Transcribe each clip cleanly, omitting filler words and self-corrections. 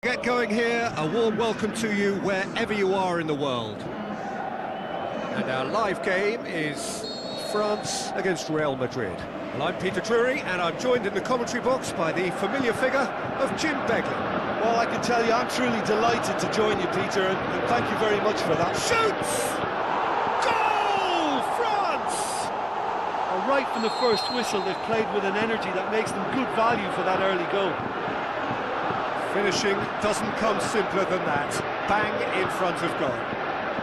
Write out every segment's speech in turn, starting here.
Get going here, a warm welcome to you wherever you are in the world. And our live game is France against Real Madrid. Well, I'm Peter Drury, and I'm joined in the commentary box by the familiar figure of Jim Begley. Well, I can tell you, I'm truly delighted to join you, Peter, and thank you very much for that. Shoots! Goal! France! Well, right from the first whistle, they've played with an energy that makes them good value for that early goal. Finishing doesn't come simpler than that. Bang in front of goal.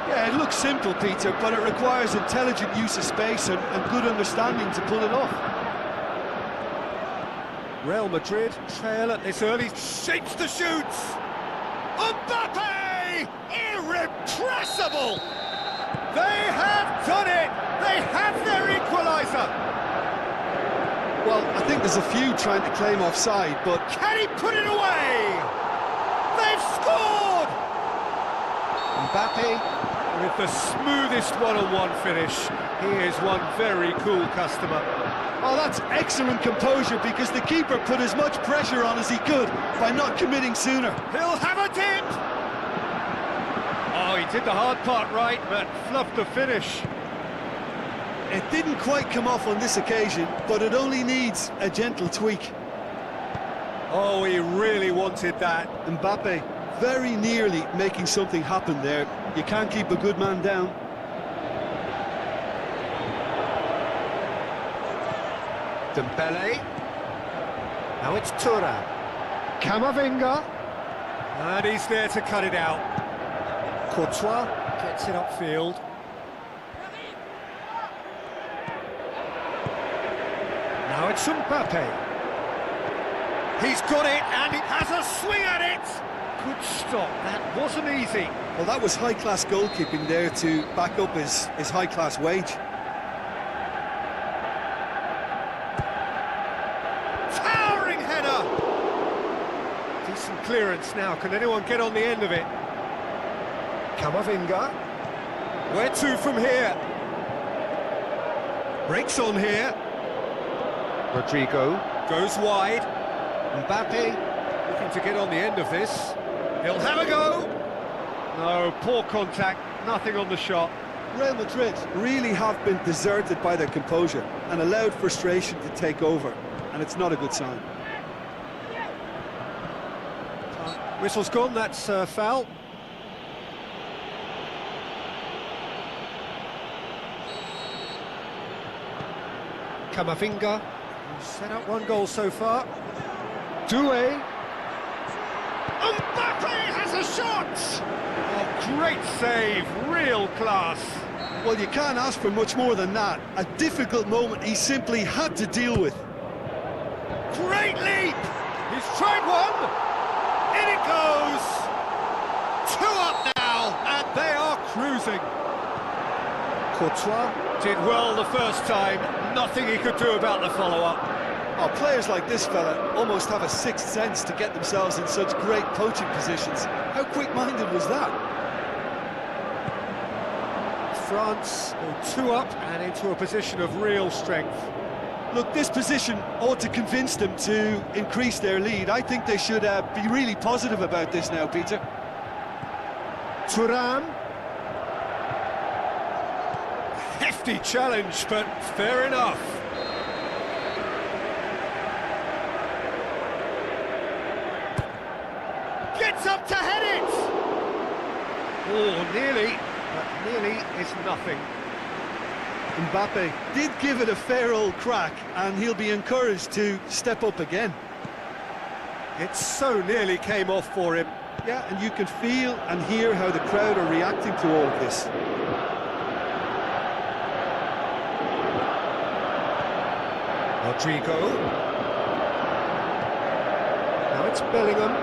Yeah, it looks simple, Peter, but it requires intelligent use of space and good understanding to pull it off. Real Madrid trail at this early, shapes the shoots! Mbappe! Irrepressible! They have done it! They have their equaliser! Well, I think there's a few trying to claim offside, but... Can he put it away? They've scored! Mbappe with the smoothest one-on-one finish. He is one very cool customer. Oh, that's excellent composure, because the keeper put as much pressure on as he could by not committing sooner. He'll have a dip! Oh, he did the hard part right, but fluffed the finish. It didn't quite come off on this occasion, but it only needs a gentle tweak. Oh, he really wanted that. Mbappe very nearly making something happen there. You can't keep a good man down. Dembele. Now it's Turan. Camavinga. And he's there to cut it out. Courtois gets it upfield. Now it's Mbappe. He's got it, and he has a swing at it! Good stop, that wasn't easy. Well, that was high-class goalkeeping there to back up his high-class wage. Towering header! Decent clearance now, can anyone get on the end of it? Camavinga. Where to from here? Breaks on here. Rodrigo goes wide. Mbappe looking to get on the end of this. He'll have a go. No, poor contact, nothing on the shot. Real Madrid really have been deserted by their composure and allowed frustration to take over, and it's not a good sign. Whistle's gone, that's foul. Camavinga. Set up one goal so far. Doué. Mbappe has a shot! Oh, great save, real class. Well, you can't ask for much more than that. A difficult moment he simply had to deal with. Great leap! He's tried one! In it goes! 2 up now, and they are cruising. Courtois did well the first time, nothing he could do about the follow-up. Oh, players like this fella almost have a sixth sense to get themselves in such great poaching positions. How quick-minded was that? France go 2 up and into a position of real strength. Look, this position ought to convince them to increase their lead. I think they should be really positive about this now, Peter. Turan. Hefty challenge, but fair enough. Gets up to head it! Oh, nearly, but nearly is nothing. Mbappe did give it a fair old crack, and he'll be encouraged to step up again. It so nearly came off for him. Yeah, and you can feel and hear how the crowd are reacting to all of this. Rodrigo. Now it's Bellingham.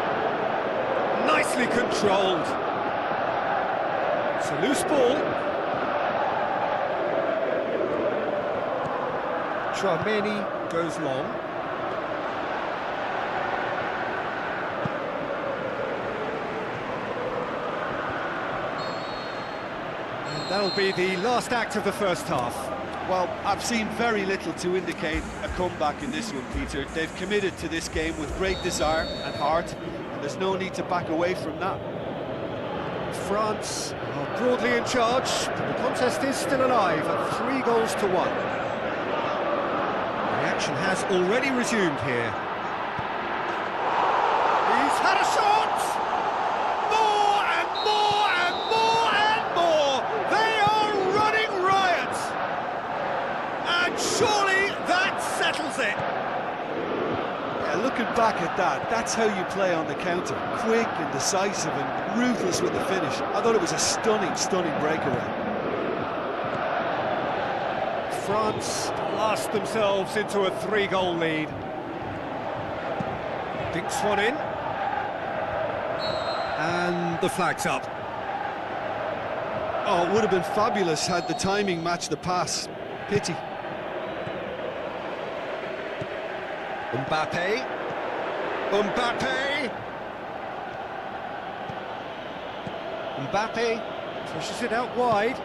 Nicely controlled. It's a loose ball. Tchouameni goes long. And that'll be the last act of the first half. Well, I've seen very little to indicate a comeback in this one, Peter. They've committed to this game with great desire and heart, and There's no need to back away from that. France are broadly in charge, but the contest is still alive at 3-1. The action has already resumed here. He's had a shot! More and more and more and more! They are running riot! And surely that settles it! Yeah, looking back at that, that's how you play on the counter. Quick and decisive and ruthless with the finish. I thought it was a stunning, stunning breakaway. France blast themselves into a 3-goal lead. Dinks one in. And the flag's up. Oh, it would have been fabulous had the timing matched the pass. Pity. Mbappe. Mbappe pushes it out wide.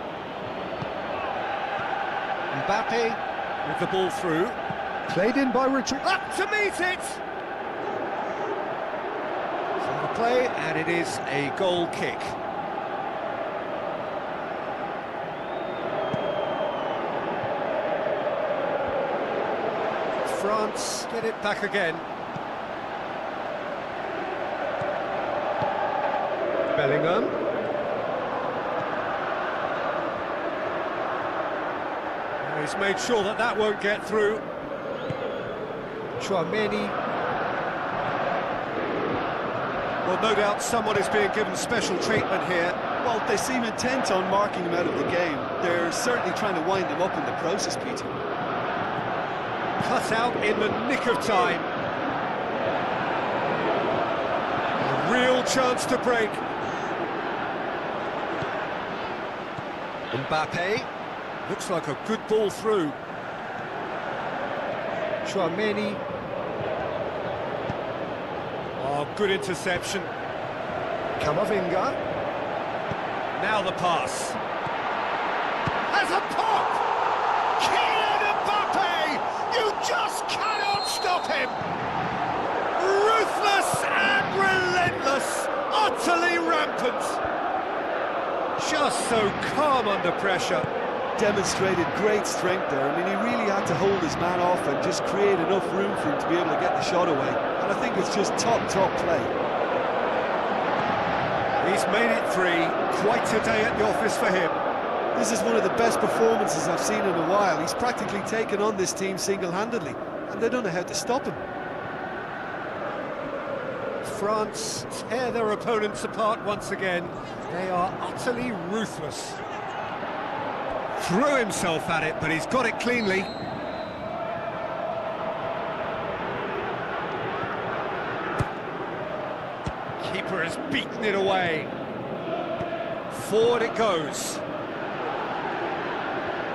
Mbappe with the ball through. Played in by retreat. Up to meet it! So the play, and it is a goal kick. France get it back again. Bellingham. He's made sure that that won't get through. Chouameni. Well, no doubt someone is being given special treatment here. Well, they seem intent on marking him out of the game. They're certainly trying to wind him up in the process, Peter. Cut out in the nick of time. A real chance to break. Mbappe. Looks like a good ball through. Chouameni. Oh, good interception. Camavinga. Now the pass. Has a pop! Kylian Mbappe! You just cannot stop him! Ruthless and relentless, utterly rampant. Just so calm under pressure. Demonstrated great strength there. I mean, he really had to hold his man off and just create enough room for him to be able to get the shot away. And I think it's just top play. He's made it 3. Quite a day at the office for him. This is one of the best performances I've seen in a while. He's practically taken on this team single-handedly, and they don't know how to stop him. France tear their opponents apart once again. They are utterly ruthless. Threw himself at it, but he's got it cleanly. Keeper has beaten it away. Forward it goes.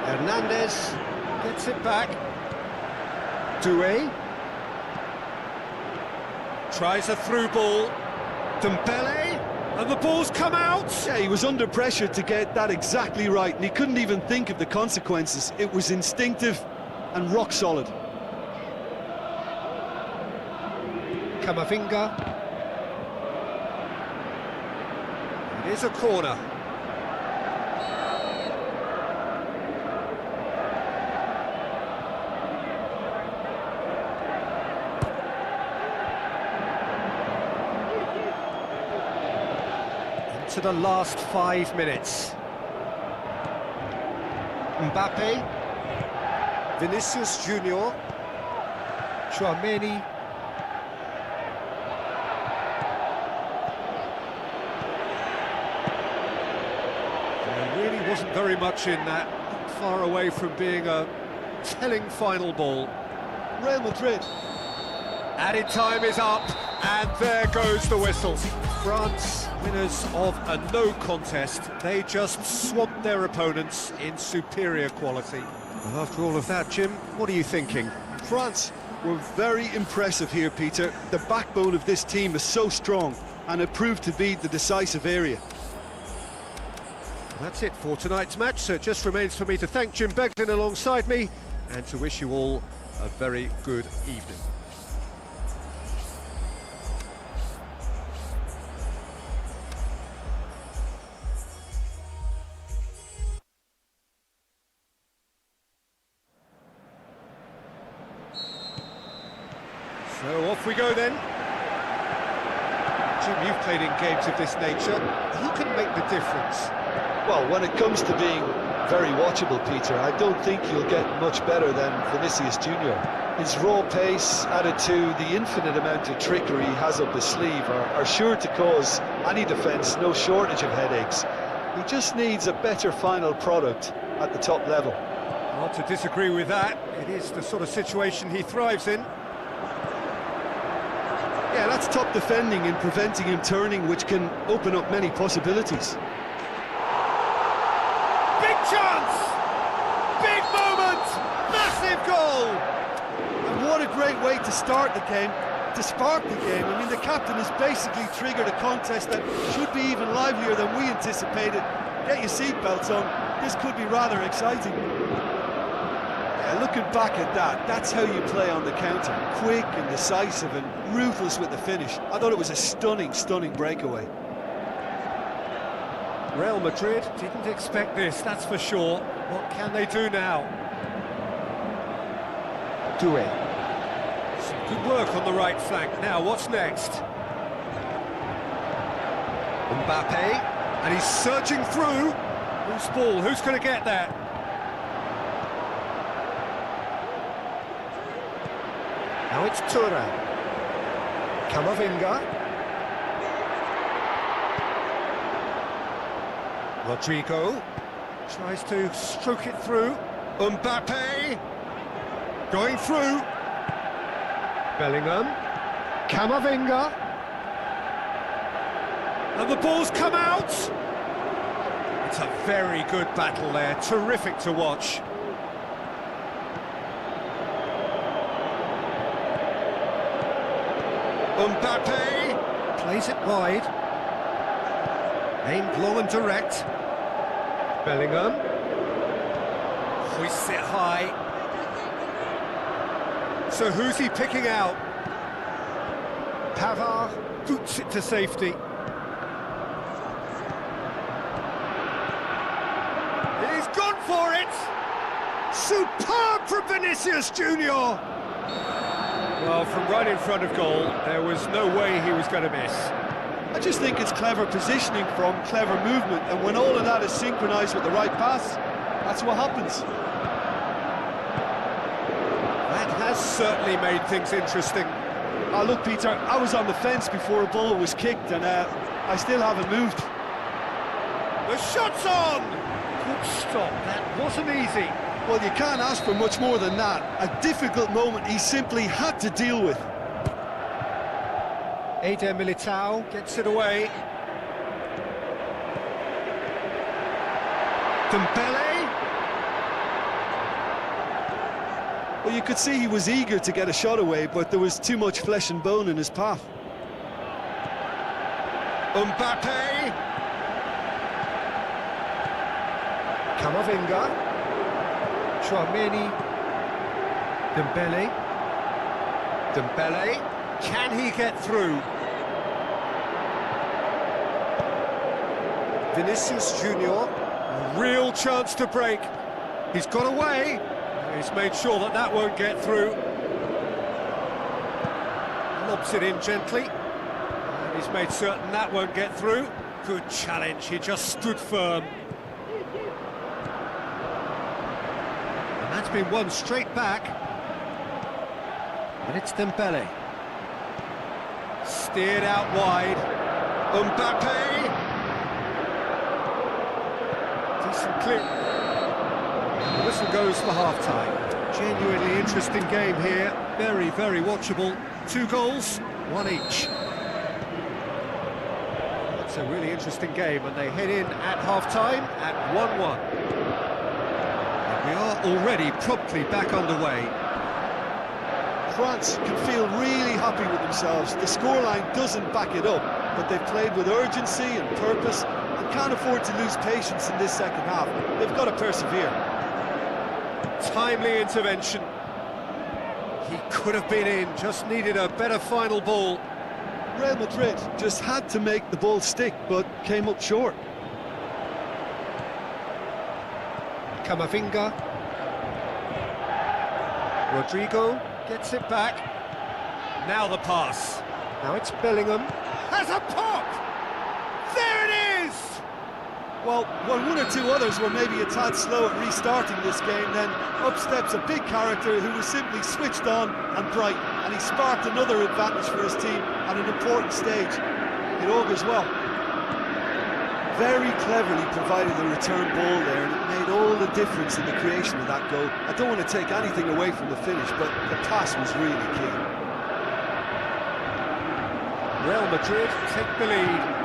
Hernandez gets it back. Doué tries a through ball. Dembele, and the ball's come out. Yeah, he was under pressure to get that exactly right, and he couldn't even think of the consequences. It was instinctive and rock solid. Camavinga. It is a corner. To the last 5 minutes. Mbappe, Vinicius Junior, Chouameni. There really wasn't very much in that, far away from being a telling final ball. Real Madrid. Added time is up, and there goes the whistle. France, winners of a no contest. They just swamped their opponents in superior quality. Well, after all of that, Jim, what are you thinking? France were very impressive here, Peter. The backbone of this team is so strong, and it proved to be the decisive area. That's it for tonight's match, so it just remains for me to thank Jim Beglin alongside me and to wish you all a very good evening. we go then. Jim, you've played in games of this nature. Who can make the difference? Well, when it comes to being very watchable, Peter, I don't think you'll get much better than Vinicius Junior. His raw pace, added to the infinite amount of trickery he has up his sleeve, are sure to cause any defence no shortage of headaches. He just needs a better final product at the top level. Not to disagree with that. It is the sort of situation he thrives in. Yeah, that's top defending and preventing him turning, which can open up many possibilities. Big chance! Big moment! Massive goal! And what a great way to start the game, to spark the game. I mean, the captain has basically triggered a contest that should be even livelier than we anticipated. Get your seatbelts on, this could be rather exciting. Yeah, looking back at that, that's how you play on the counter. Quick and decisive and ruthless with the finish. I thought it was a stunning, stunning breakaway. Real Madrid didn't expect this, that's for sure. What can they do now? Do it. Some good work on the right flank. Now, what's next? Mbappe, and he's surging through. Who's ball? Who's going to get that? Now it's Tujuan. Camavinga. Rodrigo tries to stroke it through. Mbappe going through. Bellingham. Camavinga. And the ball's come out. It's a very good battle there. Terrific to watch. Mbappe plays it wide. Aimed low and direct. Bellingham hoists it high. So who's he picking out? Pavard boots it to safety. He's gone for it! Superb from Vinicius Junior! Well, from right in front of goal, there was no way he was going to miss. I just think it's clever positioning from clever movement, and when all of that is synchronised with the right pass, that's what happens. That has certainly made things interesting. Oh, look, Peter, I was on the fence before a ball was kicked, and I still haven't moved. The shot's on! Good stop, that wasn't easy. Well, you can't ask for much more than that. A difficult moment he simply had to deal with. Eder Militao gets it away. Dembele. Well, you could see he was eager to get a shot away, but there was too much flesh and bone in his path. Mbappe. Camavinga. Chouameni. Dembele. Dembele. Can he get through? Vinicius Junior, a real chance to break. He's got away. He's made sure that that won't get through. Lobs it in gently. And he's made certain that won't get through. Good challenge, he just stood firm. And that's been won straight back. And it's Dembele. Steered out wide. Mbappe. Decent clip. The whistle goes for half-time. Genuinely interesting game here. Very, very watchable. 2 goals, 1 each. It's a really interesting game, and they head in at half-time at 1-1. And we are already promptly back underway. France can feel really happy with themselves. The scoreline doesn't back it up, but they've played with urgency and purpose and can't afford to lose patience in this second half. They've got to persevere. Timely intervention. He could have been in, just needed a better final ball. Real Madrid just had to make the ball stick, but came up short. Camavinga. Rodrigo gets it back. Now the pass. Now it's Bellingham. Has a pop! There it is! Well, when one or two others were maybe a tad slow at restarting this game, then up steps a big character who was simply switched on and bright, and he sparked another advantage for his team at an important stage. It augurs well. Very cleverly provided the return ball there, and it made all the difference in the creation of that goal. I don't want to take anything away from the finish, but the pass was really key. Real Madrid take the lead.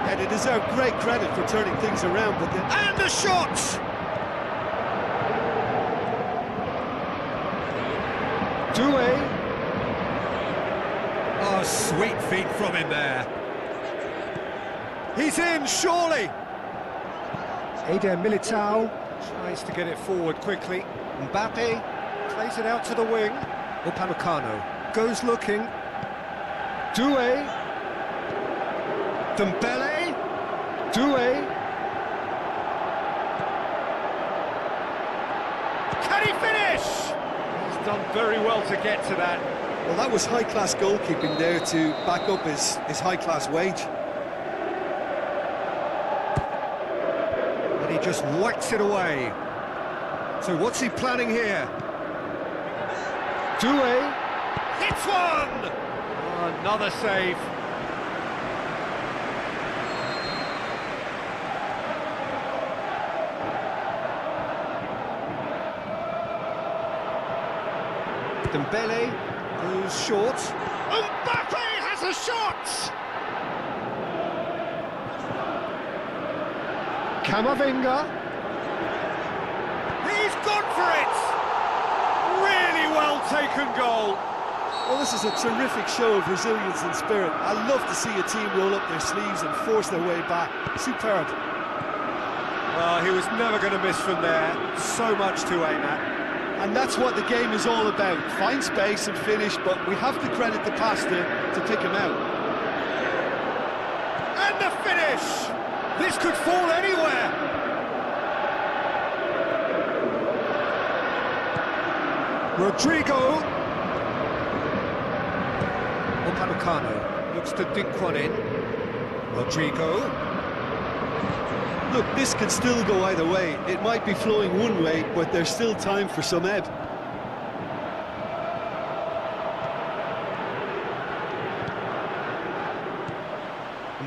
And they deserve great credit for turning things around, but And the shot! Doué. Oh, sweet feet from him there. He's in, surely! Eder Militao tries to get it forward quickly. Mbappe plays it out to the wing. Upamecano goes looking. Doué. Dembele. Doué. Can he finish? He's done very well to get to that. well, that was high-class goalkeeping there to back up his high-class wage. And he just whacks it away. So what's he planning here? Doué hits one! Oh, another save. Dembele goes short. Mbappe has a shot! Camavinga. He's gone for it! Really well taken goal. Well, this is a terrific show of resilience and spirit. I love to see a team roll up their sleeves and force their way back. Superb. Well, he was never going to miss from there. So much to aim at. And that's what the game is all about. Find space and finish, but we have to credit the passer to pick him out. And the finish! This could fall anywhere! Rodrigo. Upamecano looks to dink one in. Rodrigo. Look, this could still go either way. It might be flowing one way, but there's still time for some ebb.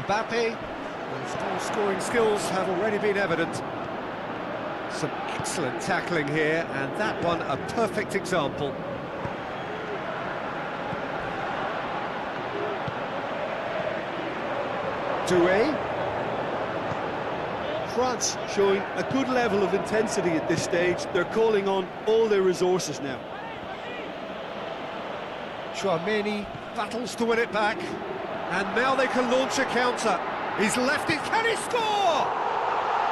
Mbappe, whose goal-scoring skills have already been evident. Some excellent tackling here, and that one a perfect example. Doué. France showing a good level of intensity at this stage. They're calling on all their resources now. Chouameni battles to win it back, and now they can launch a counter. He's left it, can he score?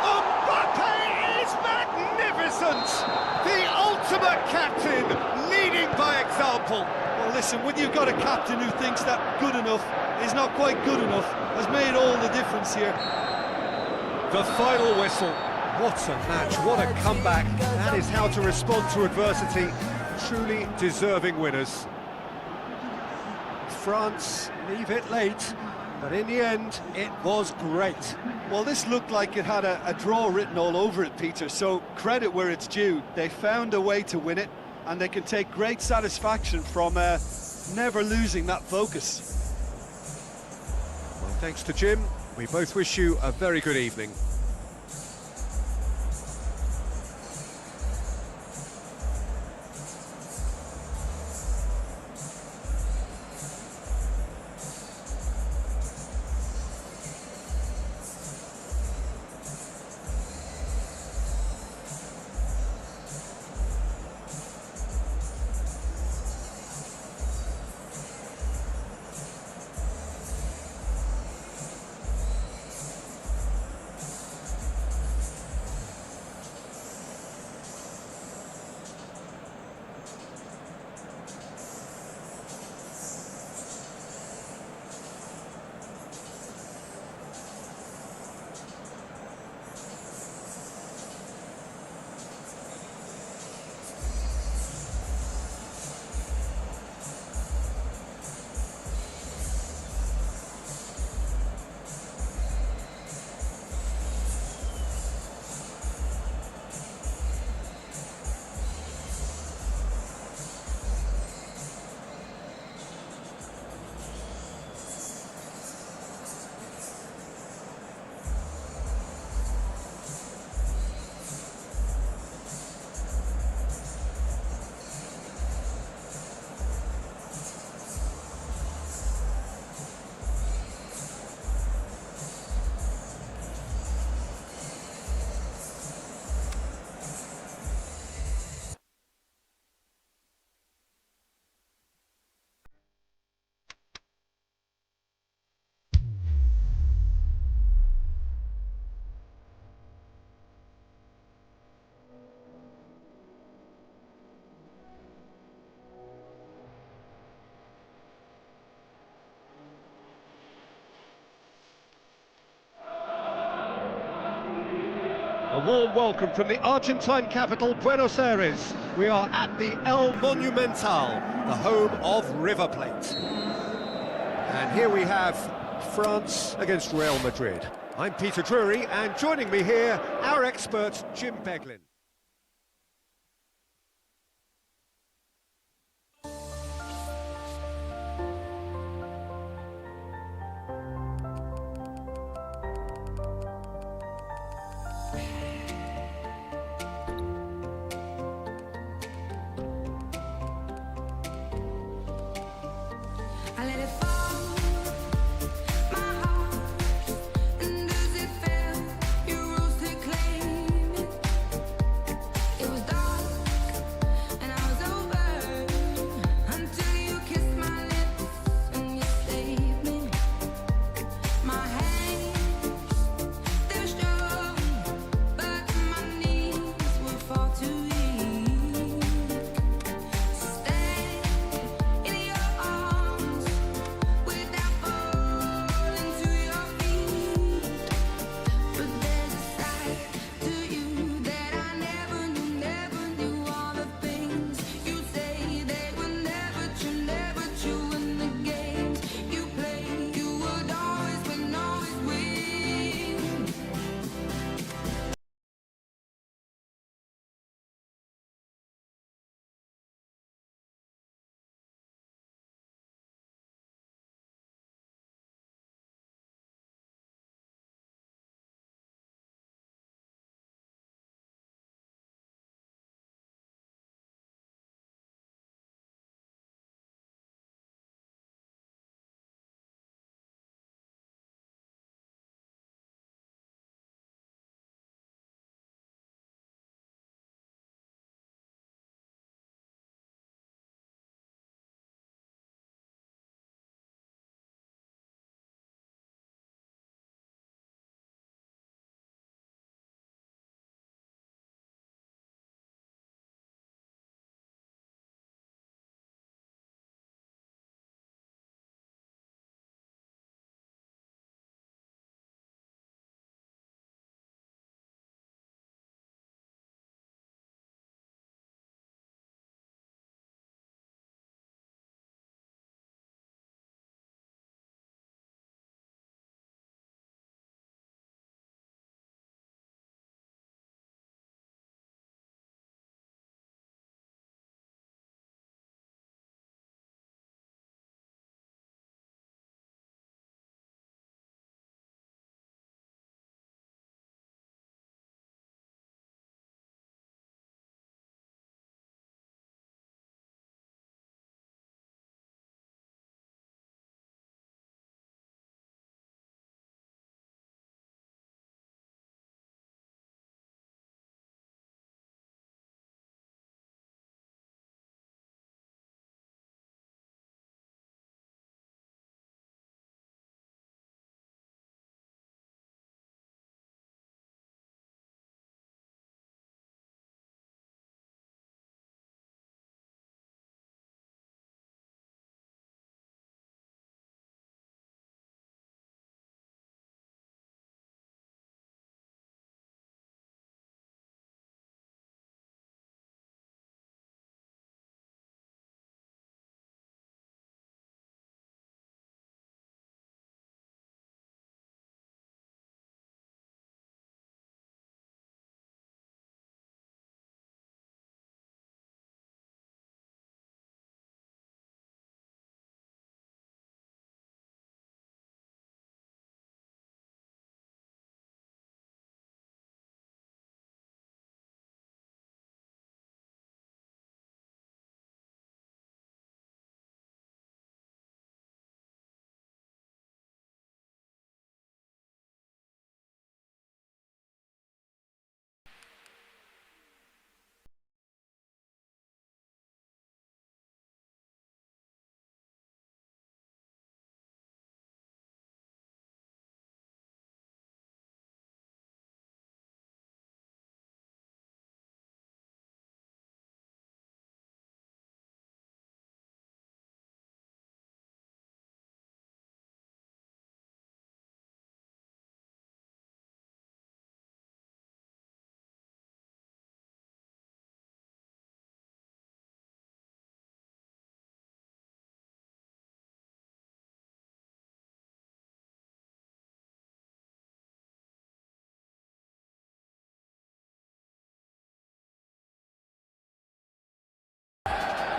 Mbappe is magnificent! The ultimate captain, leading by example. Well, listen, when you've got a captain who thinks that good enough is not quite good enough, has made all the difference here. The final whistle. What a match, what a comeback. That is how to respond to adversity. Truly deserving winners. France leave it late, but in the end, it was great. Well, this looked like it had a draw written all over it, Peter, so credit where it's due. They found a way to win it, and they can take great satisfaction from never losing that focus. Well, thanks to Jim. We both wish you a very good evening. warm welcome from the Argentine capital, Buenos Aires. We are at the El Monumental, the home of River Plate. And here we have France against Real Madrid. I'm Peter Drury, and joining me here, our expert, Jim Beglin. I let it fall, my heart, and does it feel your rules to claim it?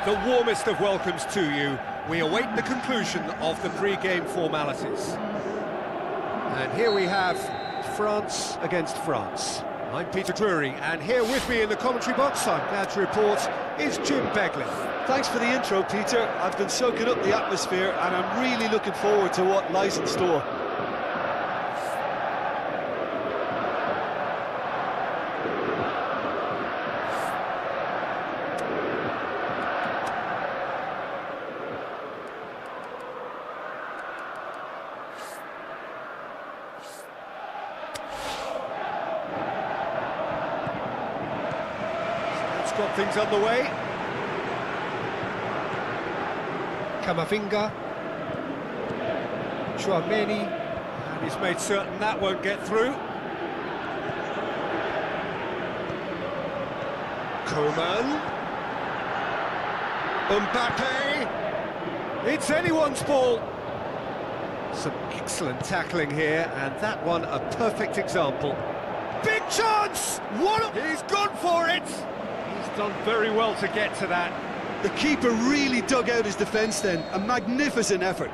The warmest of welcomes to you. We await the conclusion of the pre-game formalities. And here we have France against France. I'm Peter Drury, and here with me in the commentary box, I'm glad to report, is Jim Beglin. Thanks for the intro, Peter. I've been soaking up the atmosphere, and I'm really looking forward to what lies in store. Got things underway. Kamavinga, Chouameni, and he's made certain that won't get through. Coman, Mbappe, it's anyone's ball. Some excellent tackling here, and that one a perfect example. Big chance! He's gone for it! Done very well to get to that. The keeper really dug out his defence then. A magnificent effort.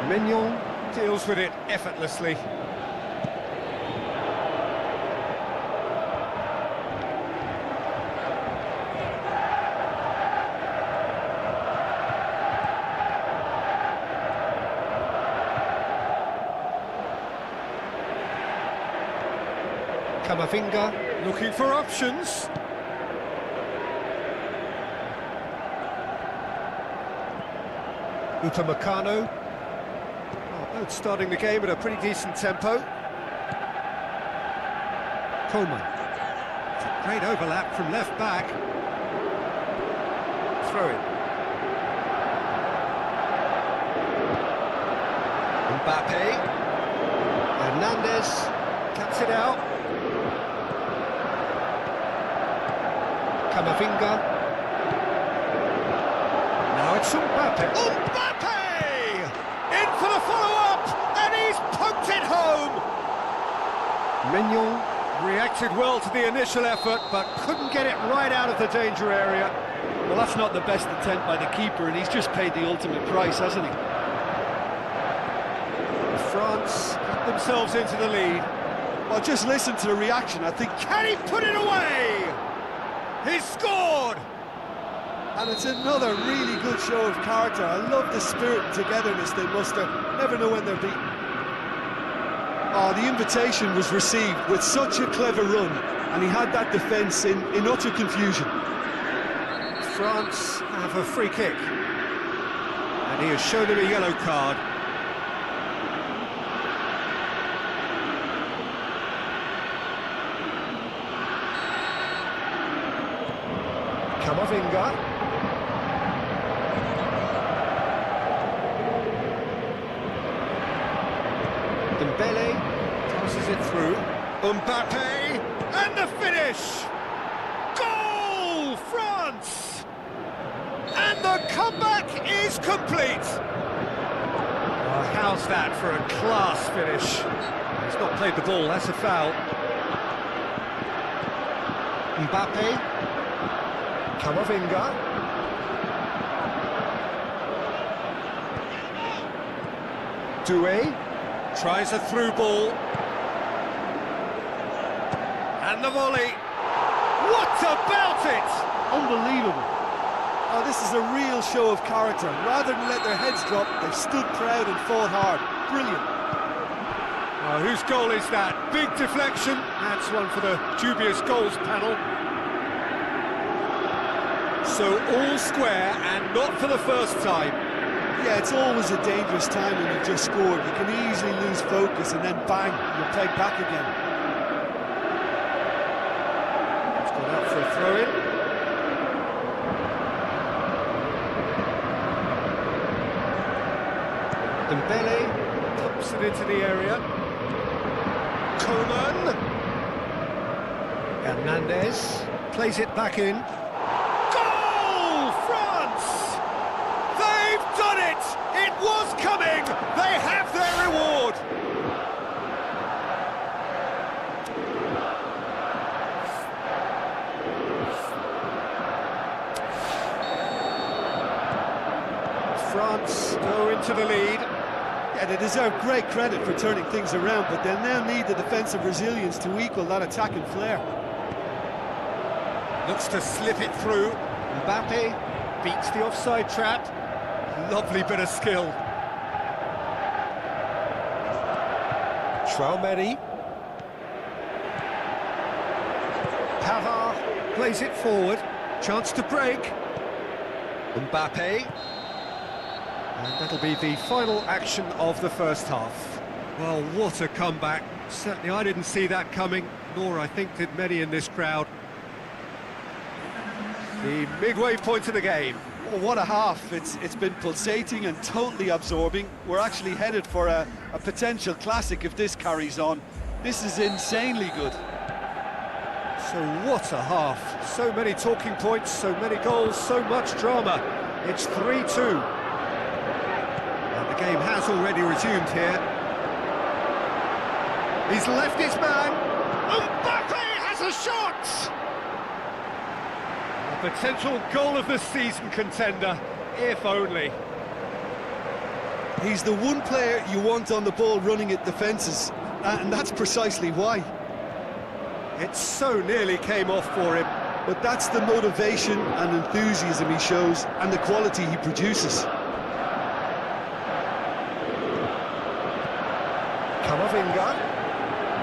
Mignon deals with it effortlessly. Kamavinga looking for options. Upamecano. Both starting the game at a pretty decent tempo. Coman. It's a great overlap from left back. Throw it. Mbappe. Hernandez cuts it out. Kamavinga. Now it's Mbappe. Mbappe! In for the follow-up, and he's poked it home! Mignon reacted well to the initial effort, but couldn't get it right out of the danger area. Well, that's not the best attempt by the keeper, and he's just paid the ultimate price, hasn't he? France got themselves into the lead. Well, just listen to the reaction, I think. Can he put it away? He's scored! And it's another really good show of character. I love the spirit and togetherness they muster. Never know when they're beaten. Oh, the invitation was received with such a clever run, and he had that defence in utter confusion. France have a free kick, and he has shown him a yellow card. Kamavinga. Dembele tosses it through. Mbappe, and the finish! Goal, France! And the comeback is complete! Oh, how's that for a class finish? He's not played the ball, that's a foul. Mbappe. Kamavinga. Doué tries a through ball. And the volley. What about it? Unbelievable. Oh, this is a real show of character. Rather than let their heads drop, they've stood proud and fought hard. Brilliant. Oh, whose goal is that? Big deflection. That's one for the dubious goals panel. So all square, and not for the first time. Yeah, it's always a dangerous time when you've just scored. You can easily lose focus and then bang, you're pegged back again. It's gone out for a throw-in. Dembele pumps it into the area. Coman. Hernandez plays it back in. Goal, France! They've done it! It was coming! They have their reward! France go into the lead. Yeah, they deserve great credit for turning things around, but they'll now need the defensive resilience to equal that attacking flair. Looks to slip it through. Mbappe beats the offside trap. Lovely bit of skill. Traumeri. Pavard plays it forward. Chance to break. Mbappe. And that'll be the final action of the first half. Well, what a comeback. Certainly I didn't see that coming, nor I think did many in this crowd. The midway point of the game. Oh, what a half. It's been pulsating and totally absorbing. We're actually headed for a potential classic if this carries on. This is insanely good. So what a half. So many talking points, so many goals, so much drama. It's 3-2. And the game has already resumed here. He's left his man. Mbappe has a shot! A potential goal of the season contender, if only. He's the one player you want on the ball running at defences, and that's precisely why. It so nearly came off for him. But that's the motivation and enthusiasm he shows, and the quality he produces. Kamavinga.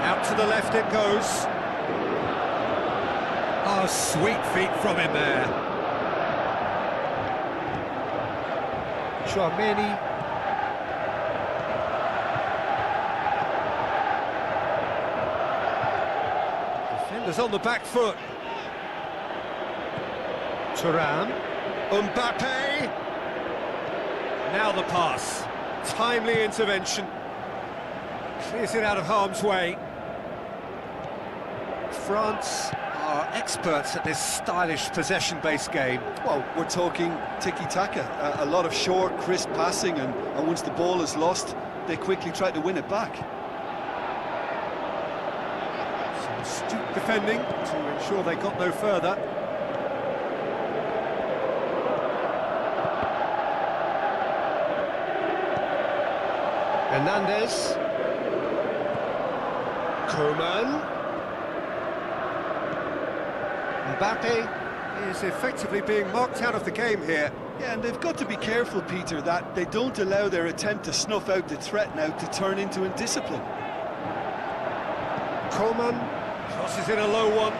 Out to the left it goes. Oh, sweet feet from him there. Traumeri. Defenders on the back foot. Turan. Mbappe. Now the pass. Timely intervention. Clears it out of harm's way. France are experts at this stylish possession-based game. Well, we're talking tiki-taka, a lot of short, crisp passing, and once the ball is lost, they quickly try to win it back. Some astute defending to ensure they got no further. Hernandez. Coman. Mbappe is effectively being marked out of the game here. Yeah, and they've got to be careful, Peter, that they don't allow their attempt to snuff out the threat now to turn into indiscipline. Coman crosses in a low one.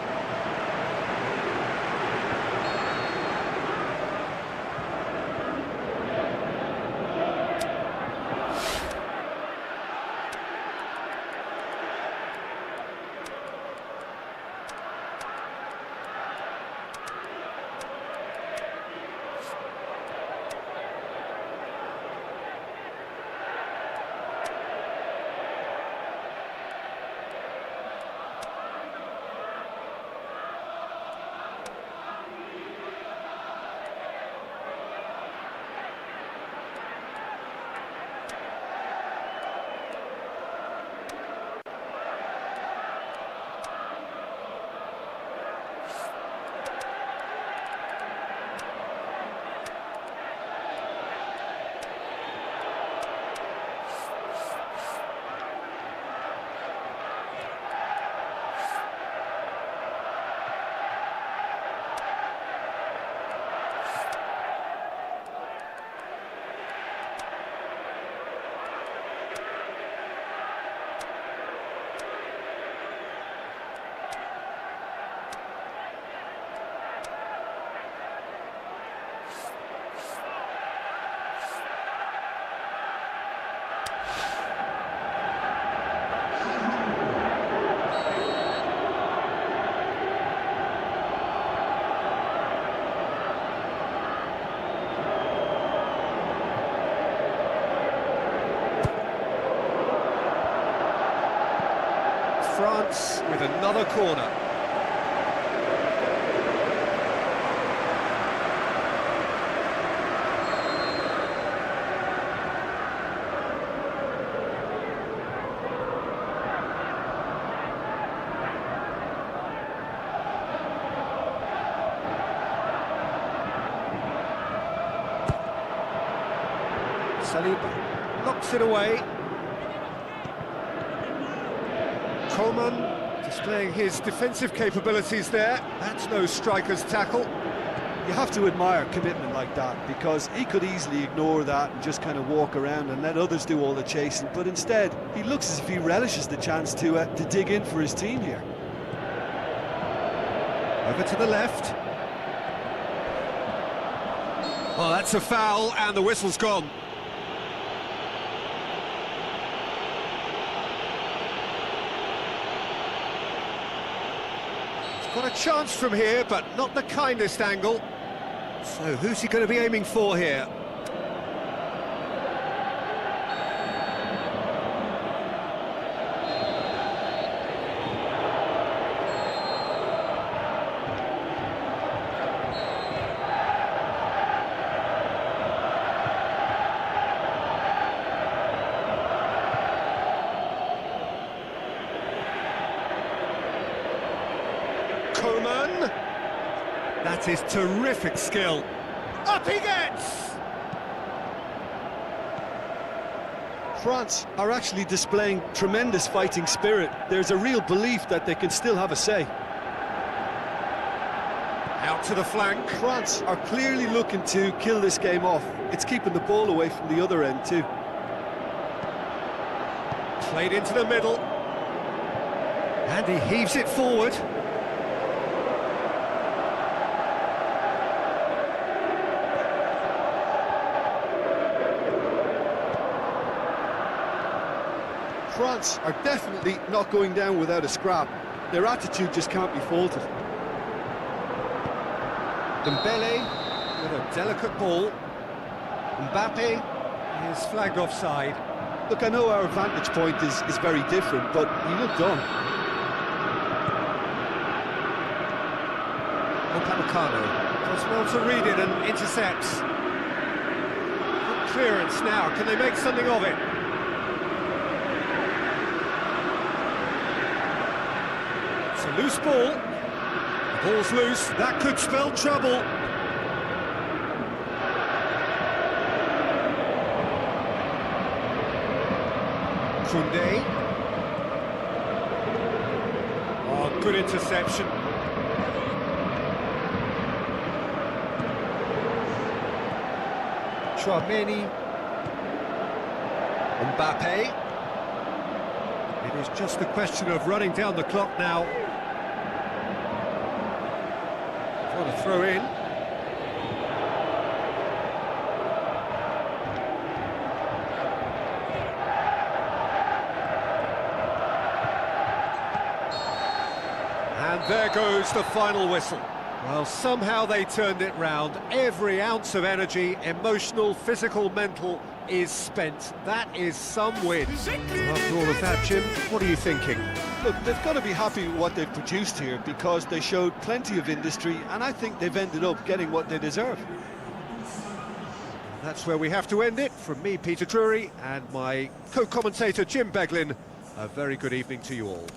France with another corner. Saliba knocks it away. Coman displaying his defensive capabilities there. That's no striker's tackle. You have to admire commitment like that, because he could easily ignore that and just kind of walk around and let others do all the chasing, but instead he looks as if he relishes the chance to dig in for his team here. Over to the left. Well, that's a foul and the whistle's gone. He's got a chance from here, but not the kindest angle. So who's he going to be aiming for here? Coman. That is terrific skill. Up he gets! France are actually displaying tremendous fighting spirit. There's a real belief that they can still have a say. Out to the flank. France are clearly looking to kill this game off. It's keeping the ball away from the other end too. Played into the middle. And he heaves it forward. France are definitely not going down without a scrap. Their attitude just can't be faulted. Dembele with a delicate ball. Mbappe is flagged offside. Look, I know our vantage point is very different, but he looked on. Upamecano does well to read it and intercepts. Good clearance now. Can they make something of it? It's a loose ball. The ball's loose. That could spell trouble. Koundé. Oh, good interception. Chouameni. Mbappe. It is just a question of running down the clock now. For the throw in. And there goes the final whistle. Well, somehow they turned it round. Every ounce of energy, emotional, physical, mental, is spent. That is some win. After all of that, Jim, what are you thinking? Look, they've got to be happy with what they've produced here, because they showed plenty of industry, and I think they've ended up getting what they deserve. That's where we have to end it. From me, Peter Drury, and my co-commentator, Jim Beglin, a very good evening to you all.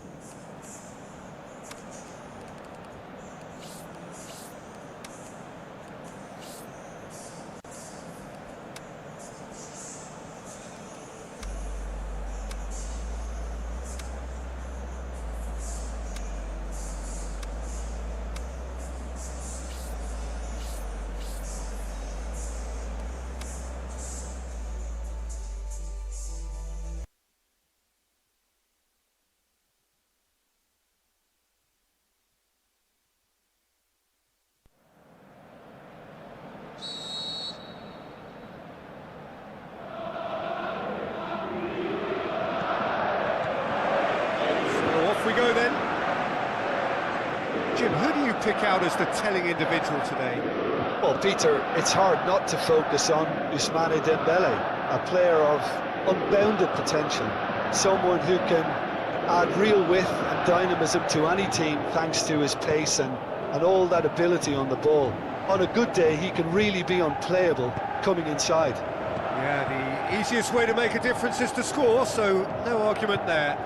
We go then. Jim, who do you pick out as the telling individual today? Well, Peter, it's hard not to focus on Ousmane Dembele, a player of unbounded potential, someone who can add real width and dynamism to any team thanks to his pace and all that ability on the ball. On a good day, he can really be unplayable coming inside. Yeah, the easiest way to make a difference is to score, so no argument there.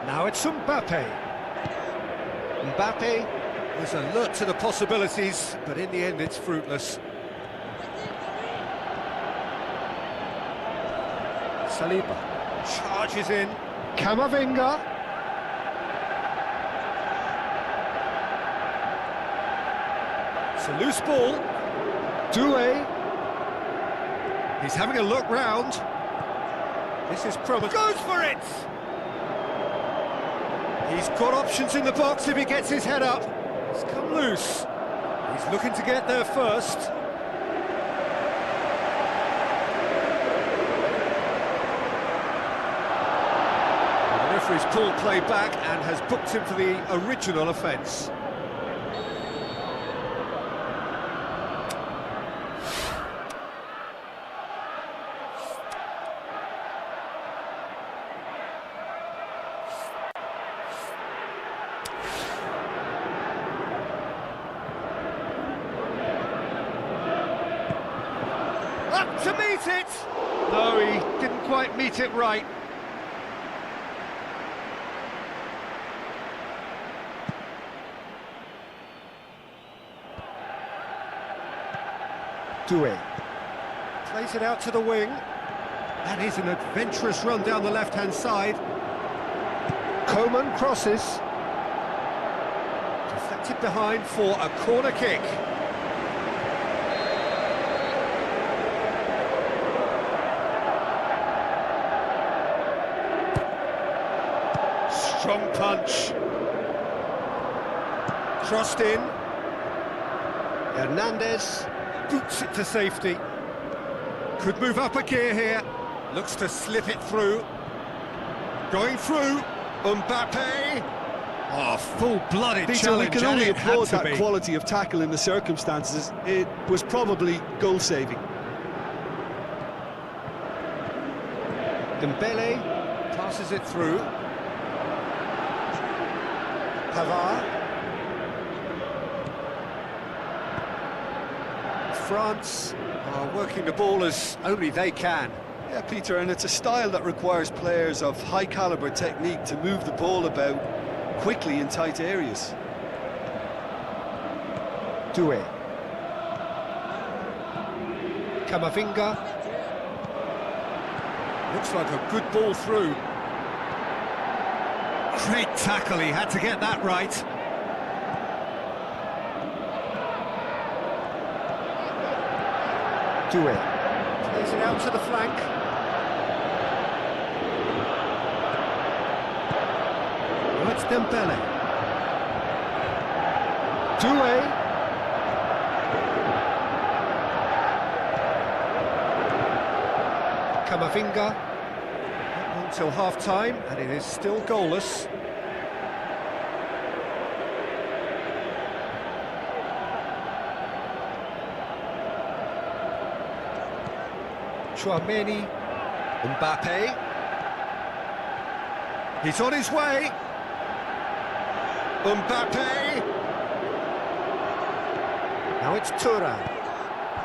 Now it's Mbappe. Mbappe is alert to the possibilities, but in the end it's fruitless. Saliba charges in. Camavinga. It's a loose ball. Doué. He's having a look round. This is promising. Goes for it! He's got options in the box if he gets his head up. It's come loose. He's looking to get there first. The referee's pulled play back and has booked him for the original offence. Up to meet it! No, he didn't quite meet it right. Doué plays it out to the wing. That is an adventurous run down the left-hand side. Coman crosses. Deflected behind for a corner kick. Strong punch. Crossed in. Hernandez boots it to safety. Could move up a gear here. Looks to slip it through. Going through. Mbappe. Oh, full-blooded Peter, challenge. we can only and it had applaud to that be. quality of tackle in the circumstances. It was probably goal-saving. Dembele passes it through. Pavard. France are working the ball as only they can. Yeah, Peter, and it's a style that requires players of high-caliber technique to move the ball about quickly in tight areas. Doué. Camavinga. Looks like a good ball through. Great tackle, he had to get that right. Doué. Plays it out to the flank. Now it's Dembele. Doué. Camavinga. Not long till half-time, and it is still goalless. Chouameni, Mbappe. He's on his way. Mbappe. Now it's Turan.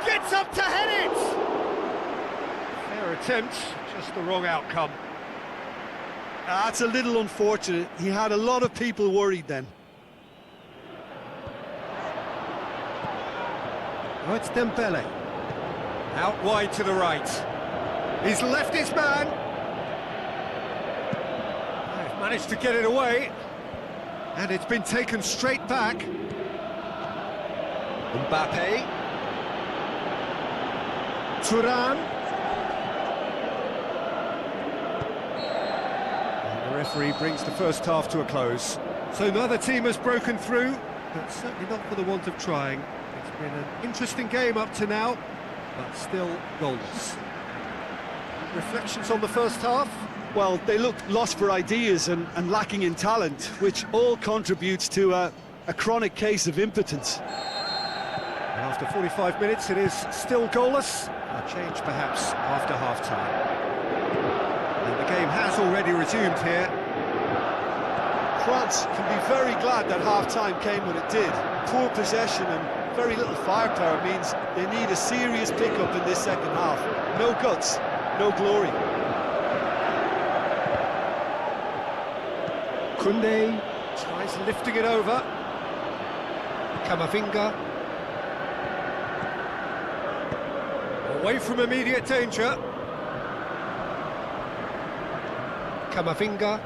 Gets up to head it! Fair attempt, just the wrong outcome. That's a little unfortunate. He had a lot of people worried then. Now it's Dembele. Out wide to the right. He's left his man. They've managed to get it away. And it's been taken straight back. Mbappe. Turan. And the referee brings the first half to a close. So neither team has broken through, but certainly not for the want of trying. It's been an interesting game up to now, but still goalless. Reflections on the first half? Well, they look lost for ideas and lacking in talent, which all contributes to a chronic case of impotence. And after 45 minutes, it is still goalless. A change, perhaps, after half-time. And the game has already resumed here. France can be very glad that half-time came when it did. Poor possession and very little firepower means they need a serious pick-up in this second half. No guts, no glory. Koundé tries lifting it over. Camavinga. Away from immediate danger. Kamavinga,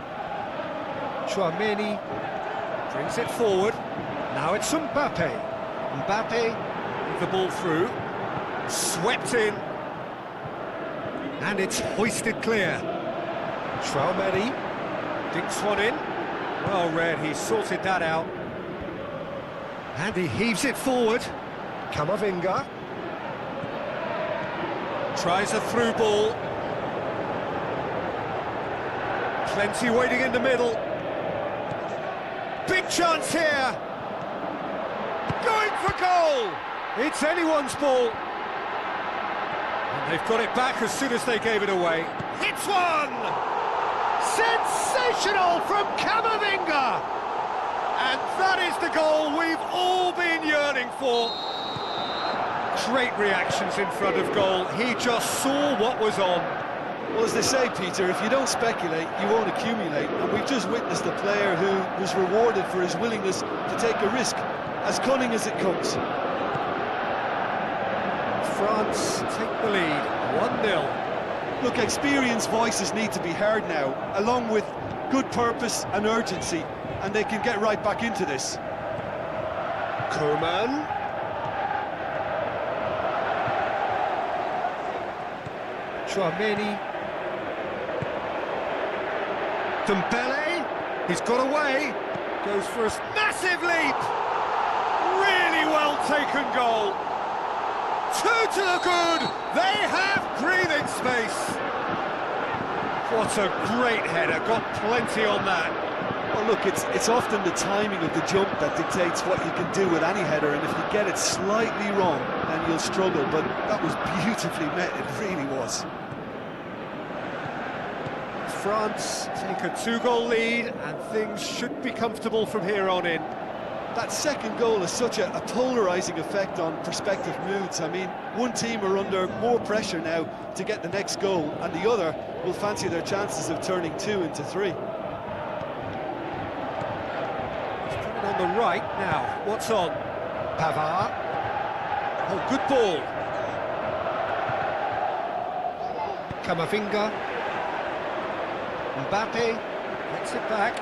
Chouameni, brings it forward. Now it's Mbappe. Mbappe, with the ball through, swept in, and it's hoisted clear. Chouameni dinks one in. Well read, he sorted that out. And he heaves it forward. Kamavinga tries a through ball. Plenty waiting in the middle. Big chance here. Going for goal. It's anyone's ball. And they've got it back as soon as they gave it away. Hits one. Sensational from Kamavinga. And that is the goal we've all been yearning for. Great reactions in front of goal. He just saw what was on. Well, as they say, Peter, if you don't speculate, you won't accumulate. And we've just witnessed a player who was rewarded for his willingness to take a risk, as cunning as it comes. France take the lead, 1-0. Look, experienced voices need to be heard now, along with good purpose and urgency, and they can get right back into this. Koeman. Chouameni. Dembele, he's got away, goes for a massive leap. Really well taken goal. 2 to the good, they have breathing space. What a great header, got plenty on that. Well, look, it's often the timing of the jump that dictates what you can do with any header, and if you get it slightly wrong, then you'll struggle, but that was beautifully met, it really was. France take a 2-goal lead, and things should be comfortable from here on in. That second goal has such a polarising effect on prospective moods. I mean, one team are under more pressure now to get the next goal, and the other will fancy their chances of turning 2 into 3. He's coming on the right now. What's on? Pavard. Oh, good ball. Kamavinga. Mbappe gets it back.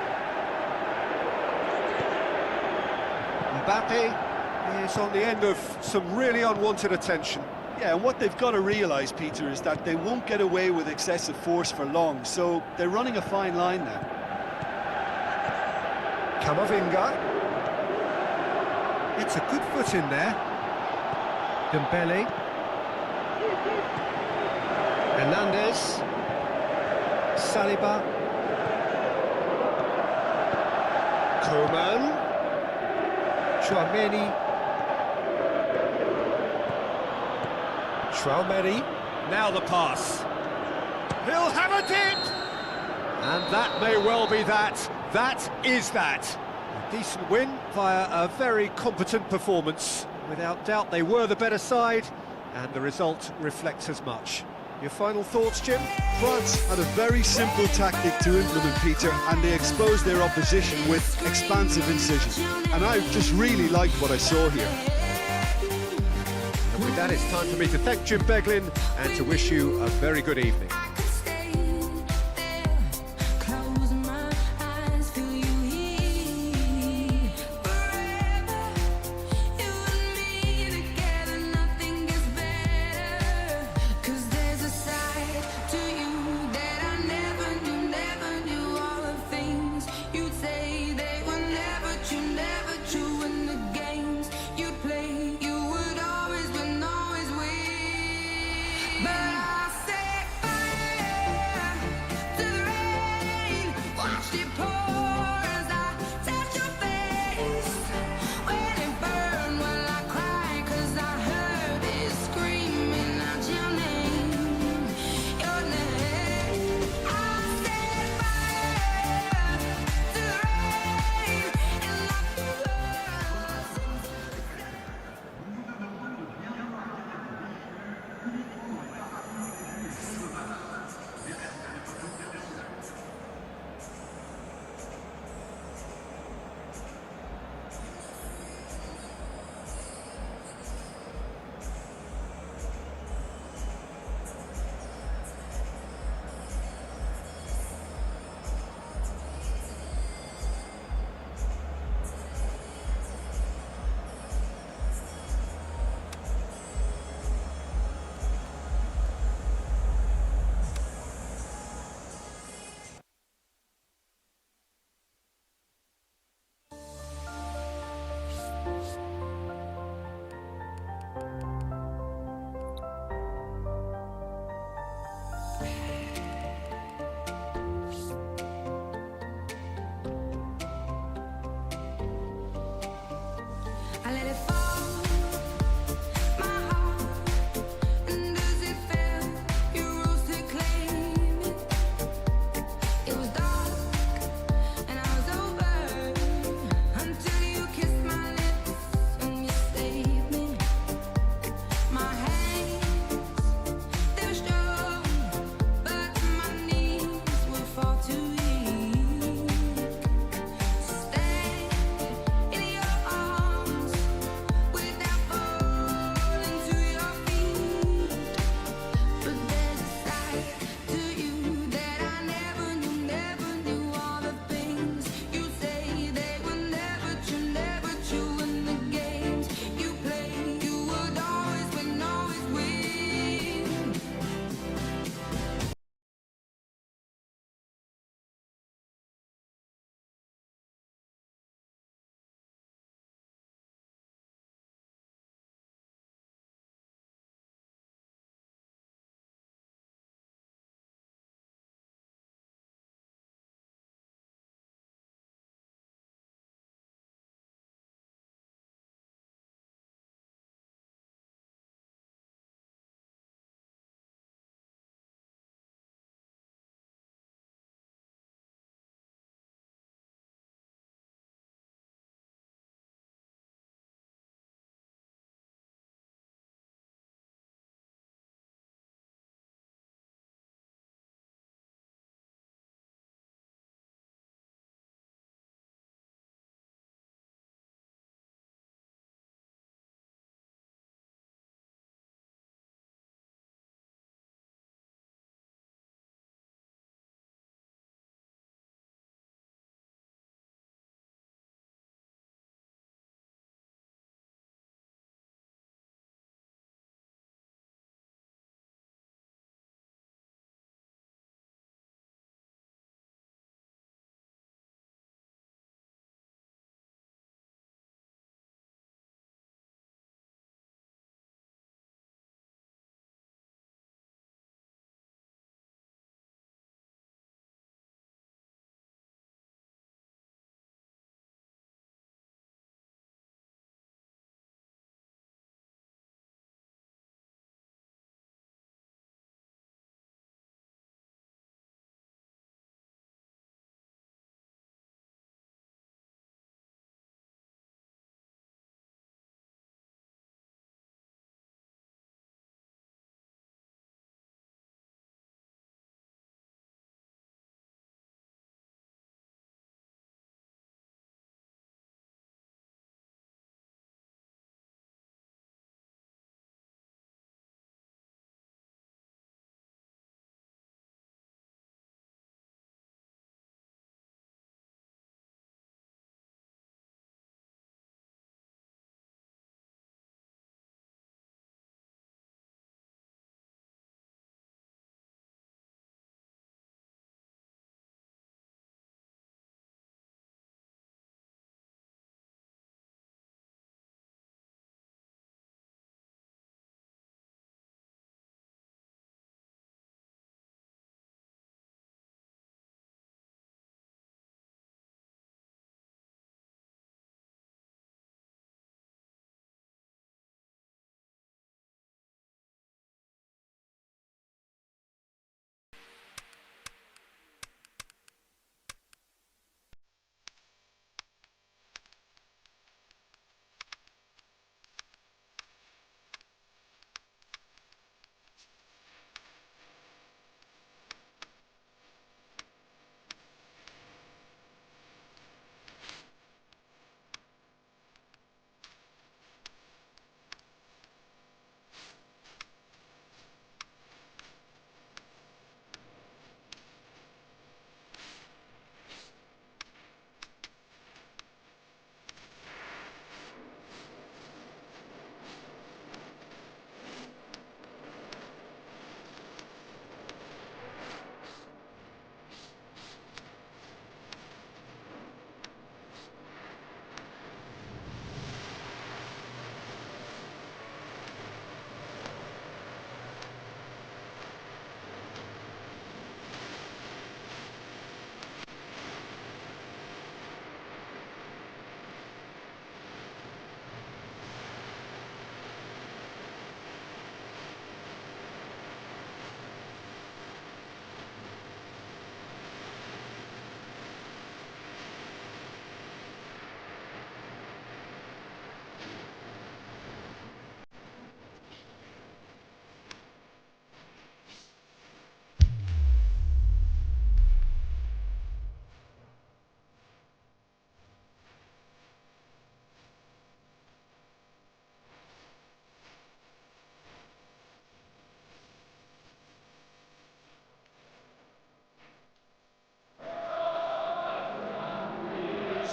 Mbappe is on the end of some really unwanted attention. Yeah, and what they've got to realise, Peter, is that they won't get away with excessive force for long, so they're running a fine line now. Kamavinga. It's a good foot in there. Dembele. Hernandez. Saliba. Koeman. Chouameni. Now the pass. He'll have a dip! And that may well be that. That is that. A decent win via a very competent performance. Without doubt, they were the better side, and the result reflects as much. Your final thoughts, Jim? France had a very simple tactic to implement, Peter, and they exposed their opposition with expansive incision. And I just really liked what I saw here. And with that, it's time for me to thank Jim Beglin and to wish you a very good evening. But I say bye.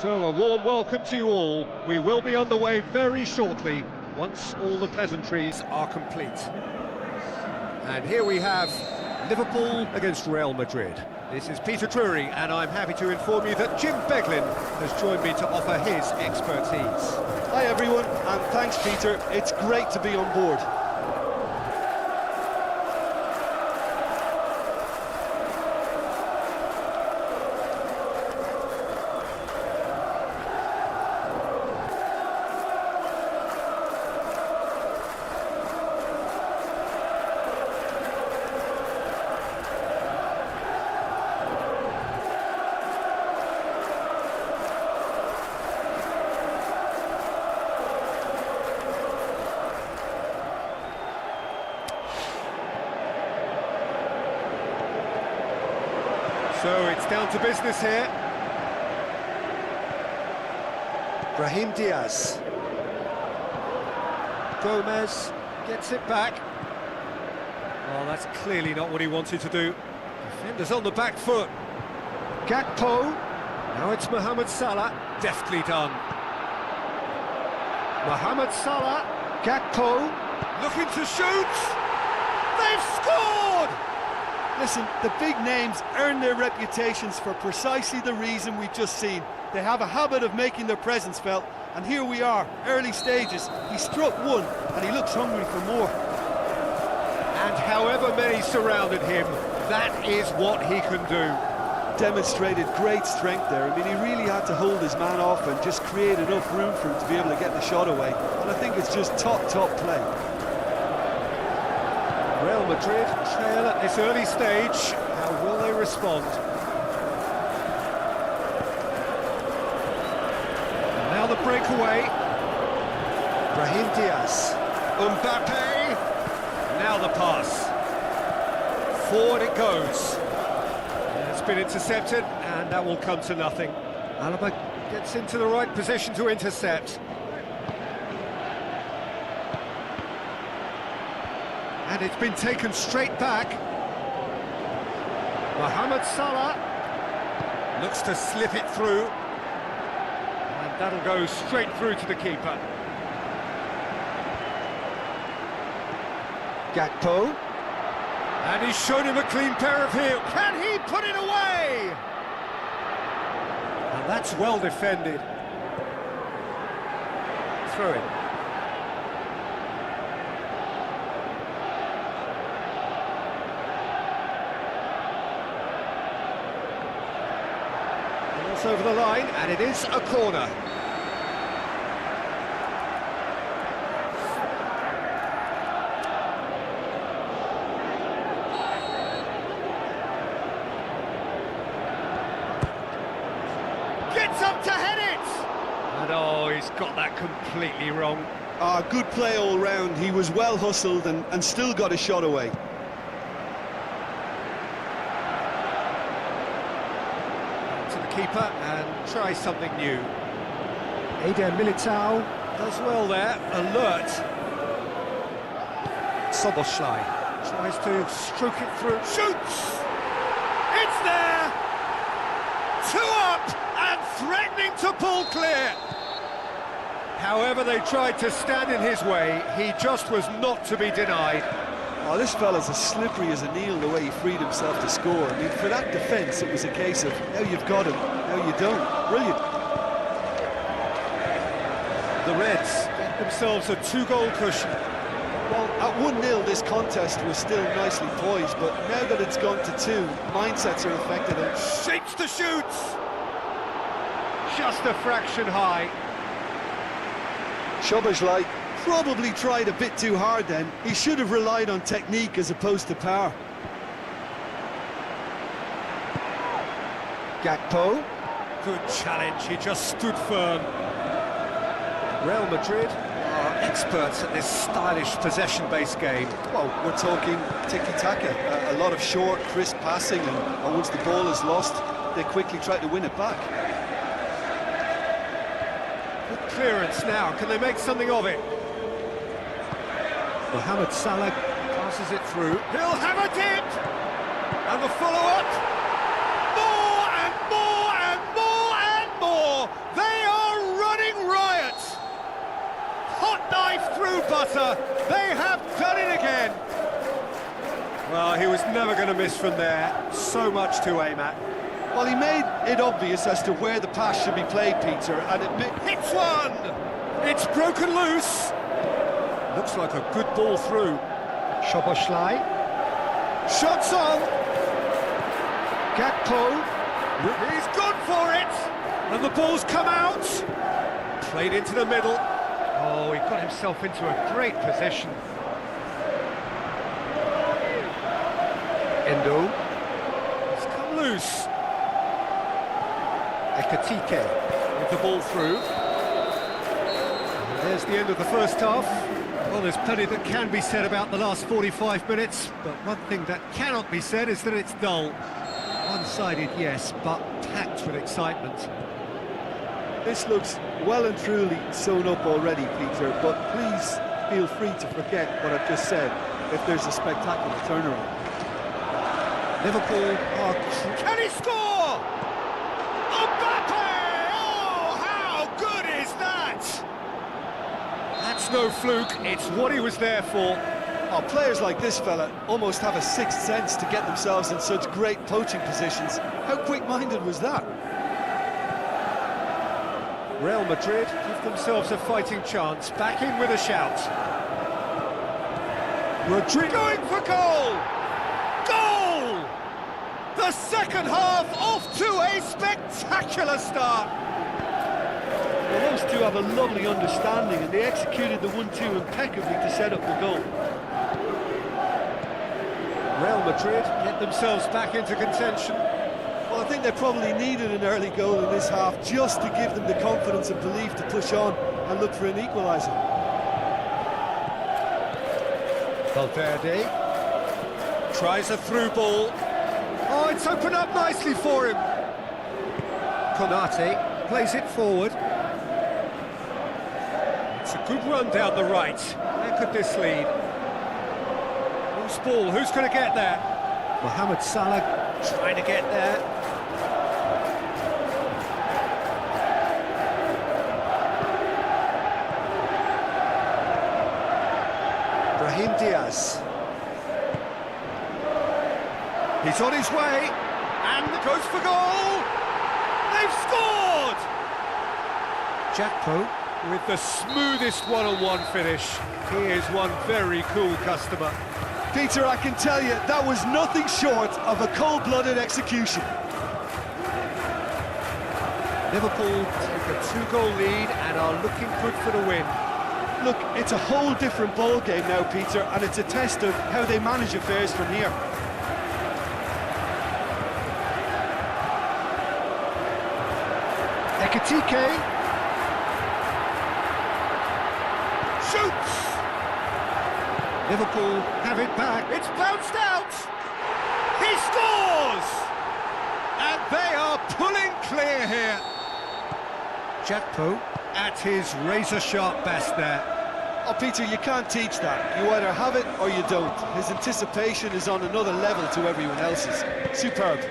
So a warm welcome to you all. We will be on the way very shortly, once all the pleasantries are complete. And here we have Liverpool against Real Madrid. This is Peter Drury, and I'm happy to inform you that Jim Beglin has joined me to offer his expertise. Hi everyone, and thanks Peter. It's great to be on board. So it's down to business here. Brahim Diaz. Gomez gets it back. Well, that's clearly not what he wanted to do. Defenders on the back foot. Gakpo. Now it's Mohamed Salah. Deftly done. Mohamed Salah. Gakpo. Looking to shoot. They've scored! Listen, the big names earn their reputations for precisely the reason we've just seen. They have a habit of making their presence felt, and here we are, early stages. He struck one, and he looks hungry for more. And however many surrounded him, that is what he can do. Demonstrated great strength there. I mean, he really had to hold his man off and just create enough room for him to be able to get the shot away. And I think it's just top play. Real Madrid trail at this early stage. How will they respond? And now the breakaway. Brahim Diaz. Mbappe. Now the pass. Forward it goes. It's been intercepted, and that will come to nothing. Alaba gets into the right position to intercept. And it's been taken straight back. Mohamed Salah looks to slip it through. And that'll go straight through to the keeper. Gakpo. And he's shown him a clean pair of heels. Can he put it away? And that's well defended. Throw it. Over the line, and it is a corner. Gets up to head it! And oh, he's got that completely wrong. Good play all round. He was well hustled and still got a shot away. Keeper and try something new. Eder Militao does well there, alert. Soboslai tries to stroke it through, shoots! It's there! 2 up and threatening to pull clear. However, they tried to stand in his way, he just was not to be denied. Oh, this fella's as slippery as a needle the way he freed himself to score. I mean, for that defence, it was a case of, now you've got him, now you don't. Brilliant. The Reds get themselves a 2-goal cushion. Well, at 1-0, this contest was still nicely poised, but now that it's gone to 2, mindsets are affected. And shapes the shoots! Just a fraction high. Soboslai probably tried a bit too hard then. He should have relied on technique as opposed to power. Gakpo. Good challenge, he just stood firm. Real Madrid are experts at this stylish possession-based game. Well, we're talking tiki-taka. A lot of short, crisp passing, and once the ball is lost, they quickly try to win it back. Good clearance now, can they make something of it? Mohamed Salah passes it through. He'll have a dip! And the follow-up! More and more and more and more! butter. They have done it again. Well, he was never going to miss from there. So much to aim at. Well, he made it obvious as to where the pass should be played, Peter, and it Hits one! It's broken loose. Looks like a good ball through. Szoboszlai. Shots on. Gakpo. He's gone for it. And the ball's come out. Played into the middle. Oh, he got himself into a great position. Endo. It's come loose. Ekatike. With the ball through. And there's the end of the first half. Well, there's plenty that can be said about the last 45 minutes, but one thing that cannot be said is that it's dull. One-sided, yes, but packed with excitement. This looks well and truly sewn up already, Peter, but please feel free to forget what I've just said if there's a spectacular turnaround. Liverpool are... Can he score? Mbappe! Oh, how good is that? That's no fluke, it's what he was there for. Oh, players like this fella almost have a sixth sense to get themselves in such great poaching positions. How quick-minded was that? Real Madrid give themselves a fighting chance, back in with a shout. Rodrigo going for goal! Goal! The second half off to a spectacular start. Well, those two have a lovely understanding, and they executed the 1-2 impeccably to set up the goal. Real Madrid get themselves back into contention. Well, I think they probably needed an early goal in this half just to give them the confidence and belief to push on and look for an equaliser. Valverde tries a through ball. Oh, it's opened up nicely for him. Konate plays it forward. It's a good run down the right. Where could this lead? Loose ball, who's going to get there? Mohamed Salah Trying to get there. Brahim Diaz. He's on his way, and goes for goal! They've scored! Gakpo. With the smoothest one-on-one finish. He is one very cool customer. Peter, I can tell you, that was nothing short of a cold-blooded execution. Liverpool take a two-goal lead and are looking good for the win. Look, it's a whole different ball game now, Peter, and it's a test of how they manage affairs from here. Ekatike. Shoots! Liverpool have it back. It's bounced out! He scores! And they are pulling clear here. Gakpo. At his razor-sharp best there. Oh, Peter, you can't teach that. You either have it or you don't. His anticipation is on another level to everyone else's. Superb. He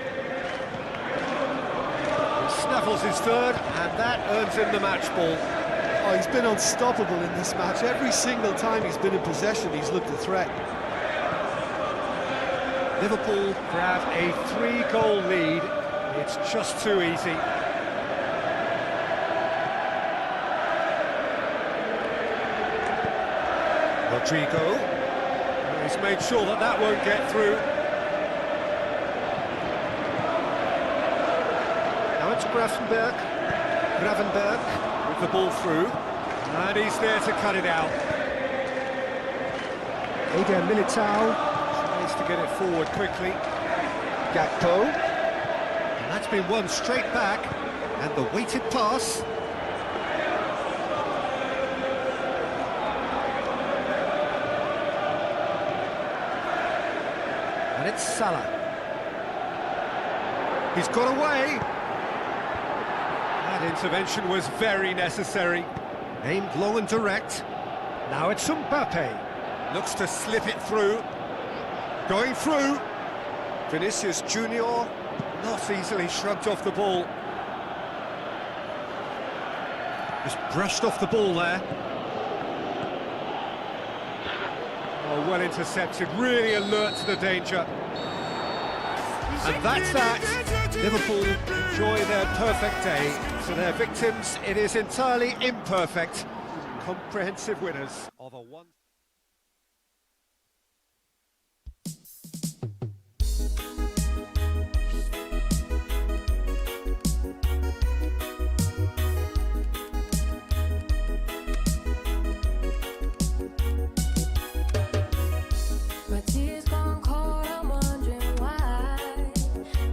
snaffles his third, and that earns him the match ball. Oh, he's been unstoppable in this match. Every single time he's been in possession, he's looked a threat. Liverpool grab a three-goal lead. It's just too easy. Rodrigo. He's made sure that that won't get through. Now it's Gravenberg. With the ball through. And he's there to cut it out. Eder Militao. Tries to get it forward quickly. Gakpo. And that's been won straight back. And the weighted pass. And it's Salah. He's got away. That intervention was very necessary. Aimed long and direct. Now it's Mbappe. Looks to slip it through. Going through. Vinicius Junior not easily shrugged off the ball. Just brushed off the ball there. Oh, well intercepted, really alert to the danger. And that's that. Liverpool enjoy their perfect day. To their victims, it is entirely imperfect. Comprehensive winners of a one. My tears gone cold, I'm wondering why.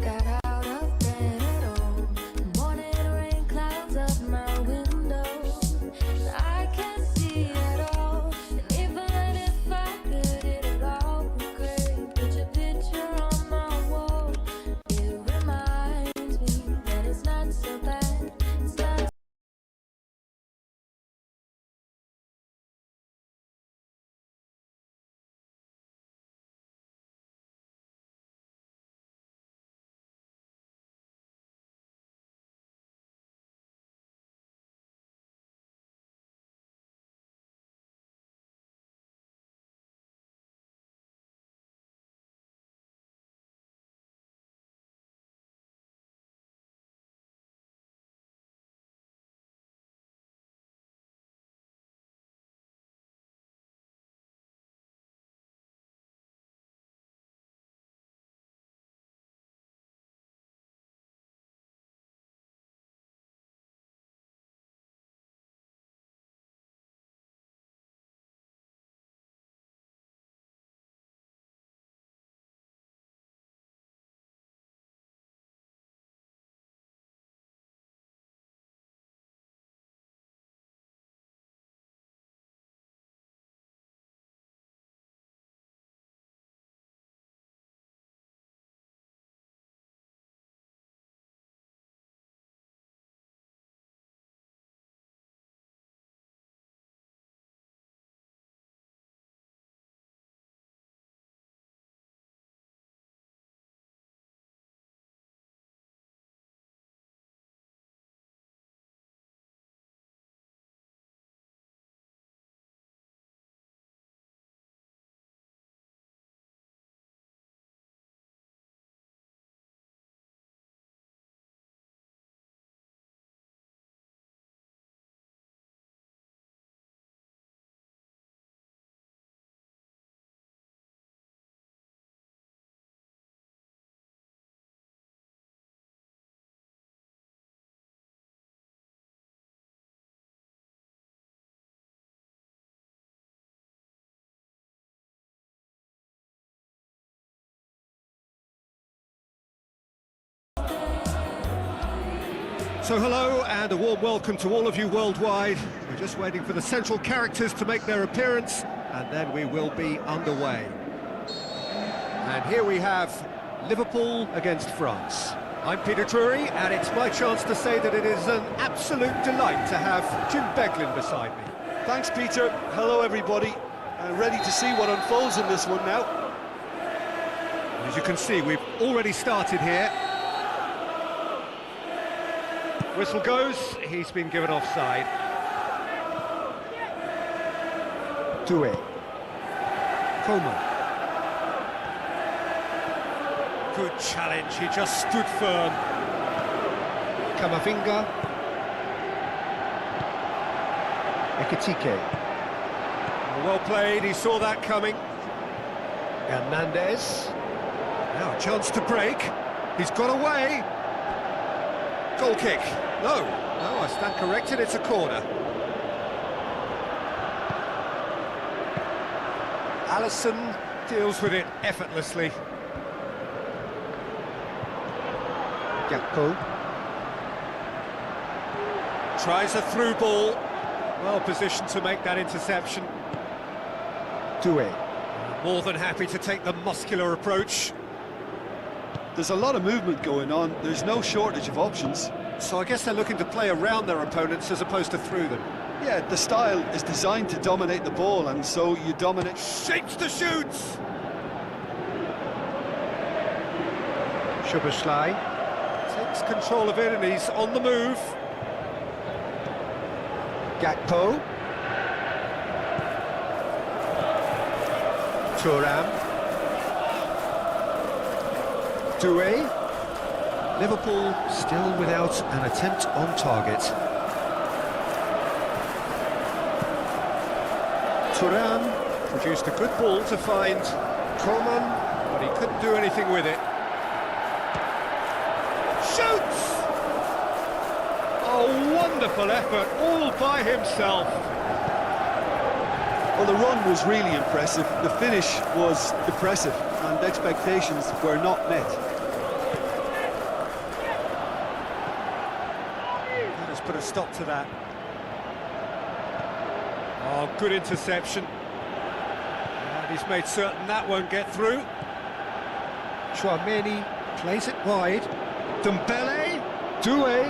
Got out of bed at all. Morning rain clouds up my window. I can't see at all. And even if I could, it'd all be great. Put your picture on my wall. It reminds me that it's not so bad. It's not. So hello and a warm welcome to all of you worldwide. We're just waiting for the central characters to make their appearance and then we will be underway. And here we have Liverpool against France. I'm Peter Drury and it's my chance to say that it is an absolute delight to have Jim Beglin beside me. Thanks, Peter. Hello, everybody. Ready to see what unfolds in this one now. As you can see, we've already started here. Whistle goes, he's been given offside. Tujuan. Komentar. Good challenge, he just stood firm. Kamavinga. Ekitike. Well played, he saw that coming. Hernandez. Now a chance to break. He's got away. Goal kick. No, I stand corrected, it's a corner. Alisson deals with it effortlessly. Gakpo. Tries a through ball. Well positioned to make that interception. Tujuan. More than happy to take the muscular approach. There's a lot of movement going on. There's no shortage of options. So I guess they're looking to play around their opponents as opposed to through them. Yeah, the style is designed to dominate the ball, and so you dominate. Shapes to shoot! Szoboszlai. Takes control of it and he's on the move. Gakpo. Thuram. Doué. Liverpool still without an attempt on target. Thuram. Produced a good ball to find Coman, but he couldn't do anything with it. Shoots! A wonderful effort, all by himself. Well, the run was really impressive. The finish was depressive, and expectations were not met. Let's put a stop to that. Oh, good interception. And he's made certain that won't get through. Chouameni plays it wide. Dembele. Doué.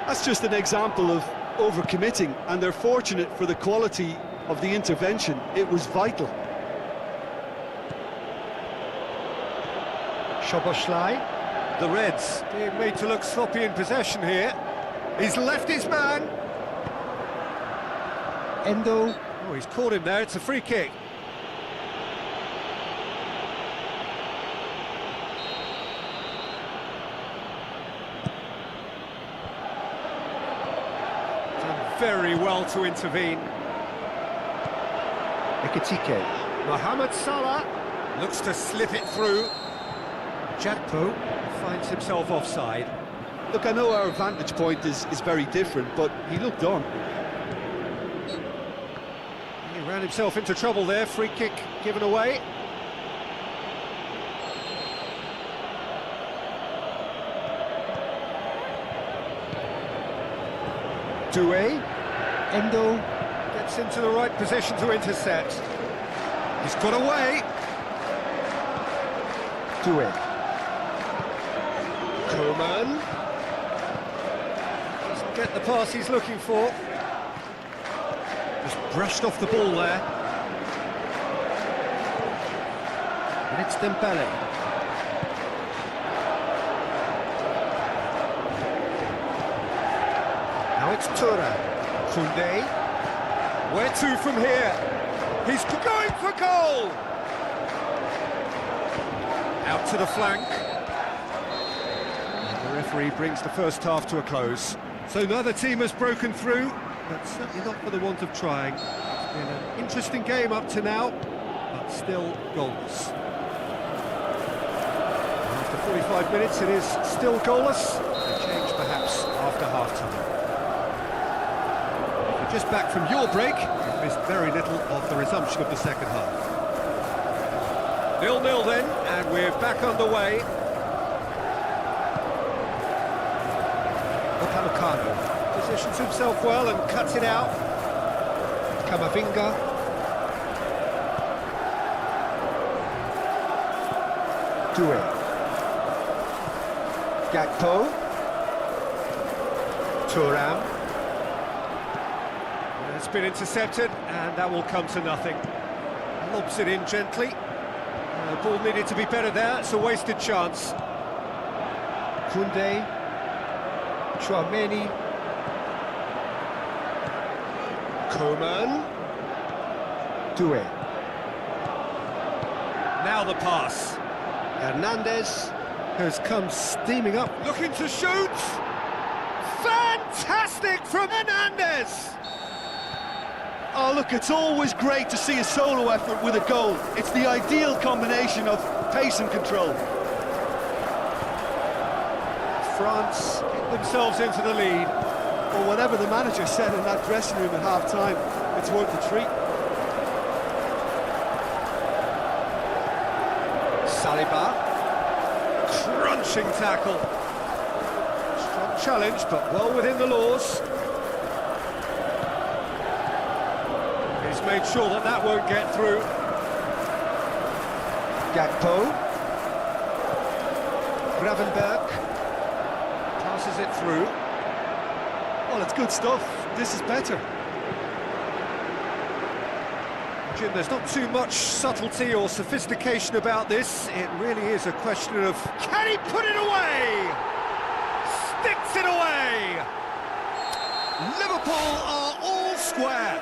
That's just an example of overcommitting, and they're fortunate for the quality of the intervention. It was vital. Szoboszlai. The Reds being made to look sloppy in possession here. He's left his man. Endo. Oh, he's caught him there. It's a free kick. Done very well to intervene. Ekitike. Mohamed Salah looks to slip it through. Jakpo finds himself offside. Look, I know our vantage point is very different, but he looked on. He ran himself into trouble there. Free kick given away. Doué. Endo. Gets into the right position to intercept. He's got away. Doué. Coman. Doesn't get the pass he's looking for. Just brushed off the ball there. And it's Dembele. Now it's Thuram. Koundé. Where to from here? He's going for goal! Out to the flank. And the referee brings the first half to a close. So neither team has broken through, but certainly not for the want of trying. It's been an interesting game up to now, but still goalless. After 45 minutes it is still goalless. A change perhaps after half-time. Just back from your break, you've missed very little of the resumption of the second half. 0-0 then, and we're back underway. Upamecano. Positions himself well and cuts it out. Camavinga. Doué. Gakpo. Thuram. It's been intercepted, and that will come to nothing. Lobs it in gently. The ball needed to be better there. It's a wasted chance. Koundé. Chouameni. Coman. Doué. Now the pass. Hernandez. Has come steaming up, looking to shoot. Fantastic from Hernandez. Oh, look, it's always great to see a solo effort with a goal. It's the ideal combination of pace and control. France get themselves into the lead. Or whatever the manager said in that dressing room at half-time, it's worth the treat. Saliba. Crunching tackle. Strong challenge, but well within the laws. He's made sure that that won't get through. Gakpo. Gravenberg passes it through. Well, it's good stuff. This is better. Jim, there's not too much subtlety or sophistication about this. It really is a question of, can he put it away? Sticks it away! Liverpool are all square.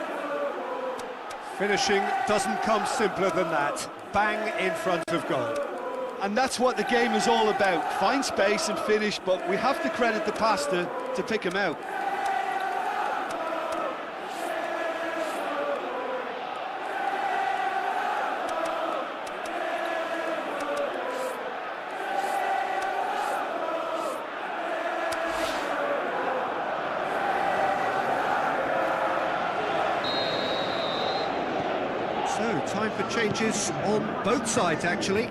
Finishing doesn't come simpler than that. Bang in front of goal. And that's what the game is all about. Find space and finish, but we have to credit the pass to pick him out. So, time for changes on both sides, actually.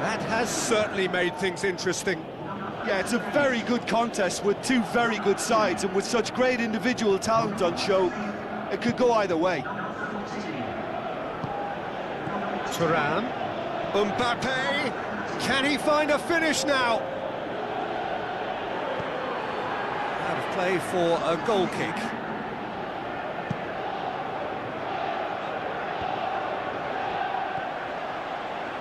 That has certainly made things interesting. Yeah, it's a very good contest with two very good sides, and with such great individual talent on show, it could go either way. Turan, Mbappe, can he find a finish now? Out of play for a goal kick.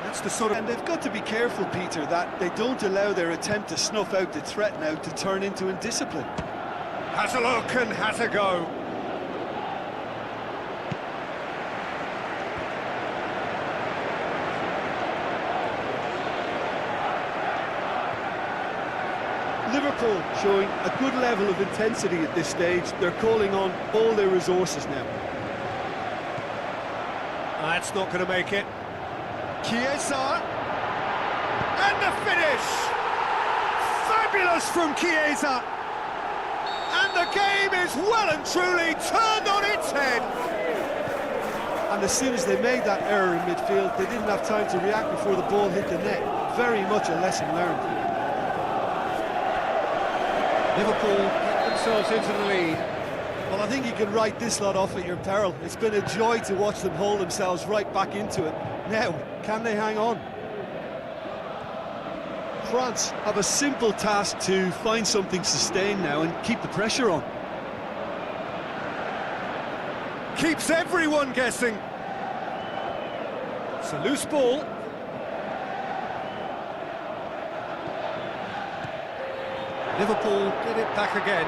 That's the sort of... And they've got to be careful, Peter, that they don't allow their attempt to snuff out the threat now to turn into indiscipline. Has a look and has a go. Liverpool showing a good level of intensity at this stage. They're calling on all their resources now. That's not going to make it. Chiesa, and the finish! Fabulous from Chiesa! And the game is well and truly turned on its head! And as soon as they made that error in midfield, they didn't have time to react before the ball hit the net. Very much a lesson learned. Liverpool get themselves into the lead. Well, I think you can write this lot off at your peril. It's been a joy to watch them hold themselves right back into it. Now, can they hang on? France have a simple task to find something sustained now and keep the pressure on. Keeps everyone guessing. It's a loose ball. Liverpool get it back again.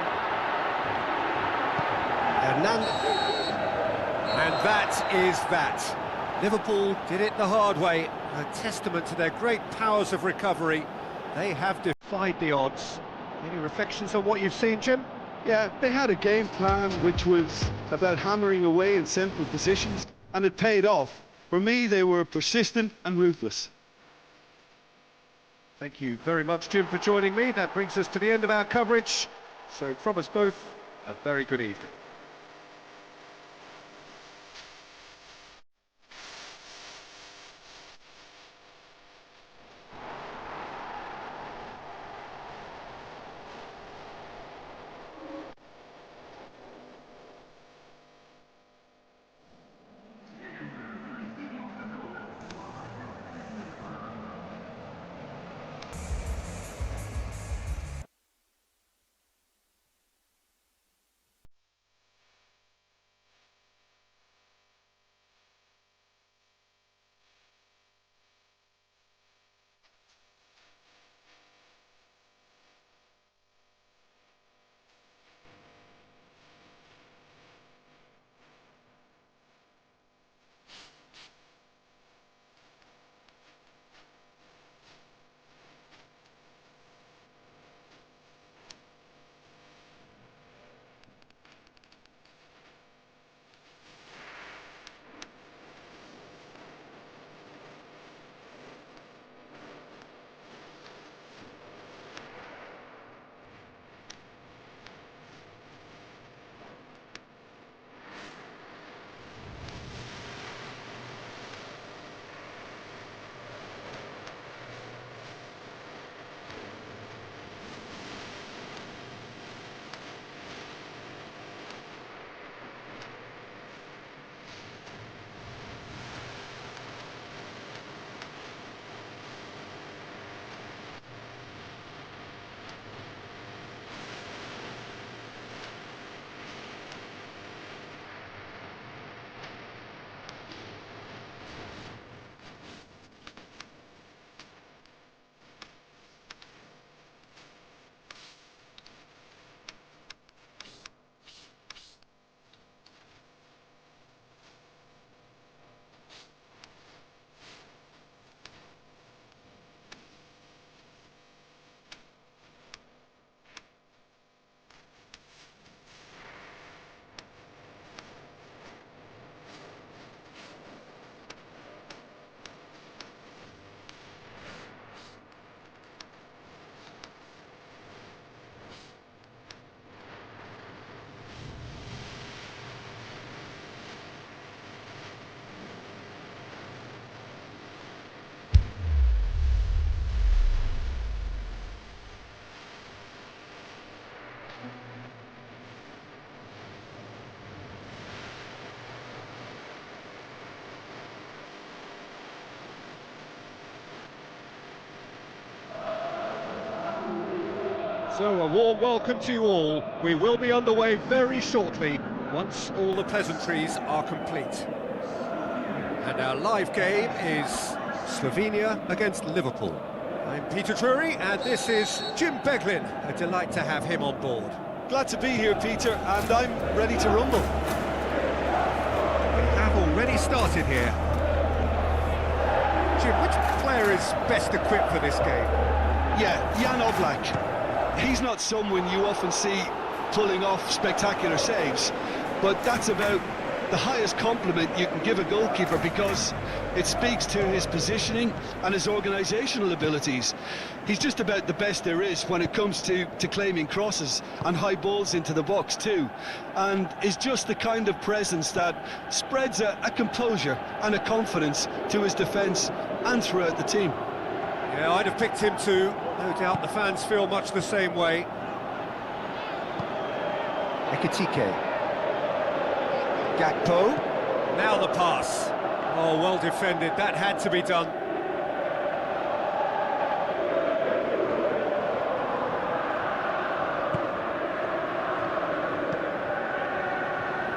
And that is that. Liverpool did it the hard way, a testament to their great powers of recovery. They have defied the odds. Any reflections on what you've seen, Jim? Yeah, they had a game plan which was about hammering away in central positions, and it paid off. For me, they were persistent and ruthless. Thank you very much, Jim, for joining me. That brings us to the end of our coverage. So from us both, a very good evening. So a warm welcome to you all. We will be underway very shortly, once all the pleasantries are complete. And our live game is Slovenia against Liverpool. I'm Peter Drury, and this is Jim Beglin. A delight to have him on board. Glad to be here, Peter, and I'm ready to rumble. We have already started here. Jim, which player is best equipped for this game? Yeah, Jan Oblak. He's not someone you often see pulling off spectacular saves, but that's about the highest compliment you can give a goalkeeper, because it speaks to his positioning and his organisational abilities. He's just about the best there is when it comes to claiming crosses and high balls into the box too, and is just the kind of presence that spreads a composure and a confidence to his defence and throughout the team. Yeah, I'd have picked him too. No doubt the fans feel much the same way. Ekitike. Gakpo. Now the pass. Oh, well defended. That had to be done.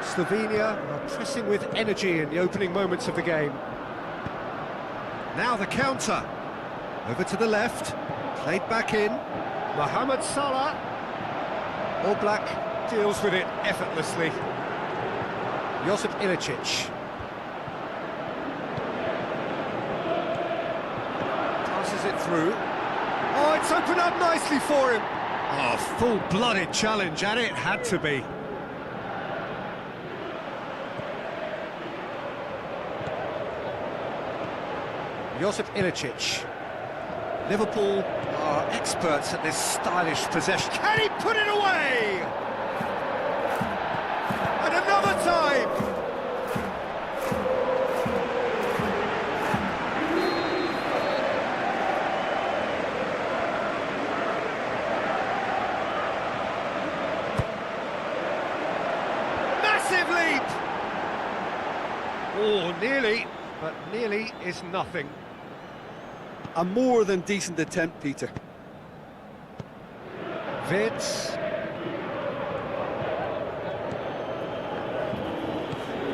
Slovenia are pressing with energy in the opening moments of the game. Now the counter. Over to the left. Played back in. Mohamed Salah. Oblak deals with it effortlessly. Josip Ilicic. Passes it through. Oh, it's opened up nicely for him. Oh, full-blooded challenge, and it had to be. Josip Ilicic. Liverpool are experts at this stylish possession. Can he put it away? And another time! Massive leap! Oh, nearly, but nearly is nothing. A more than decent attempt, Peter. Vids.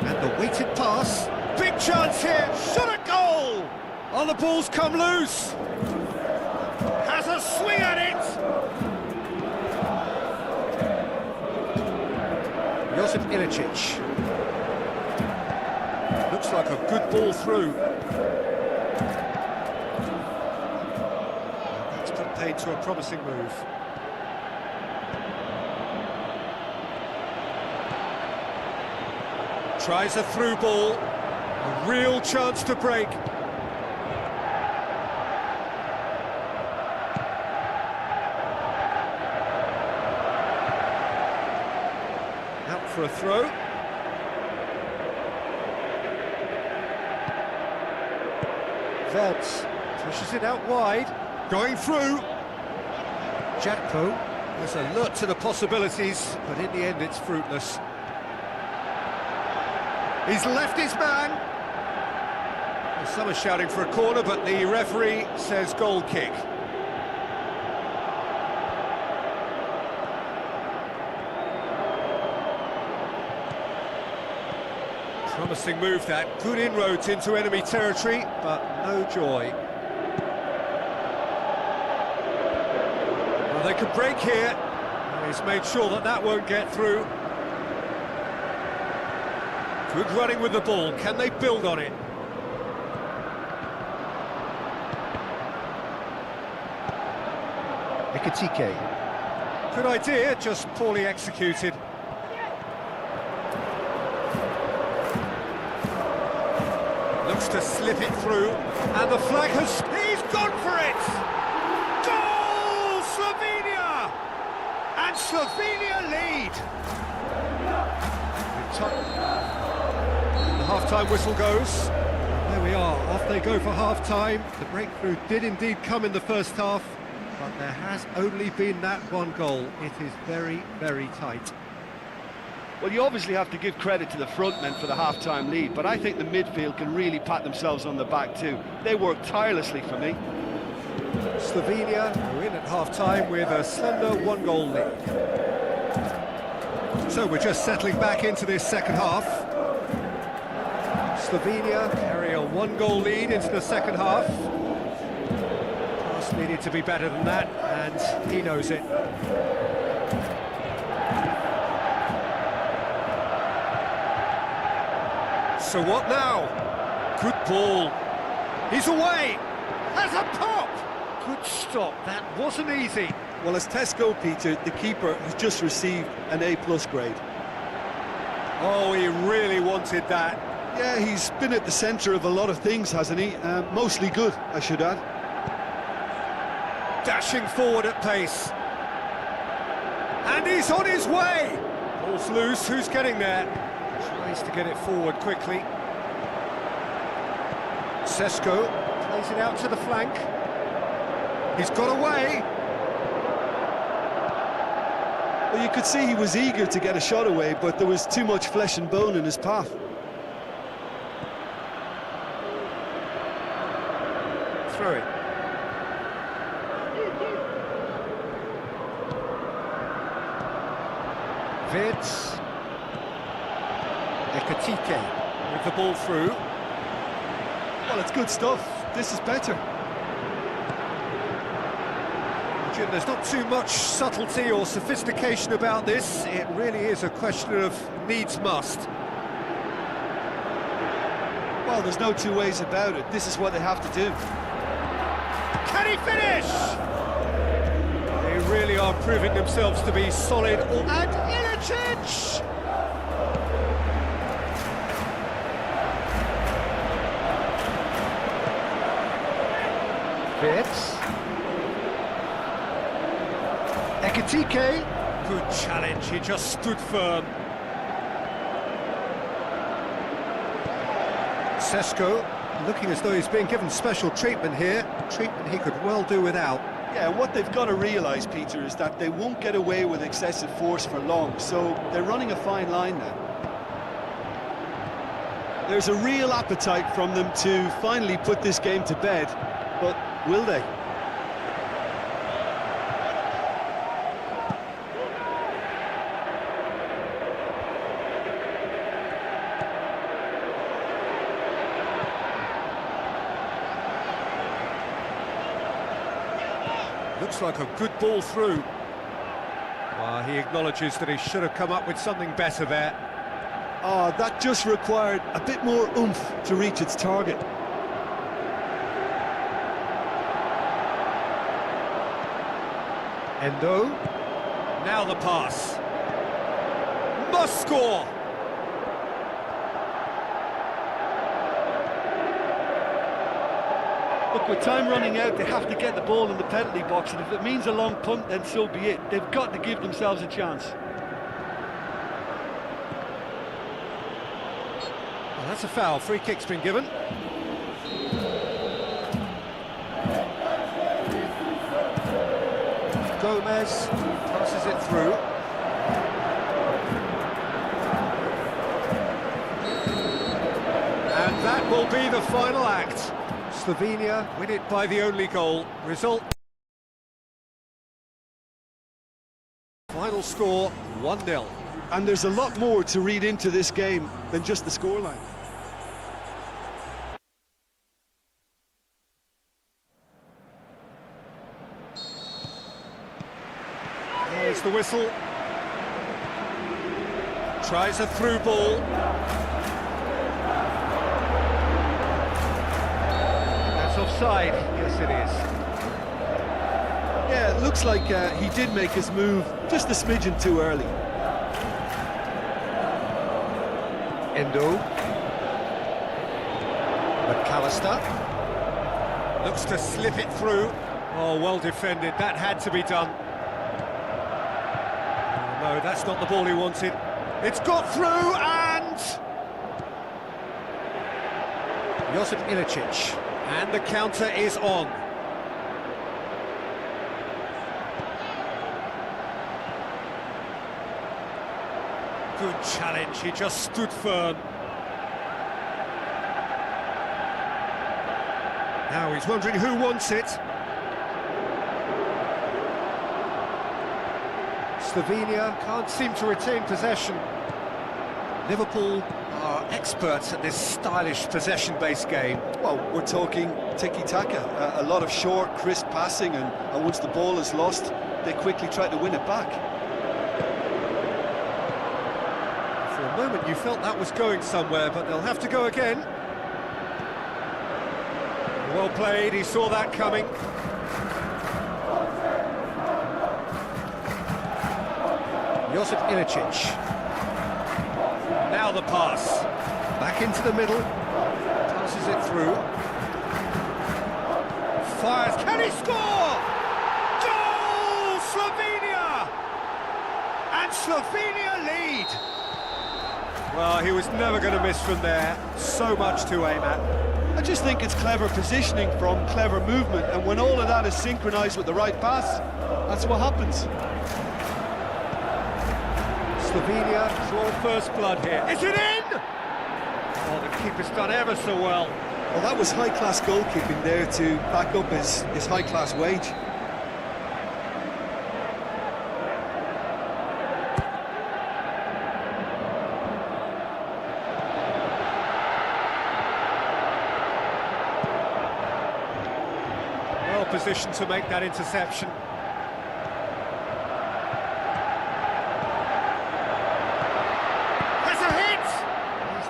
And the weighted pass. Big chance here. Shot a goal! Oh, the ball's come loose. Has a swing at it. Josip Ilicic. Looks like a good ball through. That's put paid to a promising move. Tries a through ball, a real chance to break. Out for a throw. Veds pushes it out wide, going through. Gakpo is alert to the possibilities, but in the end it's fruitless. He's left his man. Well, some are shouting for a corner, but the referee says goal kick. Promising move that. Good inroads into enemy territory, but no joy. Well, they could break here. He's made sure that that won't get through. Good running with the ball. Can they build on it? Ekitike. Good idea, just poorly executed. Looks to slip it through, and the flag has... He's gone for it! Goal! Slovenia! And Slovenia lead! The half-time whistle goes. There we are, off they go for half-time. The breakthrough did indeed come in the first half, but there has only been that one goal. It is very, very tight. Well, you obviously have to give credit to the front men for the half-time lead, but I think the midfield can really pat themselves on the back too. They work tirelessly for me. Slovenia are in at half-time with a slender one-goal lead. So we're just settling back into this second half. Slovenia carry a one-goal lead into the second half. Pass needed to be better than that, and he knows it. So what now? Good ball. He's away. Has a pop. Good stop. That wasn't easy. Well, as tests go, Peter, the keeper has just received an A+ grade. Oh, he really wanted that. Yeah, he's been at the centre of a lot of things, hasn't he? Mostly good, I should add. Dashing forward at pace. And he's on his way. Ball's loose. Who's getting there? Tries to get it forward quickly. Sesko plays it out to the flank. He's got away. Well, you could see he was eager to get a shot away, but there was too much flesh and bone in his path. Throw it. Vids. Ekatike with the ball through. Well, it's good stuff. This is better. Jim, there's not too much subtlety or sophistication about this. It really is a question of needs must. Well, there's no two ways about it. This is what they have to do. Can he finish? They really are proving themselves to be solid. And Ilicic! Fitz. Ekatike. Good challenge, he just stood firm. Sesko, looking as though he's being given special treatment here. Treatment he could well do without. Yeah, and what they've got to realise, Peter, is that they won't get away with excessive force for long, so they're running a fine line now. There's a real appetite from them to finally put this game to bed, but will they? Looks like a good ball through. He acknowledges that he should have come up with something better there. Oh, that just required a bit more oomph to reach its target. Endo. Now the pass. Must score! Look, with time running out, they have to get the ball in the penalty box, and if it means a long punt, then so be it. They've got to give themselves a chance. Well, that's a foul. Free kick's been given. Gomez passes it through. And that will be the final act. Slovenia win it by the only goal. Result. Final score 1-0. And there's a lot more to read into this game than just the scoreline. There's the whistle. Tries a through ball. That's offside. Yes, it is. Yeah, it looks like he did make his move just a smidgen too early. Endo. McAllister. Looks to slip it through. Oh, well defended. That had to be done. No, that's not the ball he wanted. It's got through and... Josip Ilicic. And the counter is on. Good challenge, he just stood firm. Now he's wondering who wants it. Slovenia can't seem to retain possession. Liverpool are experts at this stylish possession-based game. Well, we're talking tiki-taka, a lot of short, crisp passing, and once the ball is lost, they quickly try to win it back. For a moment you felt that was going somewhere, but they'll have to go again. Well played, he saw that coming. Josip Ilicic. Now the pass. Back into the middle. Passes it through. Fires. Can he score? Goal! Slovenia! And Slovenia lead. Well, he was never going to miss from there. So much to aim at. I just think it's clever positioning from clever movement, and when all of that is synchronised with the right pass, that's what happens. Slovenia draw first blood here. Is it in? Oh, the keeper's done ever so well. Well, that was high-class goalkeeping there to back up his high-class wage. Well positioned to make that interception.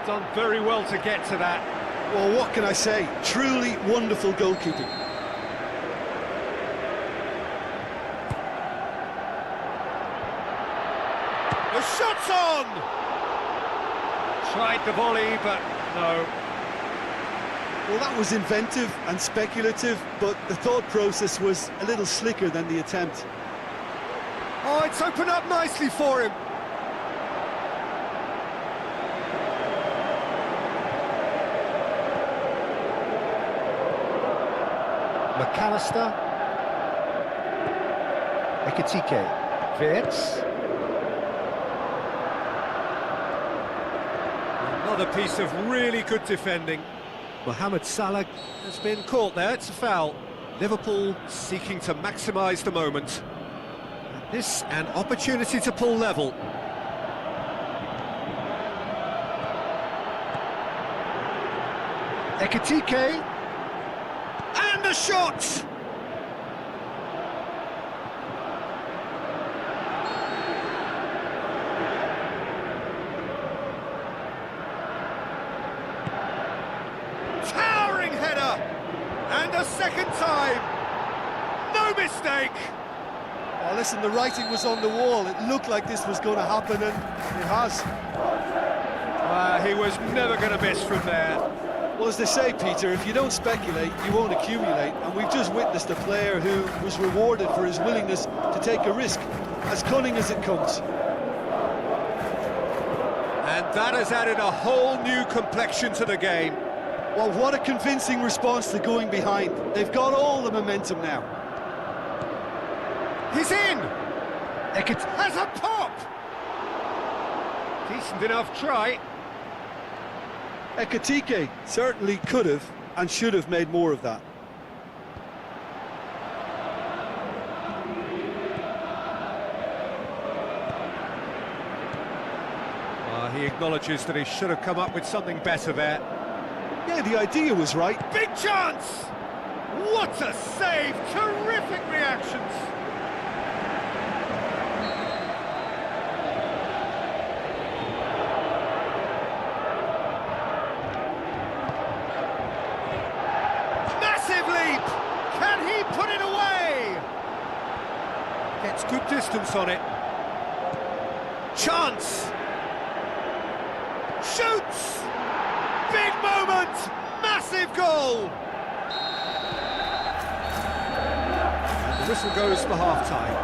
Done very well to get to that. Well, what can I say? Truly wonderful goalkeeping. The shot's on! Tried the volley, but no. Well, that was inventive and speculative, but the thought process was a little slicker than the attempt. Oh, it's opened up nicely for him. McAllister, Ekitike, Wirtz, Another piece of really good defending. Mohamed Salah has been caught there, it's a foul. Liverpool seeking to maximise the moment. And this an opportunity to pull level. Ekitike, And the shot! Towering header! And a second time! No mistake! Oh, listen, the writing was on the wall. It looked like this was going to happen, and it has. He was never going to miss from there. Well, as they say, Peter, if you don't speculate, you won't accumulate. And we've just witnessed a player who was rewarded for his willingness to take a risk, as cunning as it comes. And that has added a whole new complexion to the game. Well, what a convincing response to going behind. They've got all the momentum now. He's in! Has a pop! Decent enough try. Ekitike certainly could have and should have made more of that. He acknowledges that he should have come up with something better there. Yeah, the idea was right. Big chance! What a save! Terrific reactions! Massive leap! Can he put it away? Gets good distance on it. Chance! Shoots! Big moment! Massive goal! And the whistle goes for half-time.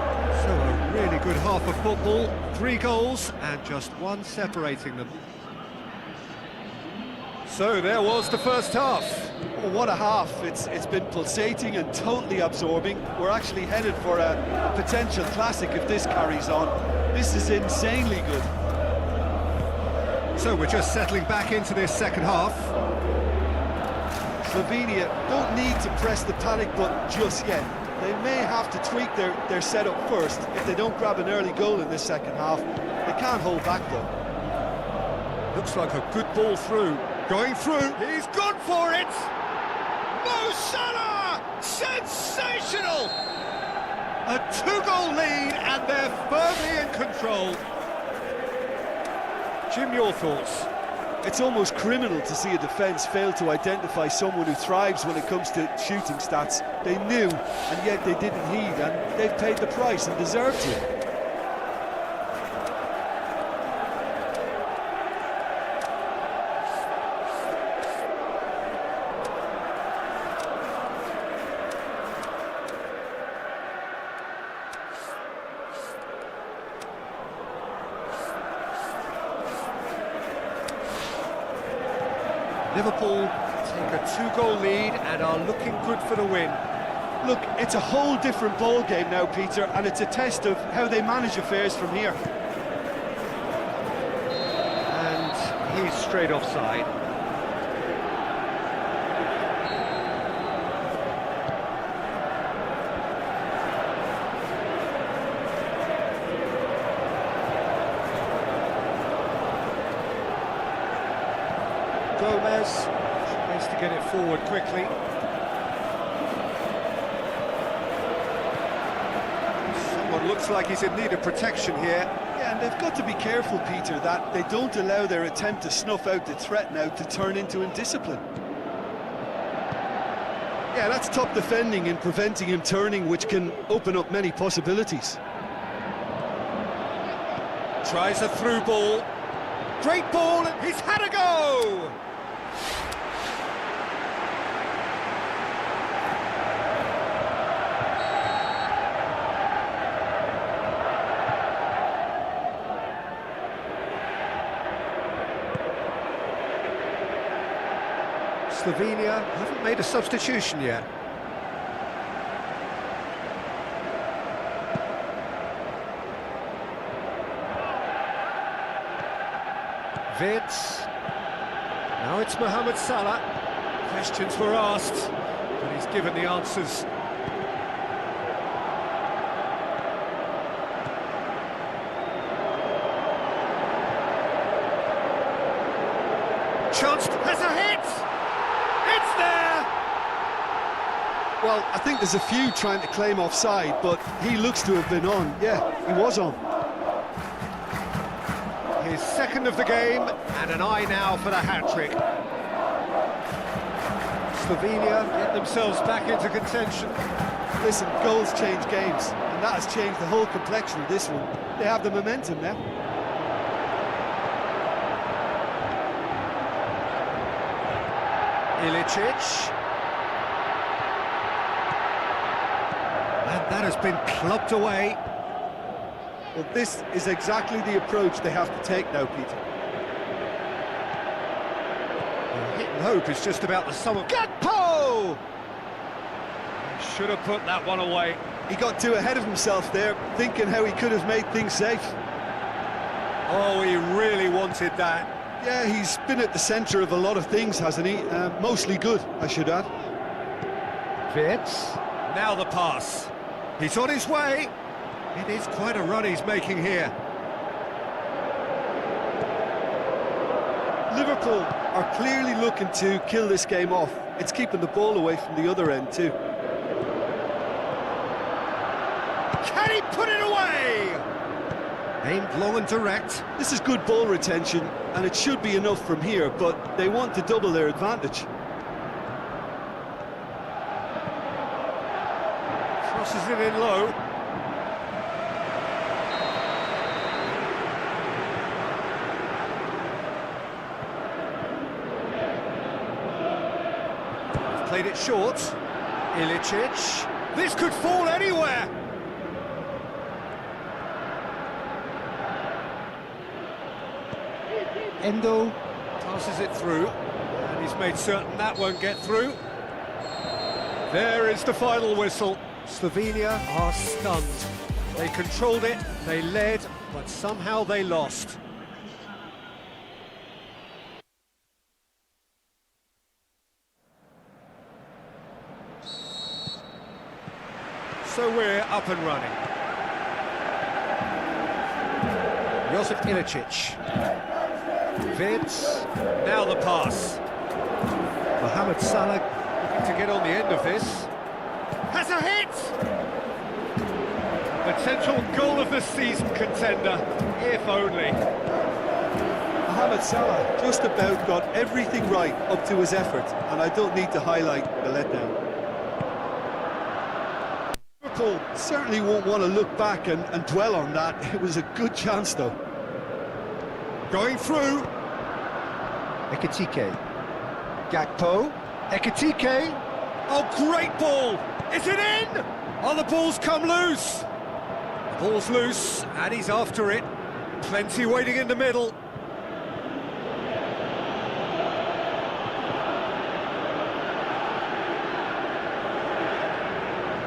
So a really good half of football. 3 goals and just one separating them. So there was the first half. Oh, what a half. It's been pulsating and totally absorbing. We're actually headed for a potential classic if this carries on. This is insanely good. So we're just settling back into this second half. Slovenia don't need to press the panic button just yet. They may have to tweak their setup first if they don't grab an early goal in this second half. They can't hold back though. Looks like a good ball through. Going through. He's gone for it. Mo Salah! Sensational! A 2-goal lead and they're firmly in control. Jim, your thoughts? It's almost criminal to see a defence fail to identify someone who thrives when it comes to shooting stats. They knew, and yet they didn't heed, and they've paid the price and deserved to. Liverpool take a 2-goal lead and are looking good for the win. Look, it's a whole different ball game now, Peter, and it's a test of how they manage affairs from here. And he's straight offside. Gomez tries to get it forward quickly. Someone looks like he's in need of protection here. Yeah, and they've got to be careful, Peter, that they don't allow their attempt to snuff out the threat now to turn into indiscipline. Yeah, that's top defending and preventing him turning, which can open up many possibilities. Tries a through ball. Great ball, and he's had a go! Slovenia haven't made a substitution yet. Vids. Now it's Mohamed Salah. Questions were asked, but he's given the answers. Chance has a hit! It's there! Well, I think there's a few trying to claim offside, but he looks to have been on. Yeah, he was on. His second of the game, and an eye now for the hat-trick. Slovenia get themselves back into contention. Listen, goals change games, and that has changed the whole complexion of this one. They have the momentum now. Ilicic. And that has been clubbed away. Well, this is exactly the approach they have to take now, Peter. Well, hit and hope is just about the sum of... Gakpo! He should have put that one away. He got too ahead of himself there, thinking how he could have made things safe. Oh, he really wanted that. Yeah, he's been at the centre of a lot of things, hasn't he? Mostly good, I should add. Vids. Now the pass. He's on his way. It is quite a run he's making here. Liverpool are clearly looking to kill this game off. It's keeping the ball away from the other end too. Can he put it away? Aimed long and direct. This is good ball retention, and it should be enough from here, but they want to double their advantage. Crosses it in low. Played it short. Ilicic. This could fall anywhere. Endo. Passes it through. And he's made certain that won't get through. There is the final whistle. Slovenia are stunned. They controlled it, they led, but somehow they lost. So we're up and running. Josip Ilicic. Vids. Now the pass. Mohamed Salah looking to get on the end of this. Has a hit! Potential goal of the season contender, if only. Mohamed Salah just about got everything right up to his effort, and I don't need to highlight the letdown. Liverpool certainly won't want to look back and dwell on that. It was a good chance, though. Going through. Ekitike. Gakpo. Ekitike. Oh, great ball! Is it in? Oh, the ball's come loose. The ball's loose, and he's after it. Plenty waiting in the middle.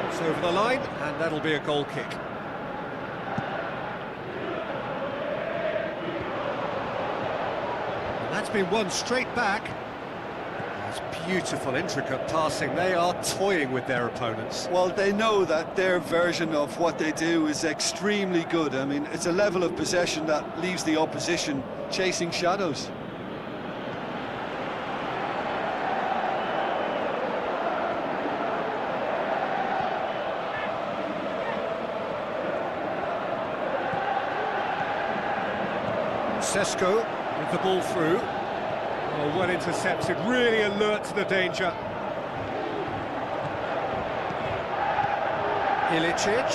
It's over the line, and that'll be a goal kick. And that's been won straight back. It's beautiful, intricate passing. They are toying with their opponents. Well, they know that their version of what they do is extremely good. I mean, it's a level of possession that leaves the opposition chasing shadows. Sesko with the ball through. Oh, well intercepted, really alert to the danger. Ilicic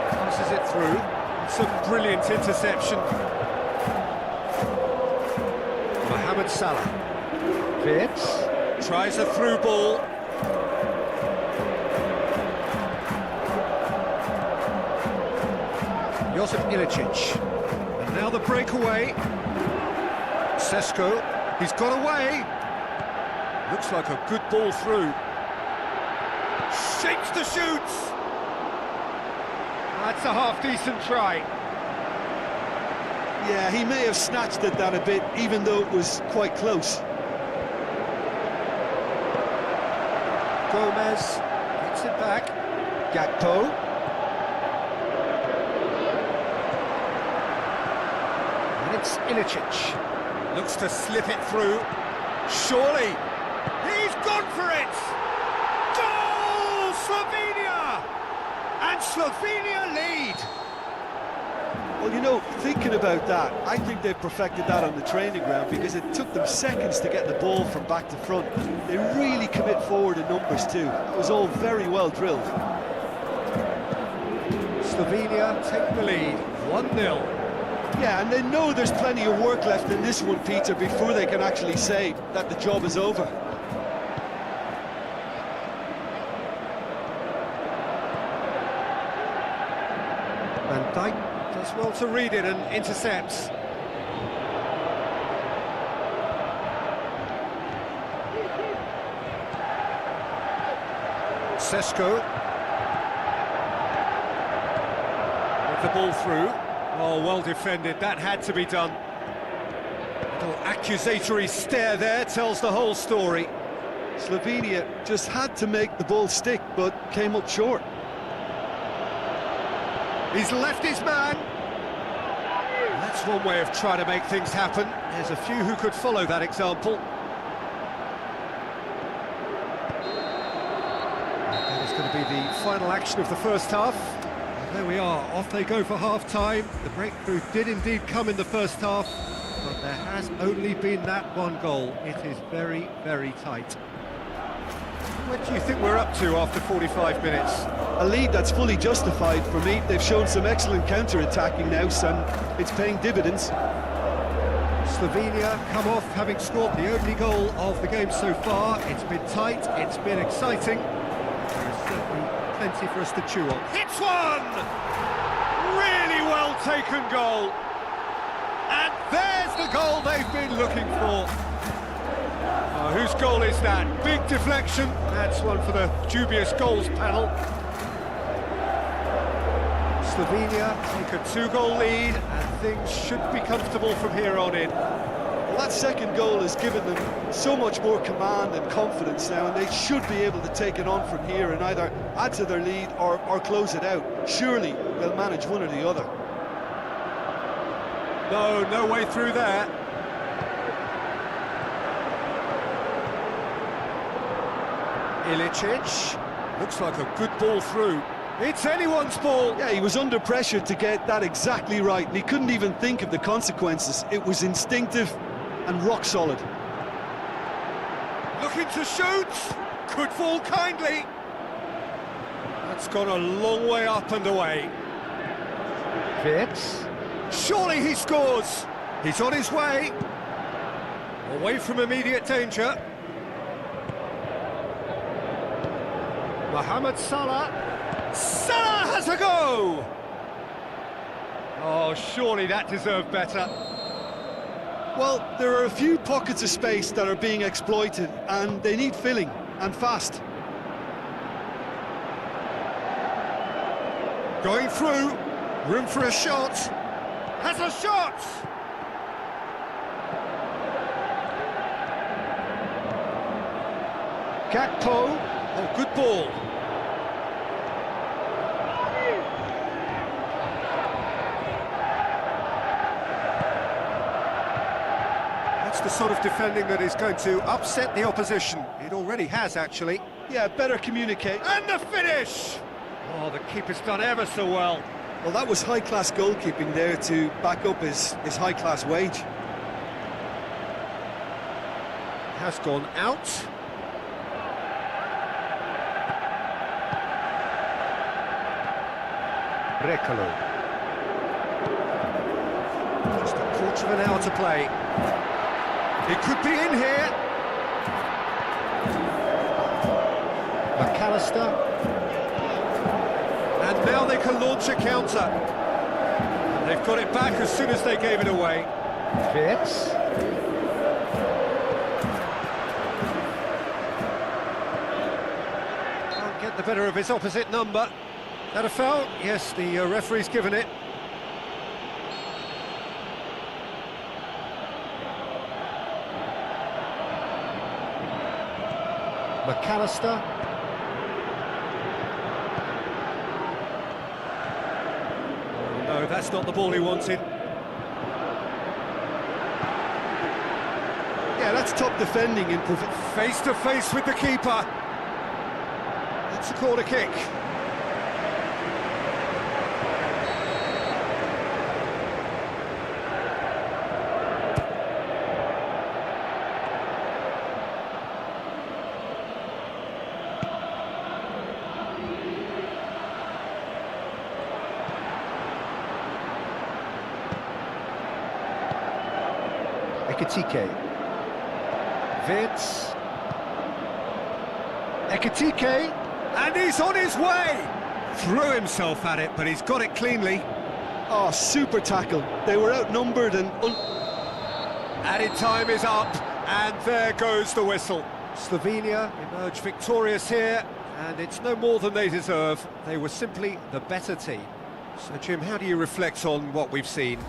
passes it through. It's a brilliant interception. Mohamed Salah. Vids. Tries a through ball. Josip Ilicic. And now the breakaway. Sesko. He's got away. Looks like a good ball through. Shapes the shoots. That's a half-decent try. Yeah, he may have snatched it down a bit, even though it was quite close. Gomez gets it back. Gakpo. And it's Ilicic. Looks to slip it through. Surely. He's gone for it! Goal! Slovenia! And Slovenia lead! Well, you know, thinking about that, I think they've perfected that on the training ground because it took them seconds to get the ball from back to front. They really commit forward in numbers too. It was all very well drilled. Slovenia take the lead, 1-0. Yeah, and they know there's plenty of work left in this one, Peter, before they can actually say that the job is over. Van Dijk does well to read it and intercepts. Sesko. With the ball through. Oh, well defended, that had to be done. Little accusatory stare there tells the whole story. Slovenia just had to make the ball stick, but came up short. He's left his man. That's one way of trying to make things happen. There's a few who could follow that example. That is going to be the final action of the first half. There we are, off they go for half-time. The breakthrough did indeed come in the first half, but there has only been that one goal. It is very, very tight. What do you think we're up to after 45 minutes? A lead that's fully justified for me. They've shown some excellent counter-attacking now, and it's paying dividends. Slovenia come off having scored the only goal of the game so far. It's been tight, it's been exciting. There's certainly plenty for us to chew on. Hits one! Really well taken goal. And there's the goal they've been looking for. Whose goal is that? Big deflection. That's one for the dubious goals panel. Slovenia take a 2-goal lead, and things should be comfortable from here on in. Well, that second goal has given them so much more command and confidence now, and they should be able to take it on from here and either add to their lead or close it out. Surely they'll manage one or the other. No way through there. Ilicic, looks like a good ball through. It's anyone's ball. Yeah, he was under pressure to get that exactly right, and he couldn't even think of the consequences. It was instinctive and rock solid. Looking to shoot. Could fall kindly. That's gone a long way up and away. Fits. Surely he scores. He's on his way. Away from immediate danger. Mohamed Salah. Salah has a go! Oh, surely that deserved better. Well, there are a few pockets of space that are being exploited, and they need filling, and fast. Going through. Room for a shot. Has a shot! Gakpo. Oh, good ball. That's the sort of defending that is going to upset the opposition. It already has, actually. Yeah, better communicate. And the finish! Oh, the keeper's done ever so well. Well, that was high-class goalkeeping there to back up his high-class wage. Has gone out. Brekalo. Just a quarter of an hour to play. It could be in here. McAllister. And now they can launch a counter. And they've got it back as soon as they gave it away. Fits. Can't get the better of his opposite number. That a foul? Yes, the referee's given it. McAllister. No, that's not the ball he wanted. Yeah, that's top defending in perfect. Face to face with the keeper. It's a corner kick. Ekitike. Vince. Ekitike. And he's on his way! Threw himself at it, but he's got it cleanly. Oh, super tackle. They were outnumbered and... Added time is up, and there goes the whistle. Slovenia emerge victorious here, and it's no more than they deserve. They were simply the better team. So, Jim, how do you reflect on what we've seen?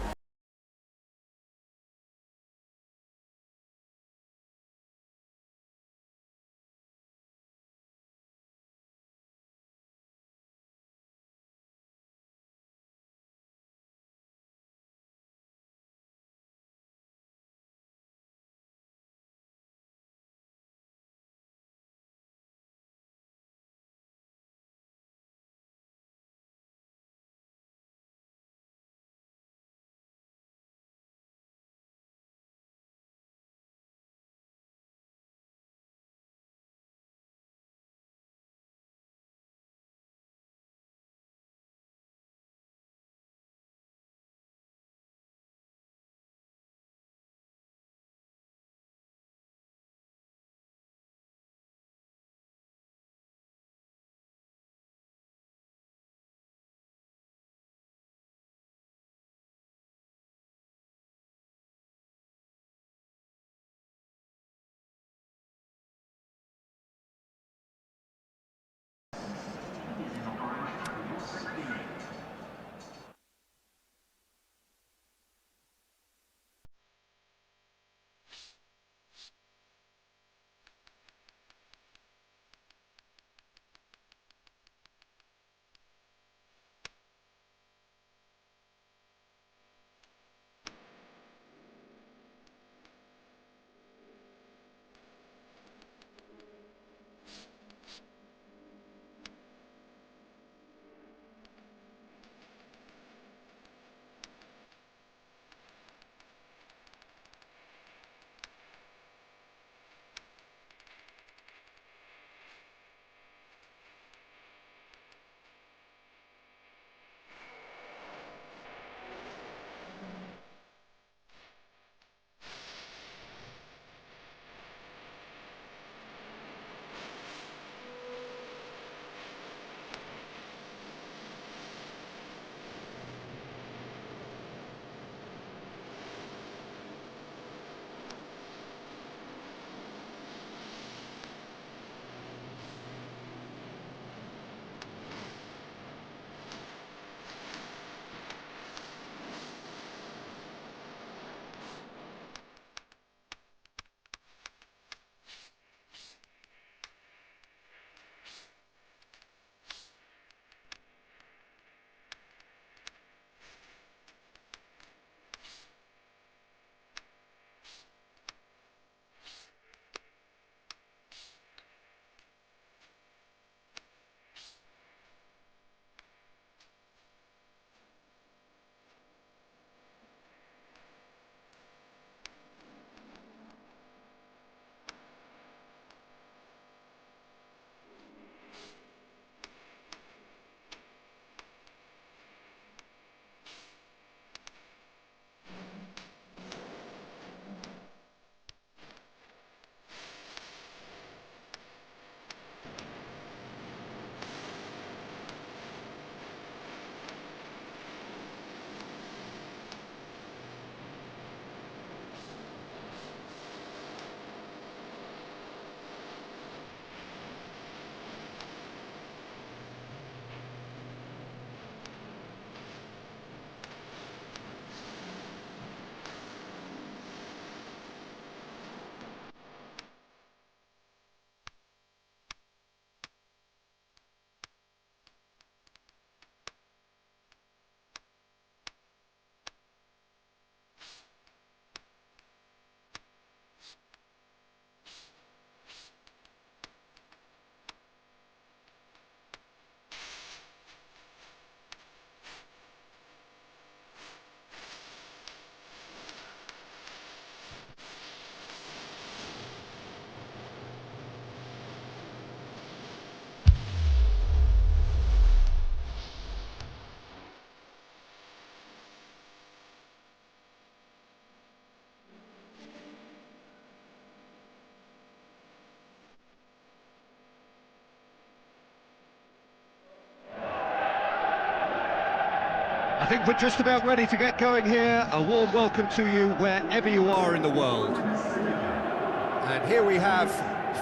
I think we're just about ready to get going here. A warm welcome to you wherever you are in the world. And here we have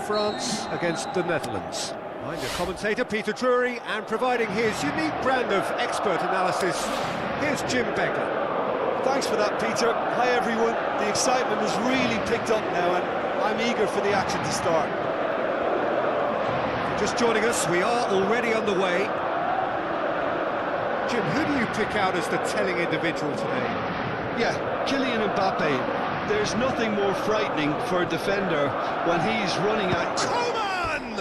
France against the Netherlands. I'm your commentator, Peter Drury, and providing his unique brand of expert analysis, here's Jim Beglin. Thanks for that, Peter. Hi, everyone. The excitement has really picked up now, and I'm eager for the action to start. If you're just joining us, we are already underway. Jim, who do you pick out as the telling individual today? Yeah, Kylian Mbappe. There's nothing more frightening for a defender when he's running at... Coman!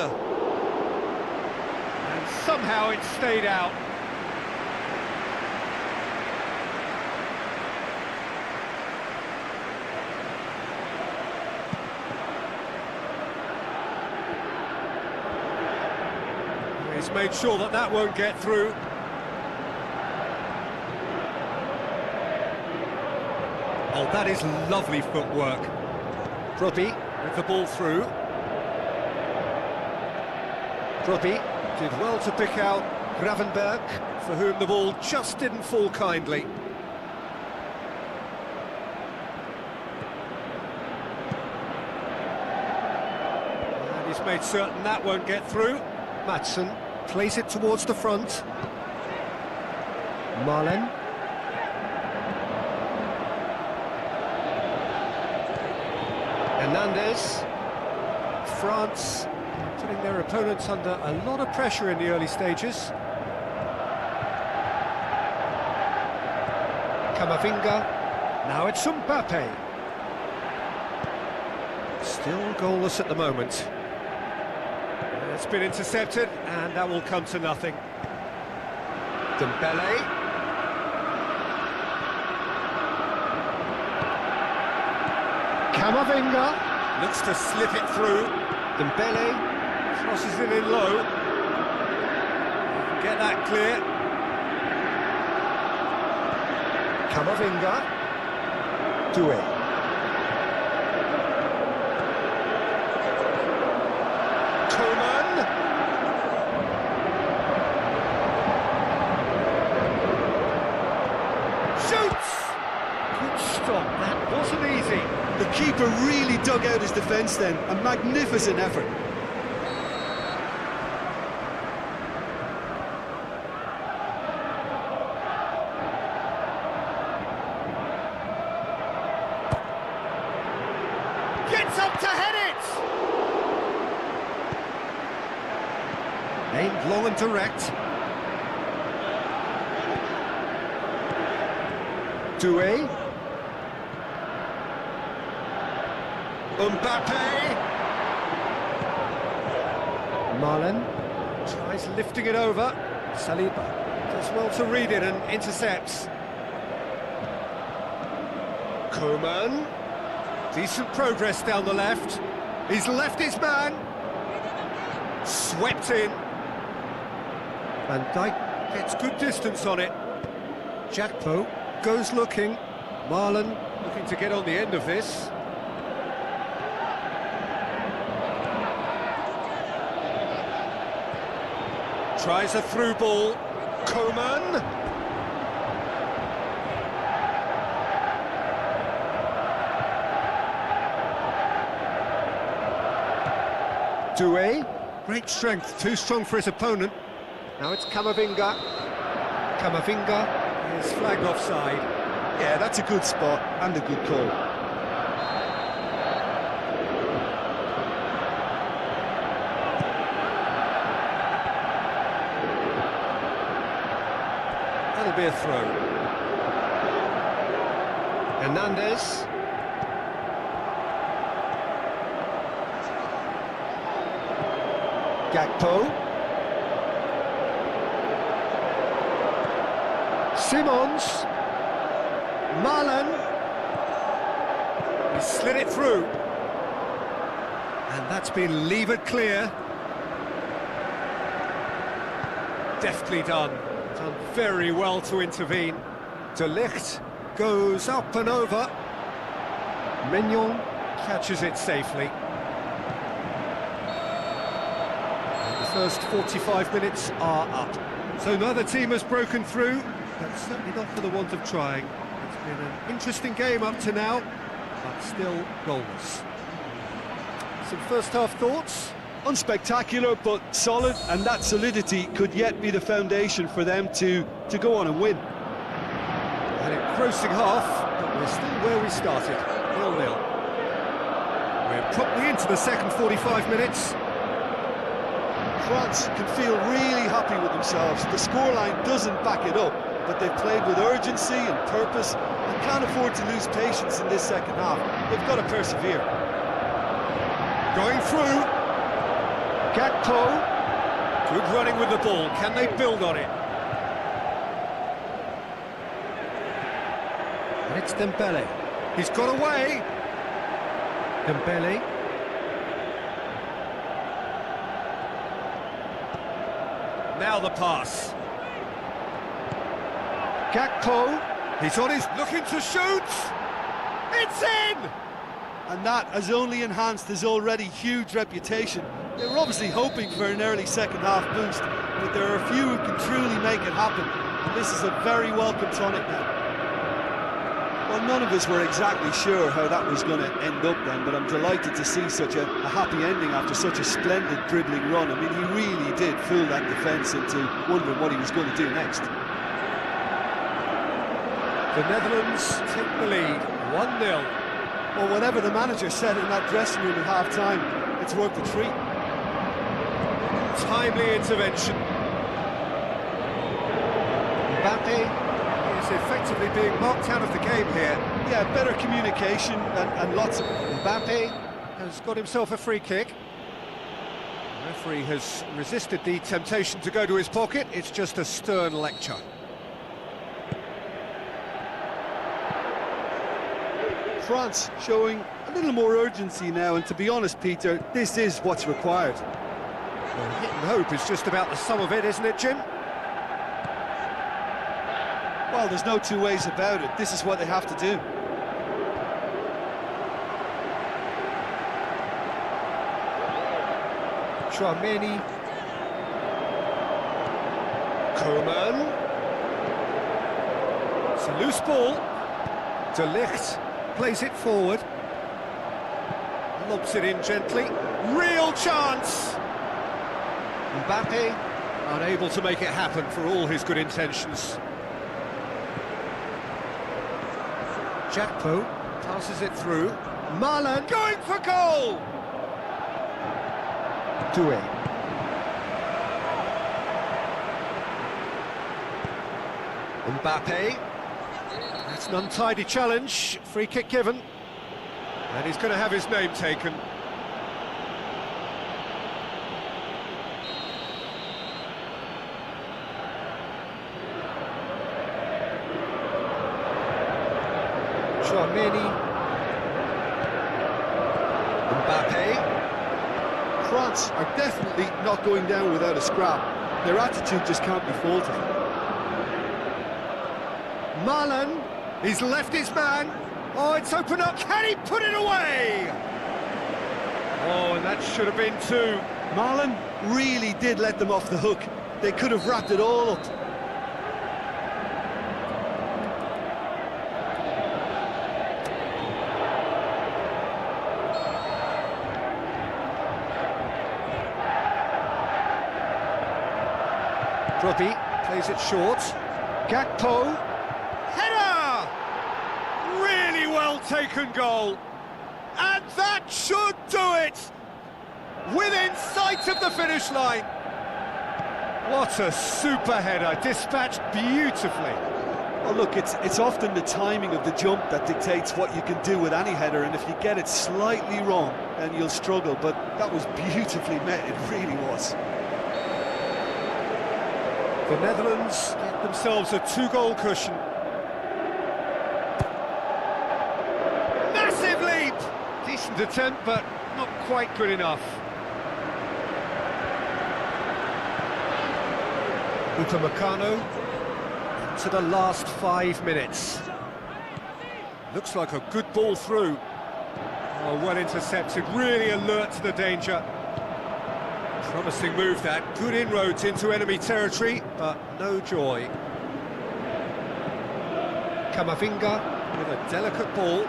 And somehow it stayed out. He's made sure that that won't get through. Oh, that is lovely footwork. Rutin with the ball through. Rutin did well to pick out Gravenberg, for whom the ball just didn't fall kindly. And he's made certain that won't get through. Madsen plays it towards the front. Marlen. Hernandez. France putting their opponents under a lot of pressure in the early stages. Camavinga. Now it's Mbappe. Still goalless at the moment. It's been intercepted, and that will come to nothing. Dembele. Camavinga looks to slip it through. Dembele crosses it in low. Get that clear. Camavinga. Doué. That wasn't easy. The keeper really dug out his defence then. A magnificent effort. Gets up to head it! Aimed long and direct. Doué. Mbappe! Marlen tries lifting it over. Saliba does well to read it and intercepts. Coman. Decent progress down the left. He's left his man. Swept in. Van Dijk gets good distance on it. Jakpo goes looking. Marlen looking to get on the end of this. Tries a through ball. Coman. Doué. Great strength, too strong for his opponent. Now it's Camavinga. Camavinga is flagged offside. Yeah, that's a good spot and a good call. That'll be a throw. Hernandez. Gakpo. Simons. Marlen. He slid it through. And that's been levered clear. Deftly done. Done very well to intervene. De Ligt goes up and over. Mignon catches it safely. And the first 45 minutes are up. So neither team has broken through. but certainly not for the want of trying. It's been an interesting game up to now, but still goalless. Some first-half thoughts? Unspectacular, but solid, and that solidity could yet be the foundation for them to go on and win. An engrossing half, but we're still where we started, 0-0. We're promptly into the second 45 minutes. France can feel really happy with themselves. The scoreline doesn't back it up, but they've played with urgency and purpose and can't afford to lose patience in this second half. They've got to persevere. Going through. Gakpo. Good running with the ball. Can they build on it? And it's Dembele. He's got away. Dembele. Now the pass. Gakpo. He's on his... looking to shoot. It's in! And that has only enhanced his already huge reputation. They were obviously hoping for an early second-half boost, but there are a few who can truly make it happen. And this is a very welcome tonic now. Well, none of us were exactly sure how that was going to end up then, but I'm delighted to see such a happy ending after such a splendid dribbling run. I mean, he really did fool that defence into wondering what he was going to do next. The Netherlands take the lead, 1-0. Well, whatever the manager said in that dressing room at half-time, it's worked a treat. Timely intervention. Mbappe is effectively being marked out of the game here. Yeah, better communication and lots of... Mbappe has got himself a free kick. The referee has resisted the temptation to go to his pocket. It's just a stern lecture. France showing a little more urgency now, and to be honest, Peter, this is what's required. Well, hit and hope is just about the sum of it, isn't it, Jim? Well, there's no two ways about it. This is what they have to do. Chouameni. Coman. It's a loose ball. De Ligt plays it forward. Lobs it in gently. Real chance! Mbappe unable to make it happen for all his good intentions. Gakpo passes it through. Marlon going for goal! Doué. Mbappe. That's an untidy challenge. Free kick given. And he's going to have his name taken. Chouameni. Mbappe. France are definitely not going down without a scrap. Their attitude just can't be faulted. Marlon, he's left his man. Oh, it's open up. Can he put it away? Oh, and that should have been two. Marlon really did let them off the hook. They could have wrapped it all up. Rutin plays it short. Gakpo. Header! Really well taken goal. And that should do it! Within sight of the finish line. What a super header, dispatched beautifully. Well, look, it's often the timing of the jump that dictates what you can do with any header, and if you get it slightly wrong, then you'll struggle, but that was beautifully met, it really was. The Netherlands get themselves a two-goal cushion. Massive leap! Decent attempt, but not quite good enough. Upamecano to the last 5 minutes. Looks like a good ball through. Oh, well intercepted, really alert to the danger. Promising move that, good inroads into enemy territory, but no joy. with a delicate ball.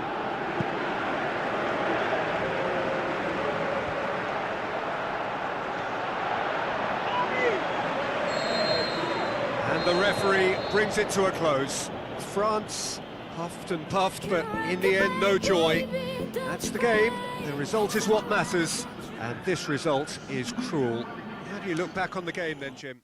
And the referee brings it to a close. France huffed and puffed, but in the end, no joy. That's the game. The result is what matters, and this result is cruel. How do you look back on the game then, Jim?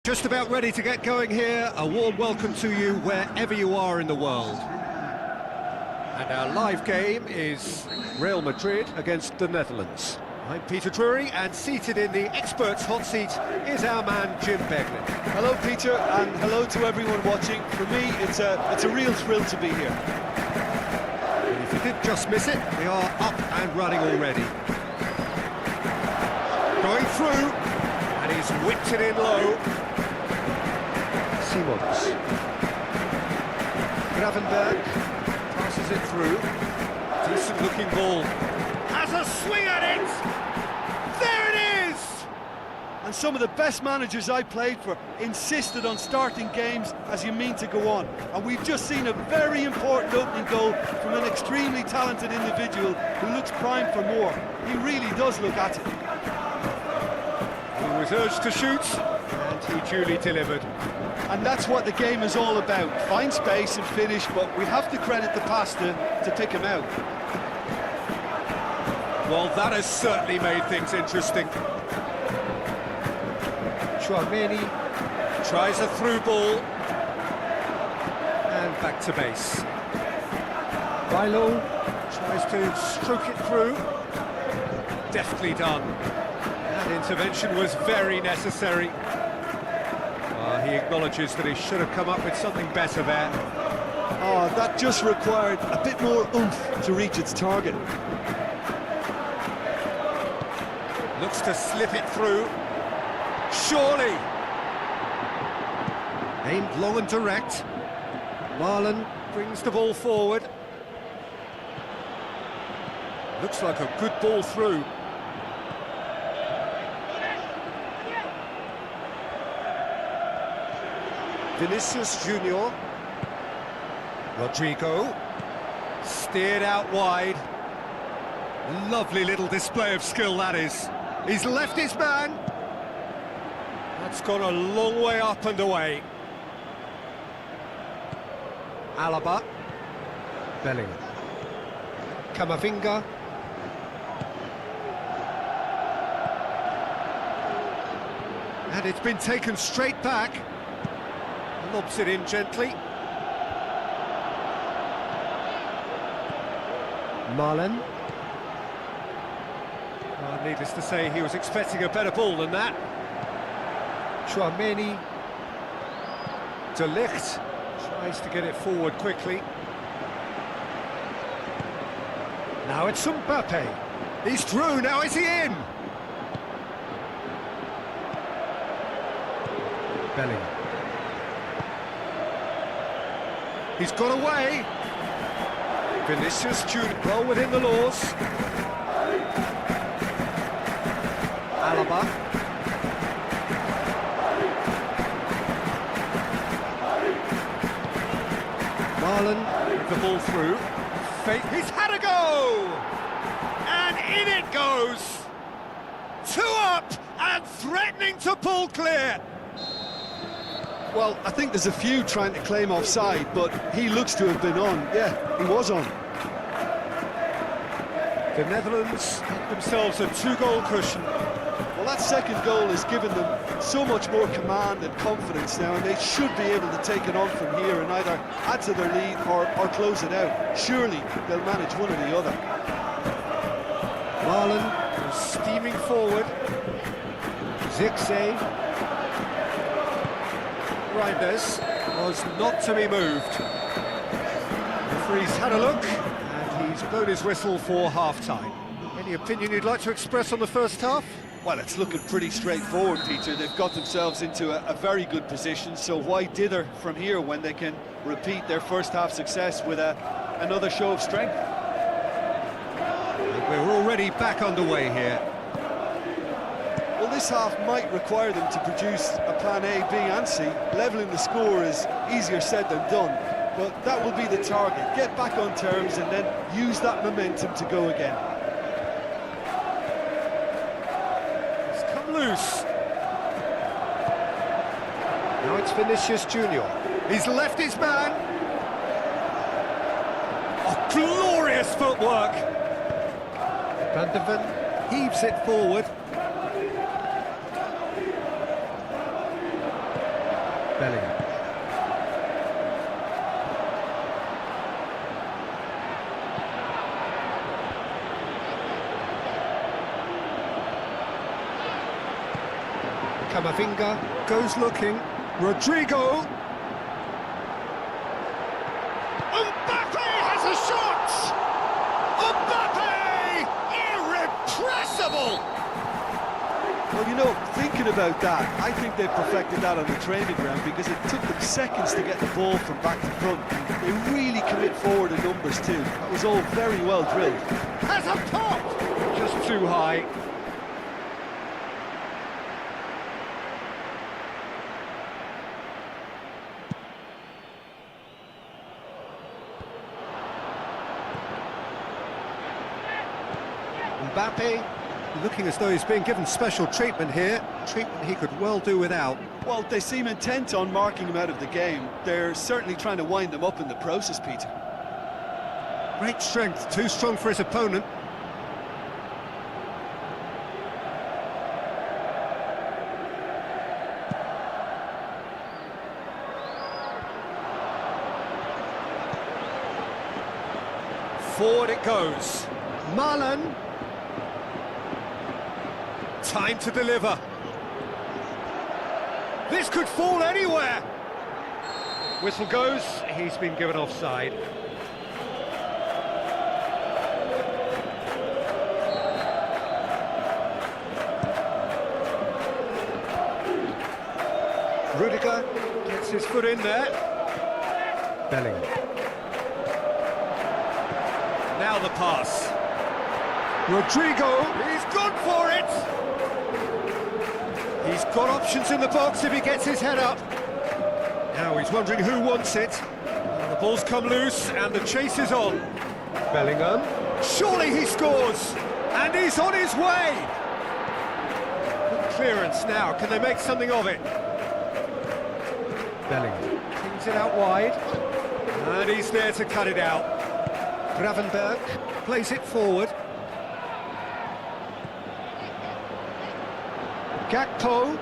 Just about ready to get going here. A warm welcome to you wherever you are in the world. And our live game is Real Madrid against the Netherlands. I'm Peter Drury, and seated in the experts' hot seat is our man Jim Beglin. Hello, Peter, and hello to everyone watching. For me, it's a real thrill to be here. And if you did just miss it, we are up and running already. Going through, and he's whipped it in low. Simons. Gravenberg passes it through. Decent looking ball. Has a swing at it! There it is! And some of the best managers I played for insisted on starting games as you mean to go on. And we've just seen a very important opening goal from an extremely talented individual who looks primed for more. He really does look at it. He was urged to shoot, and he duly delivered. And that's what the game is all about. Find space and finish, but we have to credit the passer to pick him out. Well, that has certainly made things interesting. Chouameni tries a through ball. And back to base. Bailo tries to stroke it through. Deftly done. That intervention was very necessary. He acknowledges that he should have come up with something better there. Oh, that just required a bit more oomph to reach its target. Looks to slip it through. Surely! Aimed long and direct. Marlon brings the ball forward. Looks like a good ball through. Vinicius Junior. Rodrigo. Steered out wide. Lovely little display of skill, that is. He's left his man. That's gone a long way up and away. Alaba. Bellingham. Camavinga. And it's been taken straight back. Lobs it in gently. Marlon. Well, needless to say, he was expecting a better ball than that. Chouameni. De Ligt tries to get it forward quickly. Now it's Mbappe. He's through, now is he in? Bellingham. He's got away. Vinicius Junior, well within the laws. Alaba. Marlon. The ball through. He's had a go! And in it goes! 2 up and threatening to pull clear. Well, I think there's a few trying to claim offside, but he looks to have been on. Yeah, he was on. The Netherlands got themselves a 2-goal cushion. Well, that second goal has given them so much more command and confidence now, and they should be able to take it on from here and either add to their lead or close it out. Surely they'll manage one or the other. Marlon was steaming forward. Zirkzee. Reinders was not to be moved. The referee's had a look, and he's blown his whistle for half-time. Any opinion you'd like to express on the first half? Well, it's looking pretty straightforward, Peter. They've got themselves into a very good position, so why dither from here when they can repeat their first half success with another show of strength? And we're already back underway here. Well, this half might require them to produce a plan A, B and C. Levelling the score is easier said than done, but that will be the target. Get back on terms and then use that momentum to go again. Loose. Now it's Vinicius Junior. He's left his man. Oh, glorious footwork. Van de Ven. Heaves it forward. Bellingham. Camavinga Goes looking. Rodrigo. Mbappe has a shot! Mbappe! Irrepressible! Well, you know, thinking about that, I think they've perfected that on the training ground because it took them seconds to get the ball from back to front. They really commit forward in numbers too. That was all very well drilled. Has a pop! Just too high. Mbappe looking as though he's being given special treatment here. Treatment he could well do without. Well, they seem intent on marking him out of the game. They're certainly trying to wind him up in the process, Peter. Great strength, too strong for his opponent. Forward it goes. Marlon. Time to deliver. This could fall anywhere. Whistle goes. He's been given offside. Rudiger gets his foot in there. Bellingham. Now the pass. Rodrigo, he's gone for it! He's got options in the box if he gets his head up. Now he's wondering who wants it. And the ball's come loose and the chase is on. Bellingham. Surely he scores! And he's on his way! Good clearance now, can they make something of it? Bellingham. Kings it out wide. And he's there to cut it out. Gravenberg Plays it forward. Gakpo.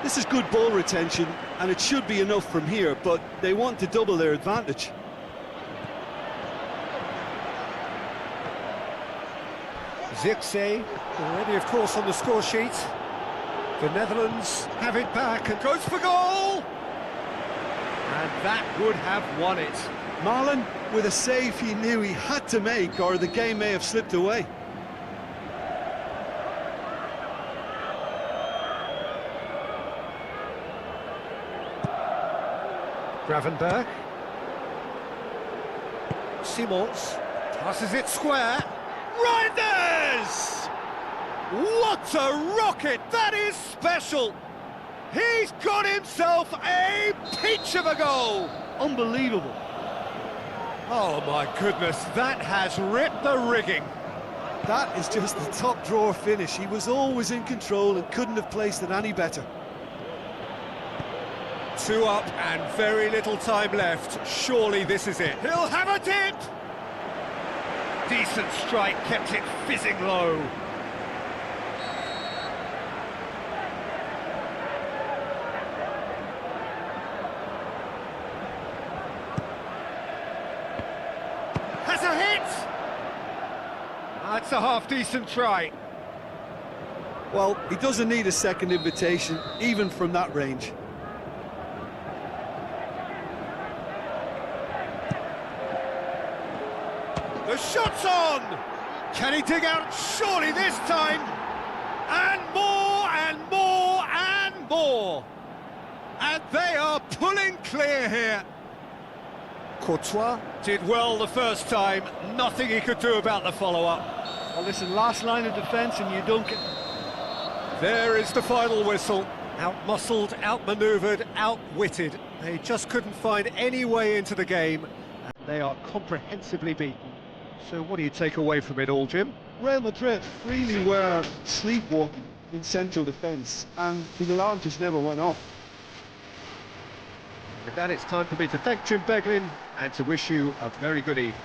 This is good ball retention, and it should be enough from here, but they want to double their advantage. Zirkzee already, of course, on the score sheet. The Netherlands have it back and goes for goal! And that would have won it. Marlon, with a save he knew he had to make, or the game may have slipped away. Gravenberg. Simons passes it square. Reinders! What a rocket! That is special! He's got himself a peach of a goal! Unbelievable. Oh my goodness, that has ripped the rigging. That is just the top drawer finish. He was always in control and couldn't have placed it any better. 2 up and very little time left. Surely this is it. He'll have a dip! Decent strike, kept it fizzing low. Has a hit! That's a half-decent try. Well, he doesn't need a second invitation, even from that range. The shot's on! Can he dig out? Surely this time! And more, and more, and more! And they are pulling clear here. Courtois did well the first time. Nothing he could do about the follow-up. Well, listen, last line of defence and you don't get... There is the final whistle. Out-muscled, out-manoeuvred, outwitted. They just couldn't find any way into the game. And they are comprehensively beaten. So what do you take away from it all, Jim? Real Madrid really were sleepwalking in central defence, and the alarm just never went off. With that, it's time for me to thank Jim Beglin and to wish you a very good evening.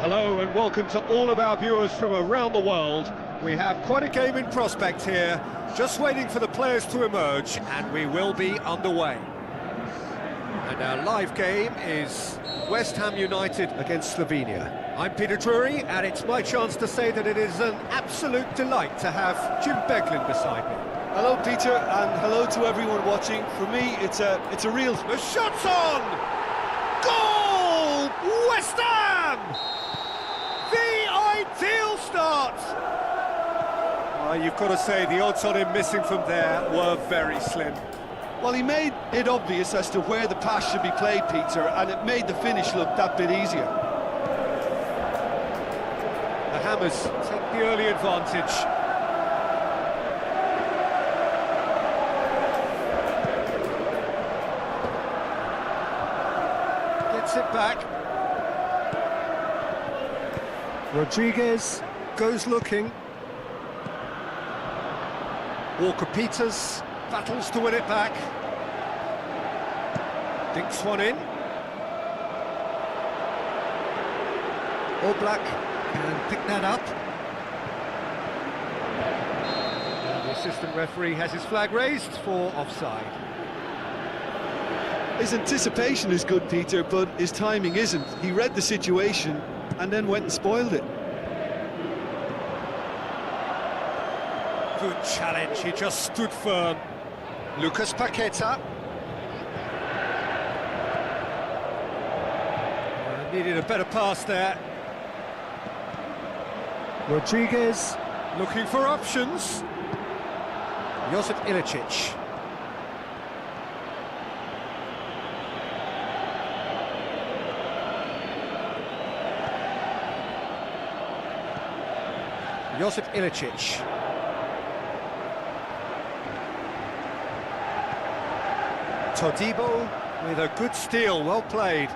Hello and welcome to all of our viewers from around the world. We have quite a game in prospect here, just waiting for the players to emerge, and we will be underway. And our live game is West Ham United against Slovenia. I'm Peter Drury, and it's my chance to say that it is an absolute delight to have Jim Beglin beside me. Hello, Peter, and hello to everyone watching. For me, it's a real... The shot's on! Goal! West Ham! The ideal start! You've got to say, the odds on him missing from there were very slim. Well, he made it obvious as to where the pass should be played, Peter, and it made the finish look that bit easier. The Hammers take the early advantage. Gets it back. Rodriguez goes looking. Walker-Peters battles to win it back. Dinks one in. Oblak can pick that up. And the assistant referee has his flag raised for offside. His anticipation is good, Peter, but his timing isn't. He read the situation and then went and spoiled it. Good challenge, he just stood firm. Lucas Paqueta. Needed a better pass there. Rodriguez looking for options. Josip Ilicic. Josip Ilicic. Todibo with a good steal, well played.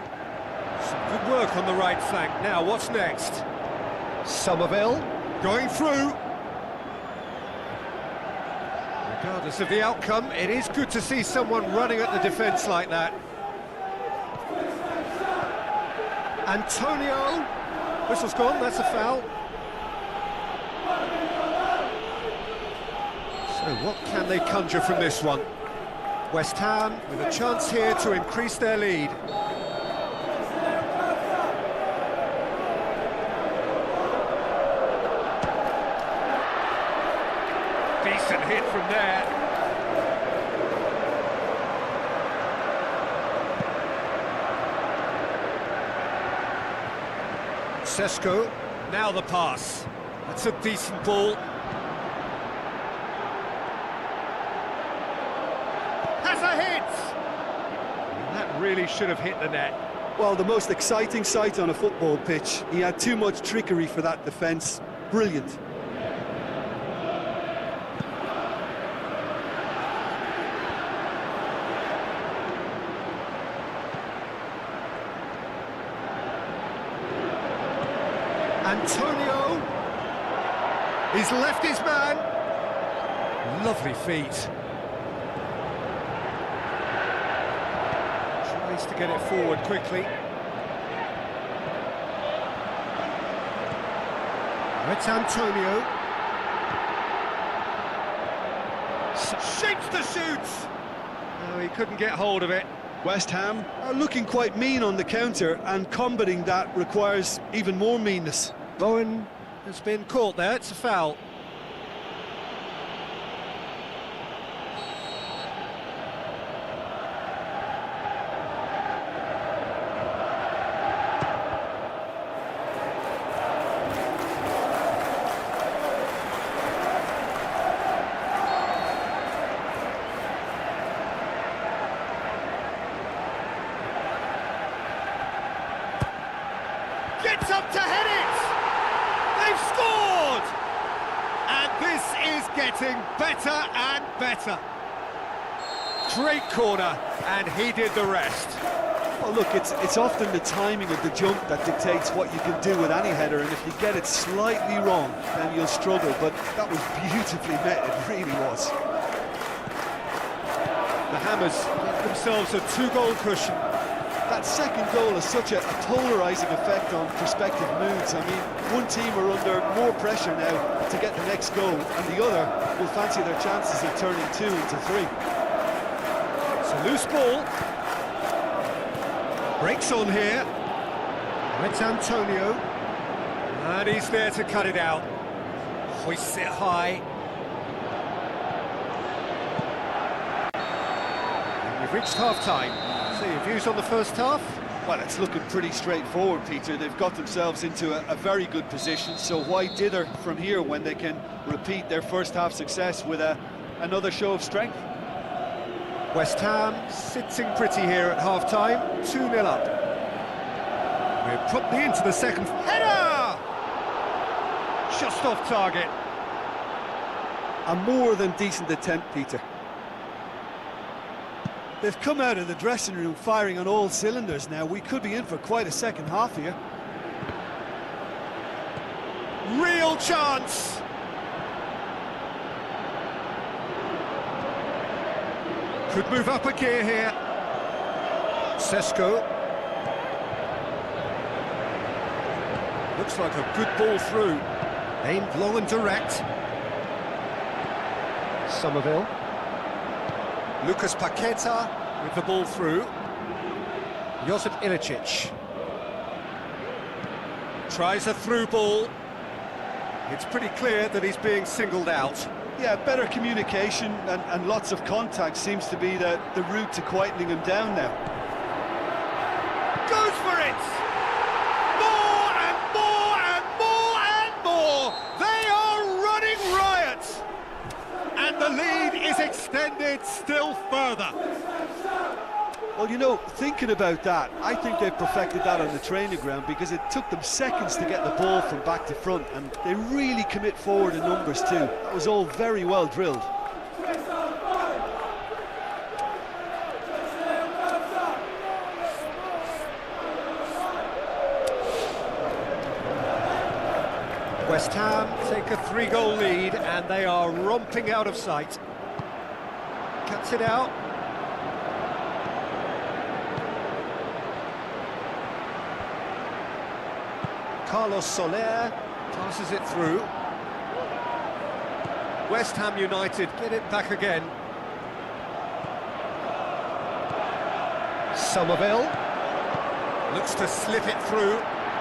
Some good work on the right flank. Now, what's next? Somerville going through. Regardless of the outcome, it is good to see someone running at the defence like that. Antonio. Whistle's gone, that's a foul. So what can they conjure from this one? West Ham with a chance here to increase their lead. Decent hit from there. Sesko, now the pass. That's a decent ball. Has a hit! And that really should have hit the net. Well, the most exciting sight on a football pitch. He had too much trickery for that defence. Brilliant. Antonio, he's left his man. Lovely feet. Tries to get it forward quickly. It's Antonio. Shapes to shoot. Oh, he couldn't get hold of it. West Ham are looking quite mean on the counter, and combating that requires even more meanness. Bowen has been caught there, it's a foul. Gets up to head it! They've scored! And this is getting better and better. great corner, and he did the rest. Well, look, it's often the timing of the jump that dictates what you can do with any header, and if you get it slightly wrong, then you'll struggle. But that was beautifully met, it really was. The Hammers get themselves a 2-goal cushion. That second goal has such a polarising effect on prospective moods. I mean, one team are under more pressure now to get the next goal, and the other will fancy their chances of turning 2 into 3. It's a loose ball. Breaks on here. It's Antonio. And he's there to cut it out. Hoists it high. And we've reached half-time. So your views on the first half? Well, it's looking pretty straightforward, Peter. They've got themselves into a very good position, so why dither from here when they can repeat their first half success with another show of strength? West Ham sitting pretty here at half-time, 2-0 up. We're promptly into the second. Header! Just off target. A more than decent attempt, Peter. They've come out of the dressing room firing on all cylinders now. We could be in for quite a second half here. Real chance! Could move up a gear here. Sesko. Looks like a good ball through. Aimed low and direct. Somerville. Lucas Paqueta with the ball through. Josip Ilicic. Tries a through ball. It's pretty clear that he's being singled out. Yeah, better communication and lots of contact seems to be the route to quietening him down now. Goes for it! More and more and more and more! They are running riot! And the lead is extended still further. Well, you know, thinking about that, I think they've perfected that on the training ground because it took them seconds to get the ball from back to front, and they really commit forward in numbers too. That was all very well drilled. West Ham take a 3-goal lead and they are romping out of sight. Cuts it out. Carlos Soler passes it through. West Ham United get it back again. Somerville looks to slip it through.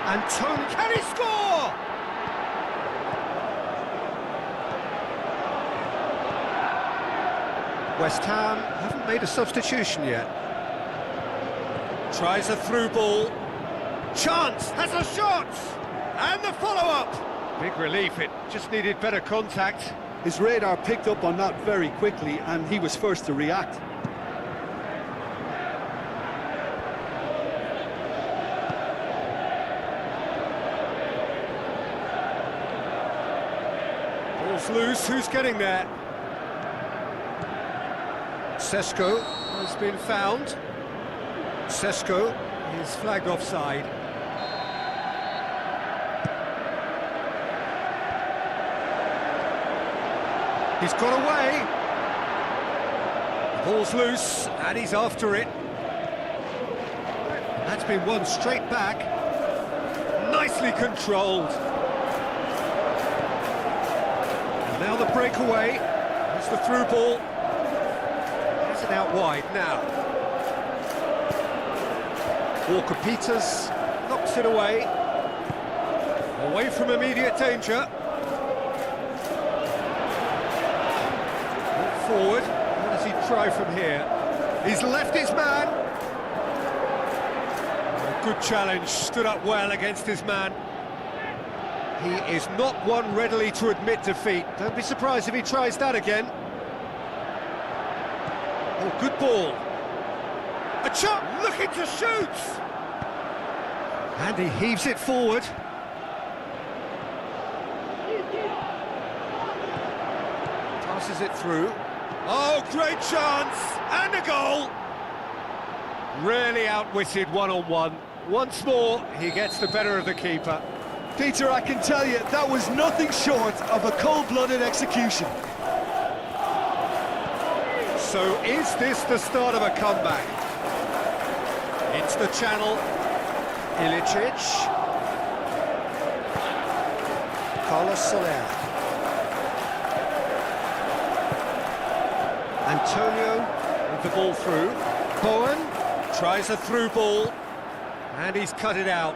Antonio, can he score? West Ham haven't made a substitution yet. Tries a through ball. Chance, has a shot! And the follow-up! Big relief, it just needed better contact. His radar picked up on that very quickly and he was first to react. Ball's loose, who's getting there? Sesko has been found. Sesko is flagged offside. He's got away. Ball's loose, and he's after it. That's been won straight back. Nicely controlled. And now the breakaway. That's the through ball. That's it out wide now. Walker Peters knocks it away. Away from immediate danger. Forward, what does he try from here? He's left his man. A good challenge, stood up well against his man. He is not one readily to admit defeat. Don't be surprised if he tries that again. Oh, good ball. A chop, looking to shoot! And he heaves it forward. Passes it through. Oh, great chance! And a goal! Really outwitted one-on-one. Once more, he gets the better of the keeper. Peter, I can tell you, that was nothing short of a cold-blooded execution. So is this the start of a comeback? It's the channel. Ilicic. Carlos Soler. Antonio with the ball through. Bowen tries a through ball, and he's cut it out.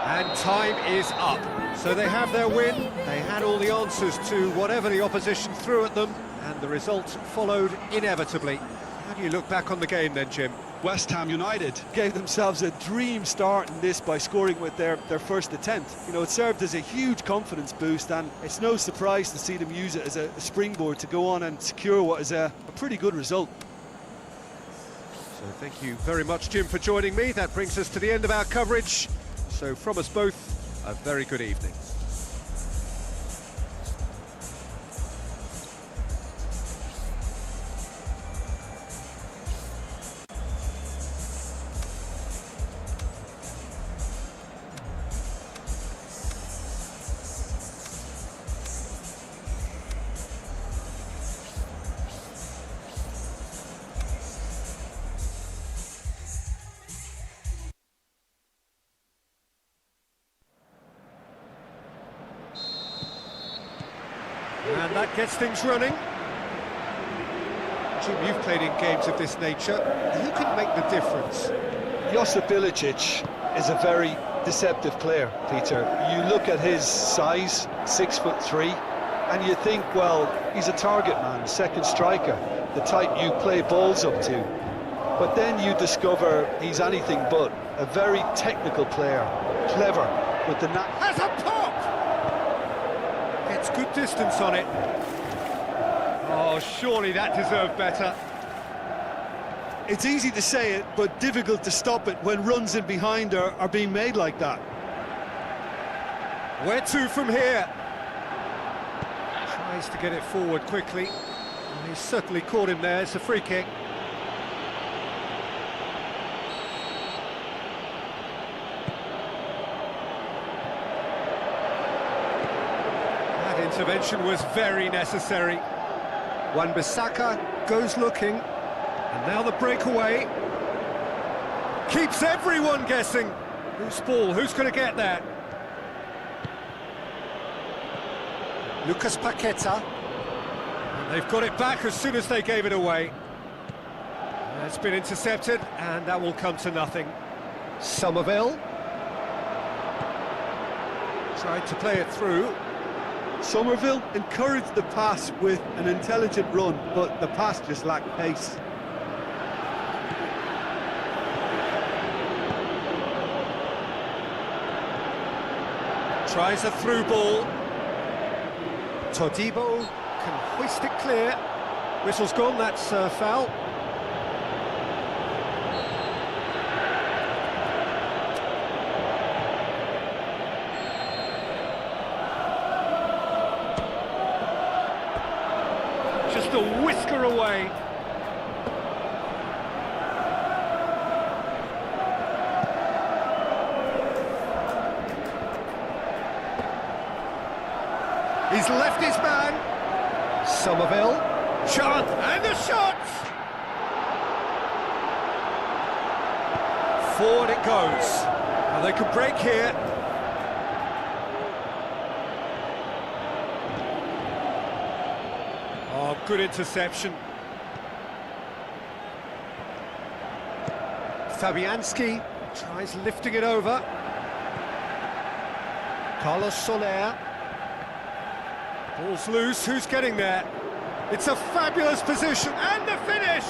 And time is up. So they have their win. They had all the answers to whatever the opposition threw at them, and the result followed inevitably. How do you look back on the game then, Jim? West Ham United. Gave themselves a dream start in this by scoring with their first attempt. You know, it served as a huge confidence boost, and it's no surprise to see them use it as a springboard to go on and secure what is a pretty good result. So thank you very much, Jim, for joining me. That brings us to the end of our coverage. So from us both, a very good evening. And that gets things running. Jim, you've played in games of this nature. Who can make the difference? Josip Ilicic is a very deceptive player, Peter. You look at his size, 6'3", and you think, well, he's a target man, second striker, the type you play balls up to. But then you discover he's anything but a very technical player, clever with the knack. Has a pop! Gets good distance on it. Oh, surely that deserved better. It's easy to say it, but difficult to stop it when runs in behind are being made like that. Where to from here? Tries to get it forward quickly. And he's certainly caught him there. It's a free kick. That intervention was very necessary. Wan-Bissaka goes looking. And now the breakaway. Keeps everyone guessing. Whose ball? Who's going to get that? Lucas Paqueta. And they've got it back as soon as they gave it away. It's been intercepted, and that will come to nothing. Somerville. Tried to play it through. Somerville encouraged the pass with an intelligent run, but the pass just lacked pace. Tries a through ball. Todibo can hoist it clear. Whistle's gone, that's foul. Just a whisker away. He's left his man. Somerville. Chant, and the shot! Forward it goes. And they could break here. Oh, good interception. Fabianski tries lifting it over. Carlos Soler. Ball's loose, who's getting there? It's a fabulous position, and the finish!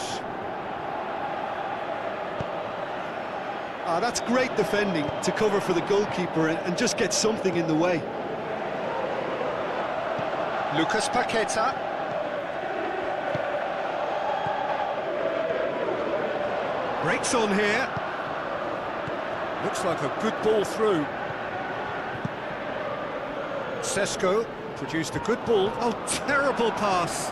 That's great defending to cover for the goalkeeper and just get something in the way. Lucas Paqueta. Breaks on here. Looks like a good ball through. Sesko. Produced a good ball. Oh, terrible pass.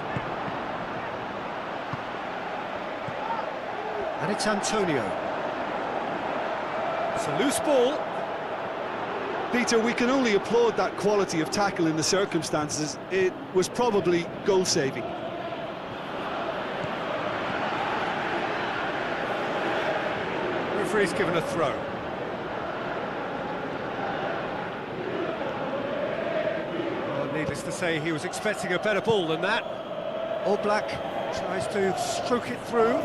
And it's Antonio. It's a loose ball. Peter, we can only applaud that quality of tackle in the circumstances. It was probably goal-saving. Referee's given a throw. Well, needless to say, he was expecting a better ball than that. Oblak tries to stroke it through.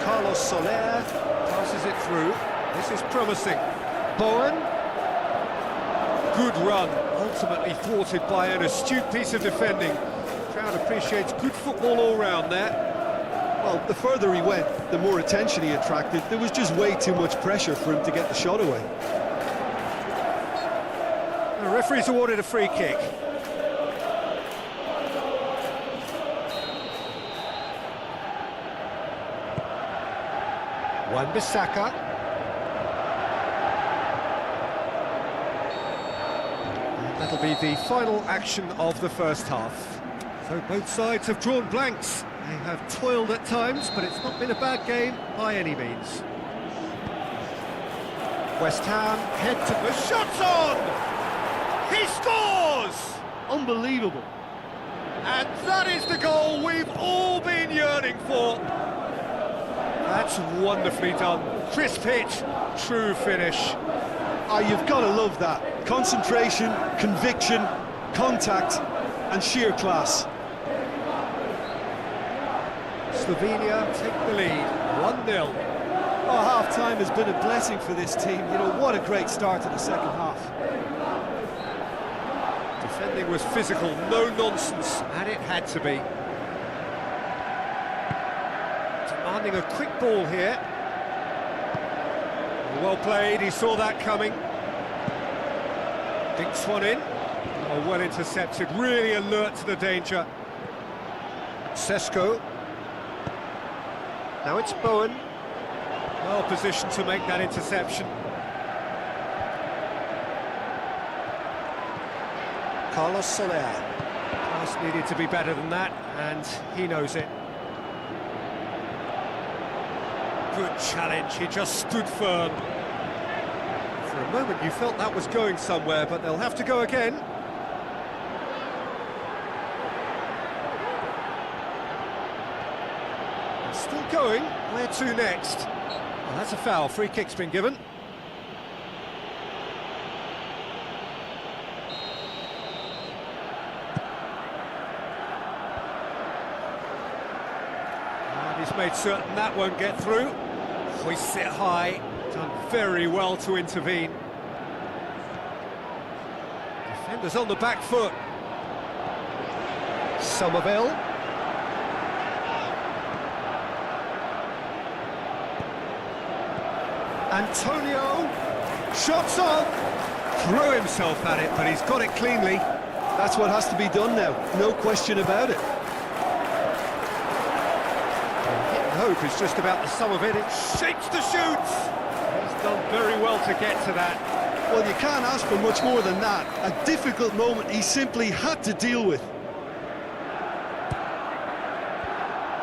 Carlos Soler passes it through. This is promising. Bowen. Good run, ultimately thwarted by an astute piece of defending. Crowd appreciates good football all round there. Well, the further he went, the more attention he attracted. There was just way too much pressure for him to get the shot away. The referee's awarded a free kick. Wan-Bissaka. That'll be the final action of the first half. So both sides have drawn blanks. They have toiled at times, but it's not been a bad game by any means. West Ham head to the shot's on! He scores! Unbelievable. And that is the goal we've all been yearning for. That's wonderfully done. Crisp hit, true finish. Ah, you've got to love that. Concentration, conviction, contact, and sheer class. Slovenia take the lead, 1-0. Oh, half-time has been a blessing for this team. You know, what a great start to the second half. Defending was physical, no nonsense, and it had to be. Demanding a quick ball here. Well played, he saw that coming. Dinks one in. Oh, well intercepted, really alert to the danger. Sesko. Now it's Bowen. Well positioned to make that interception. Carlos Soler. Pass needed to be better than that, and he knows it. Good challenge, he just stood firm. For a moment you felt that was going somewhere, but they'll have to go again. Still going, where to next? Well, that's a foul, free kick's been given. And he's made certain that won't get through. Hoists it high, done very well to intervene. Defenders on the back foot. Somerville. Antonio, shots on, threw himself at it, but he's got it cleanly. That's what has to be done now, no question about it. Hit and hope is just about the sum of it. It shapes the shoots. He's done very well to get to that. Well, you can't ask for much more than that. A difficult moment he simply had to deal with.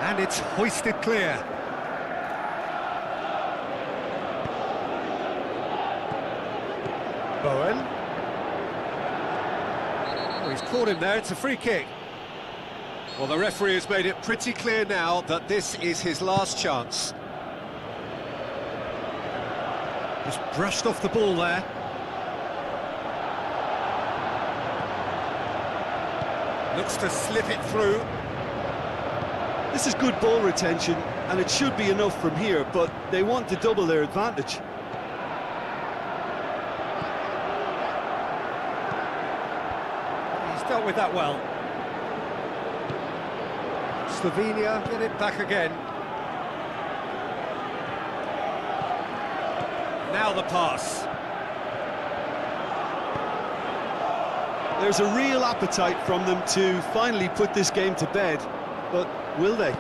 And it's hoisted clear. Bowen. Oh, he's caught him there, it's a free kick. Well, the referee has made it pretty clear now that this is his last chance. Just brushed off the ball there. Looks to slip it through. This is good ball retention, and it should be enough from here, but they want to double their advantage. Dealt with that well. Slovenia get it back again. Now the pass. There's a real appetite from them to finally put this game to bed, but will they?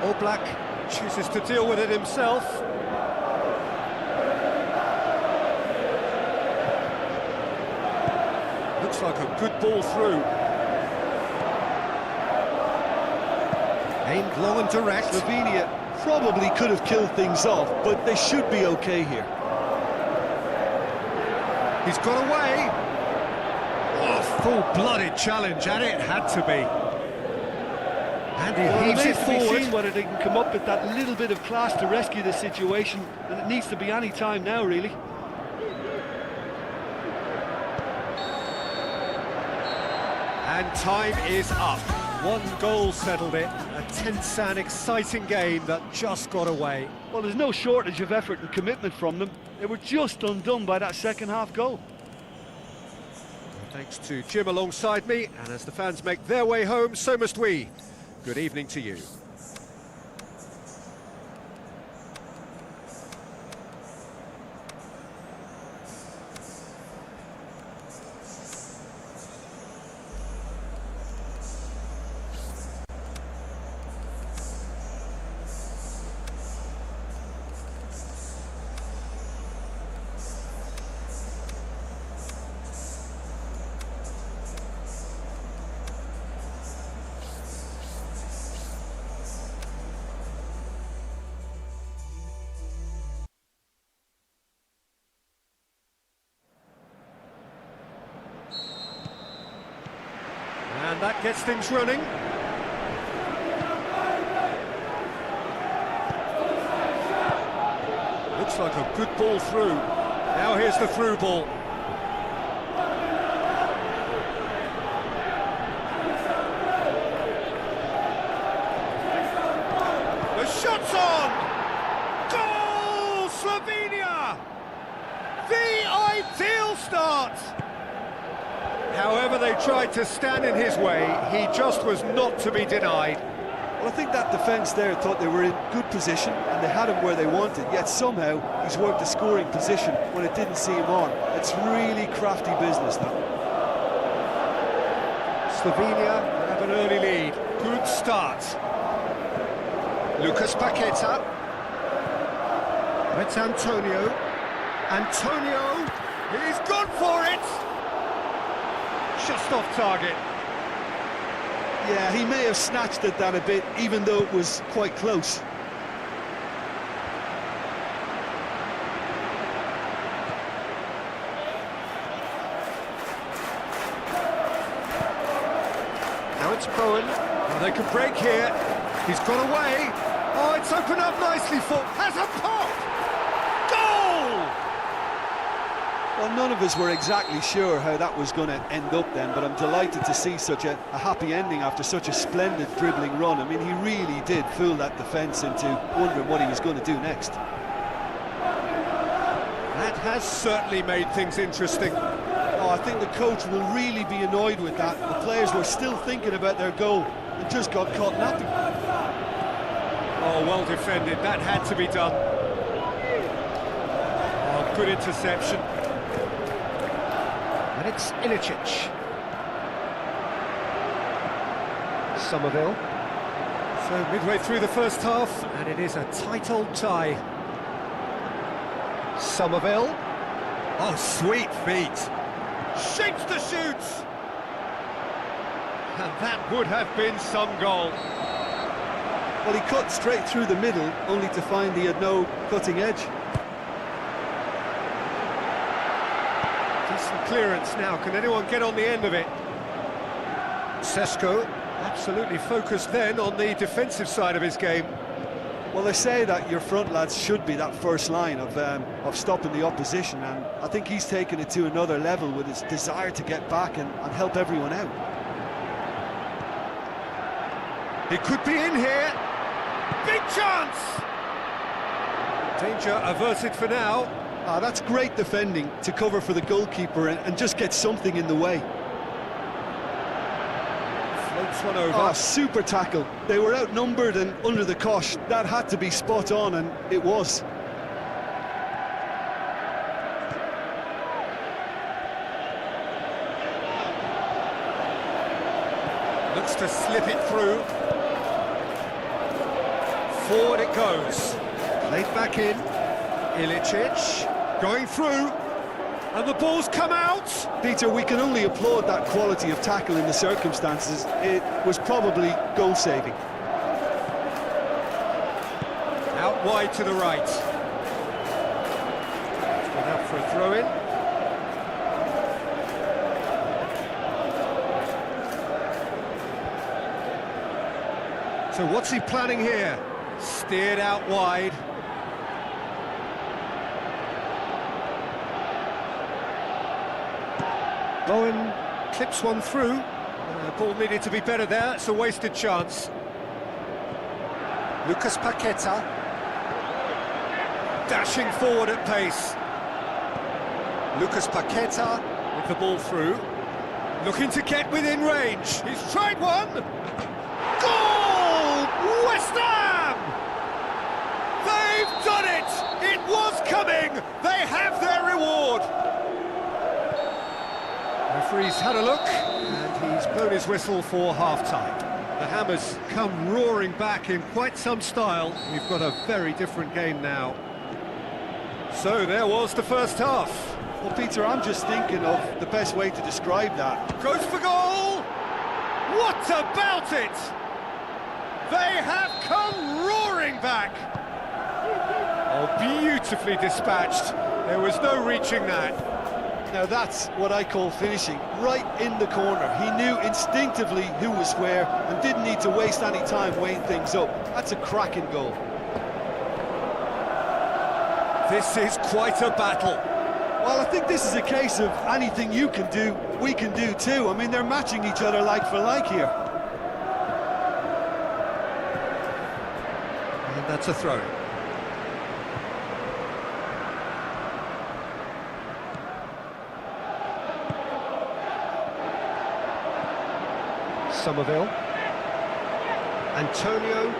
Oblak chooses to deal with it himself. Looks like a good ball through. Aimed long and direct. Slovenia probably could have killed things off, but they should be okay here. He's got away. Oh, full-blooded challenge, and it had to be. And he heaves it forward. Seen whether they can come up with that little bit of class to rescue the situation, and it needs to be any time now, really. And time is up. One goal settled it. A tense and exciting game that just got away. Well, there's no shortage of effort and commitment from them. They were just undone by that second-half goal. Thanks to Jim alongside me, and as the fans make their way home, so must we. Good evening to you. And that gets things running. Looks like a good ball through. Now here's the through ball. The shot's on! Goal, Slovenia! The ideal start! However they tried to stand in his way, he just was not to be denied. Well, I think that defence there thought they were in good position and they had him where they wanted, yet somehow he's worked the scoring position when it didn't see him on. It's really crafty business, that. Slovenia have an early lead. Good start. Lucas Paqueta. It's Antonio. Antonio, he's gone for it! Just off target. Yeah, he may have snatched at that a bit, even though it was quite close. Now it's Bowen. Oh, they can break here. He's got away. Oh, it's opened up nicely for... Has a pop! Goal! Well, none of us were exactly sure how that was going to end up then, but I'm delighted to see such a happy ending after such a splendid dribbling run. I mean, he really did fool that defence into wondering what he was going to do next. That has certainly made things interesting. Oh, I think the coach will really be annoyed with that. The players were still thinking about their goal and just got caught napping. Oh, well defended. That had to be done. Oh, good interception. And it's Ilicic. Somerville. So midway through the first half, and it is a tight old tie. Somerville. Oh, sweet feet. Shapes to shoot. And that would have been some goal. Well, he cut straight through the middle, only to find he had no cutting edge. Decent clearance now. Can anyone get on the end of it? Sesko absolutely focused then on the defensive side of his game. Well, they say that your front lads should be that first line of stopping the opposition, and I think he's taken it to another level with his desire to get back and help everyone out. He could be in here. Big chance! Danger averted for now. Ah, that's great defending to cover for the goalkeeper and just get something in the way. Floats one over. Oh, super tackle. They were outnumbered and under the cosh. That had to be spot on, and it was. Looks to slip it through. Forward it goes. Played back in. Ilicic going through. And the ball's come out. Peter, we can only applaud that quality of tackle in the circumstances. It was probably goal-saving. Out wide to the right. It's gone up for a throw-in. So what's he planning here? Steered out wide. Bowen clips one through. Ball needed to be better there. It's a wasted chance. Lucas Paqueta. Dashing forward at pace. Lucas Paqueta with the ball through. Looking to get within range. He's tried one. Goal! West Ham! They've done it! It was coming! They have their reward! Referee's had a look, and he's blown his whistle for half-time. The Hammers come roaring back in quite some style. We've got a very different game now. So there was the first half. Well, Peter, I'm just thinking of the best way to describe that. Goes for goal! What about it? They have come roaring back! Oh, beautifully dispatched. There was no reaching that. Now that's what I call finishing, right in the corner. He knew instinctively who was where and didn't need to waste any time weighing things up. That's a cracking goal. This is quite a battle. Well, I think this is a case of anything you can do, we can do too. I mean, they're matching each other like for like here. And that's a throw. Somerville. Antonio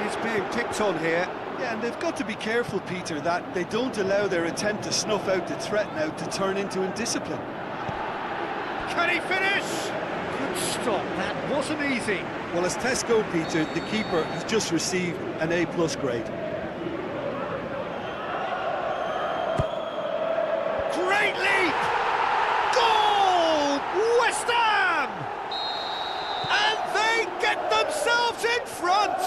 is being picked on here. Yeah, and they've got to be careful, Peter, that they don't allow their attempt to snuff out the threat now to turn into indiscipline. Can he finish? Good stop, that wasn't easy. Well, as tests go, Peter, the keeper has just received an A+ grade. Great leap! Goal! West Ham! And they get themselves in front!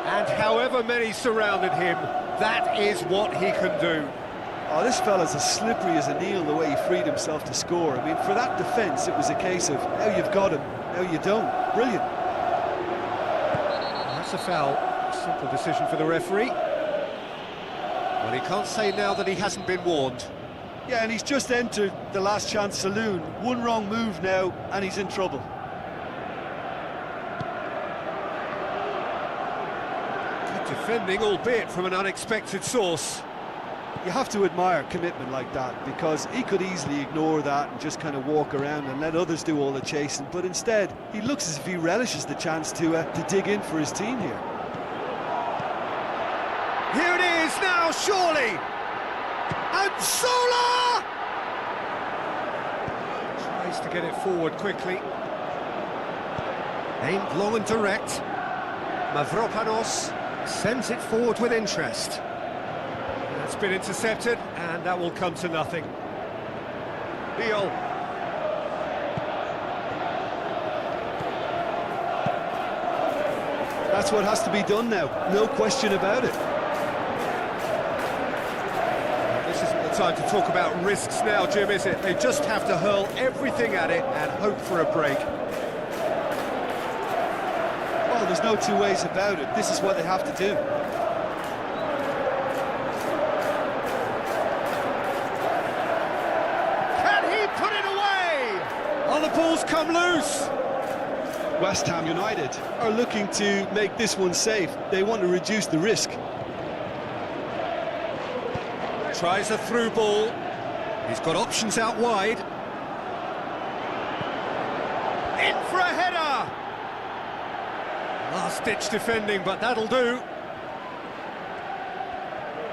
And however many surrounded him, that is what he can do. Oh, this fella's as slippery as an eel, the way he freed himself to score. I mean, for that defence, it was a case of now you've got him, now you don't. Brilliant. That's a foul. Simple decision for the referee. Well, he can't say now that he hasn't been warned. Yeah, and he's just entered the last chance saloon. One wrong move now, and he's in trouble. Defending, albeit from an unexpected source. You have to admire commitment like that, because he could easily ignore that and just kind of walk around and let others do all the chasing, but instead he looks as if he relishes the chance to dig in for his team here. Here it is now, surely! And Sola! Tries to get it forward quickly. Aimed long and direct. Mavropanos sends it forward with interest. That's been intercepted, and that will come to nothing. Beal. That's what has to be done now, no question about it. This isn't the time to talk about risks now, Jim, is it? They just have to hurl everything at it and hope for a break. Well, there's no two ways about it. This is what they have to do. Can he put it away? Oh, the ball's come loose. West Ham United are looking to make this one safe. They want to reduce the risk. Tries a through ball. He's got options out wide. In for a header. Last-ditch defending, but that'll do.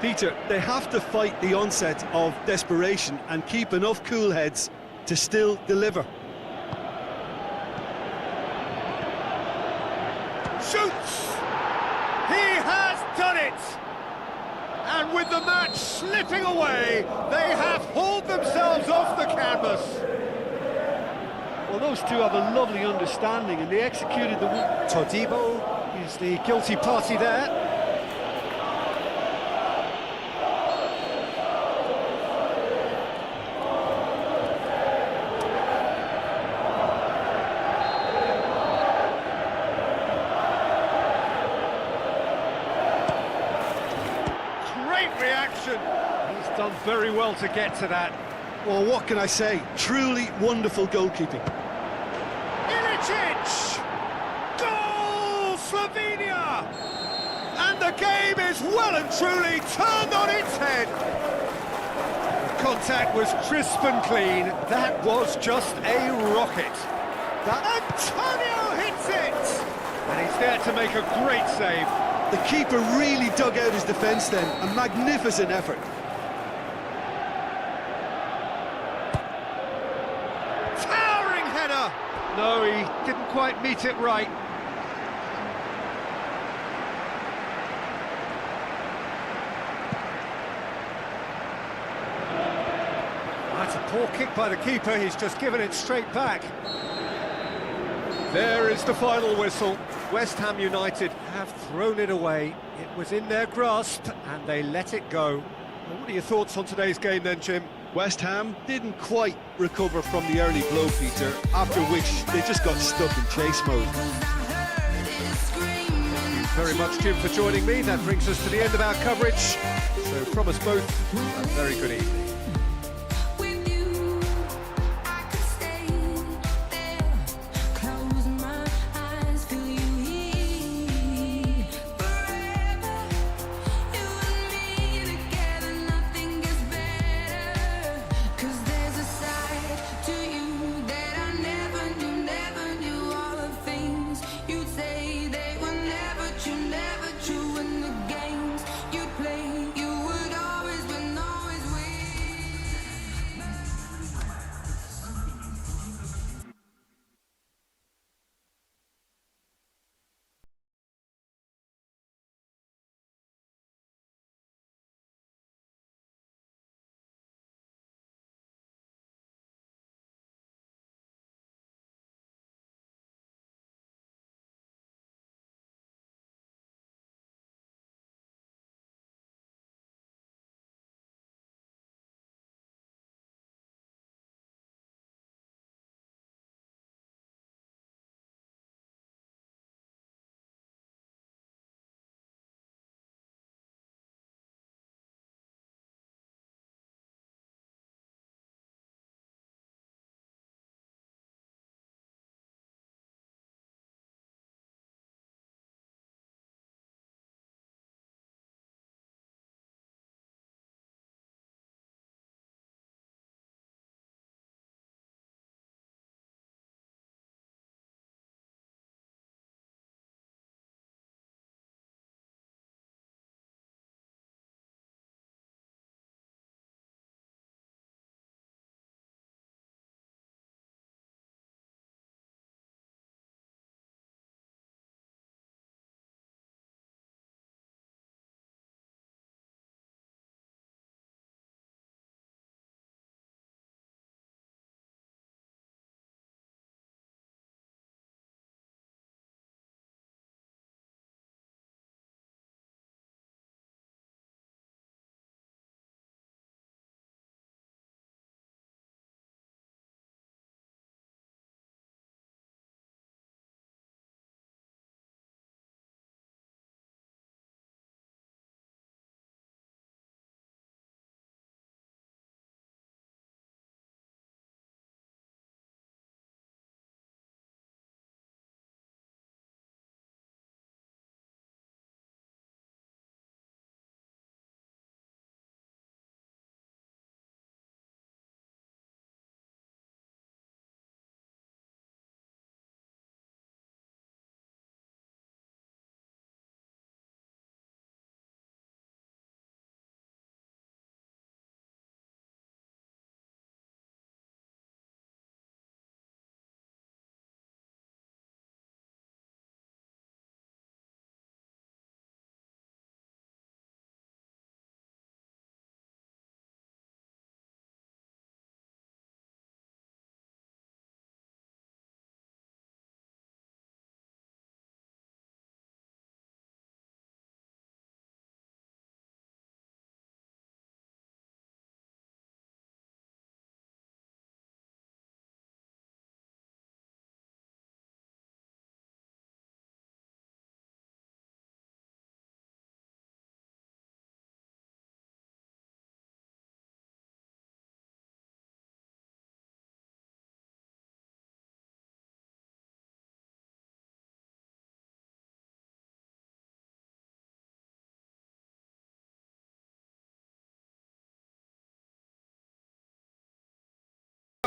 Peter, they have to fight the onset of desperation and keep enough cool heads to still deliver. Shoots! He has done it! And with the match slipping slipping away. They have hauled themselves off the canvas. Well, those two have a lovely understanding, and they executed the... Todibo is the guilty party there. Reaction. He's done very well to get to that. Well, what can I say? Truly wonderful goalkeeping. Ilicic! Goal, Slovenia! And the game is well and truly turned on its head. The contact was crisp and clean. That was just a rocket. Antonio hits it! And he's there to make a great save. The keeper really dug out his defence then. A magnificent effort. Towering header! No, he didn't quite meet it right. That's a poor kick by the keeper. He's just given it straight back. There is the final whistle. West Ham United have thrown it away. It was in their grasp and they let it go. Well, what are your thoughts on today's game then, Jim? West Ham didn't quite recover from the early blow, Peter, after which they just got stuck in chase mode. Thank you very much, Jim, for joining me. That brings us to the end of our coverage. So from us both, a very good evening. With you, I could stay there. Close my eyes, feel you here. Forever, you and me together, nothing gets better. 'Cause there's a side to you that I never knew all the things you'd say. They were never true in the games you play. You would always win, always win.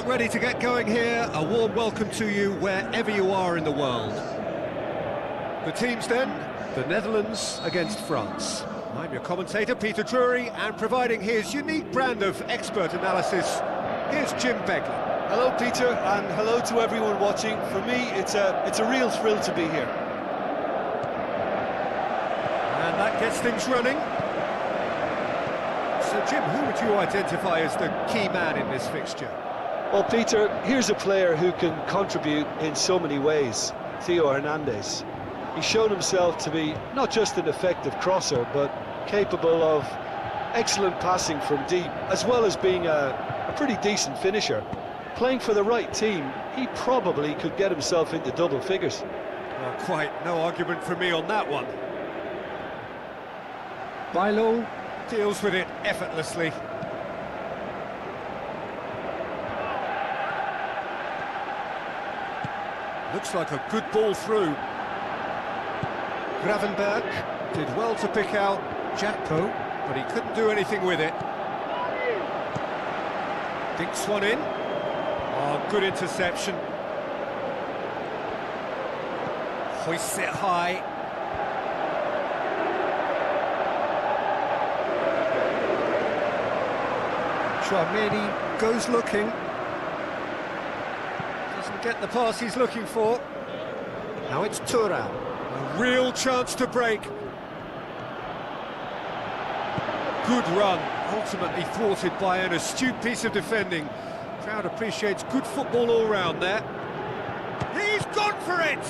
Ready to get going here. A warm welcome to you wherever you are in the world. The teams then, the Netherlands against France. I'm your commentator, Peter Drury, and providing his unique brand of expert analysis, here's Jim Begley. Hello, Peter, and hello to everyone watching. For me, it's a real thrill to be here. And that gets things running. So, Jim, who would you identify as the key man in this fixture? Well, Peter, here's a player who can contribute in so many ways, Theo Hernandez. He's shown himself to be not just an effective crosser, but capable of excellent passing from deep, as well as being a pretty decent finisher. Playing for the right team, he probably could get himself into double figures. Well, quite no argument from me on that one. Bailo. Deals with it effortlessly. Looks like a good ball through. Gravenberg did well to pick out Jakpo, but he couldn't do anything with it. Dinks one in. Oh, good interception. Hoists it high. Chouameni goes looking. Doesn't get the pass he's looking for. Now it's Turan. A real chance to break. Good run, ultimately thwarted by an astute piece of defending. Crowd appreciates good football all round there. He's gone for it!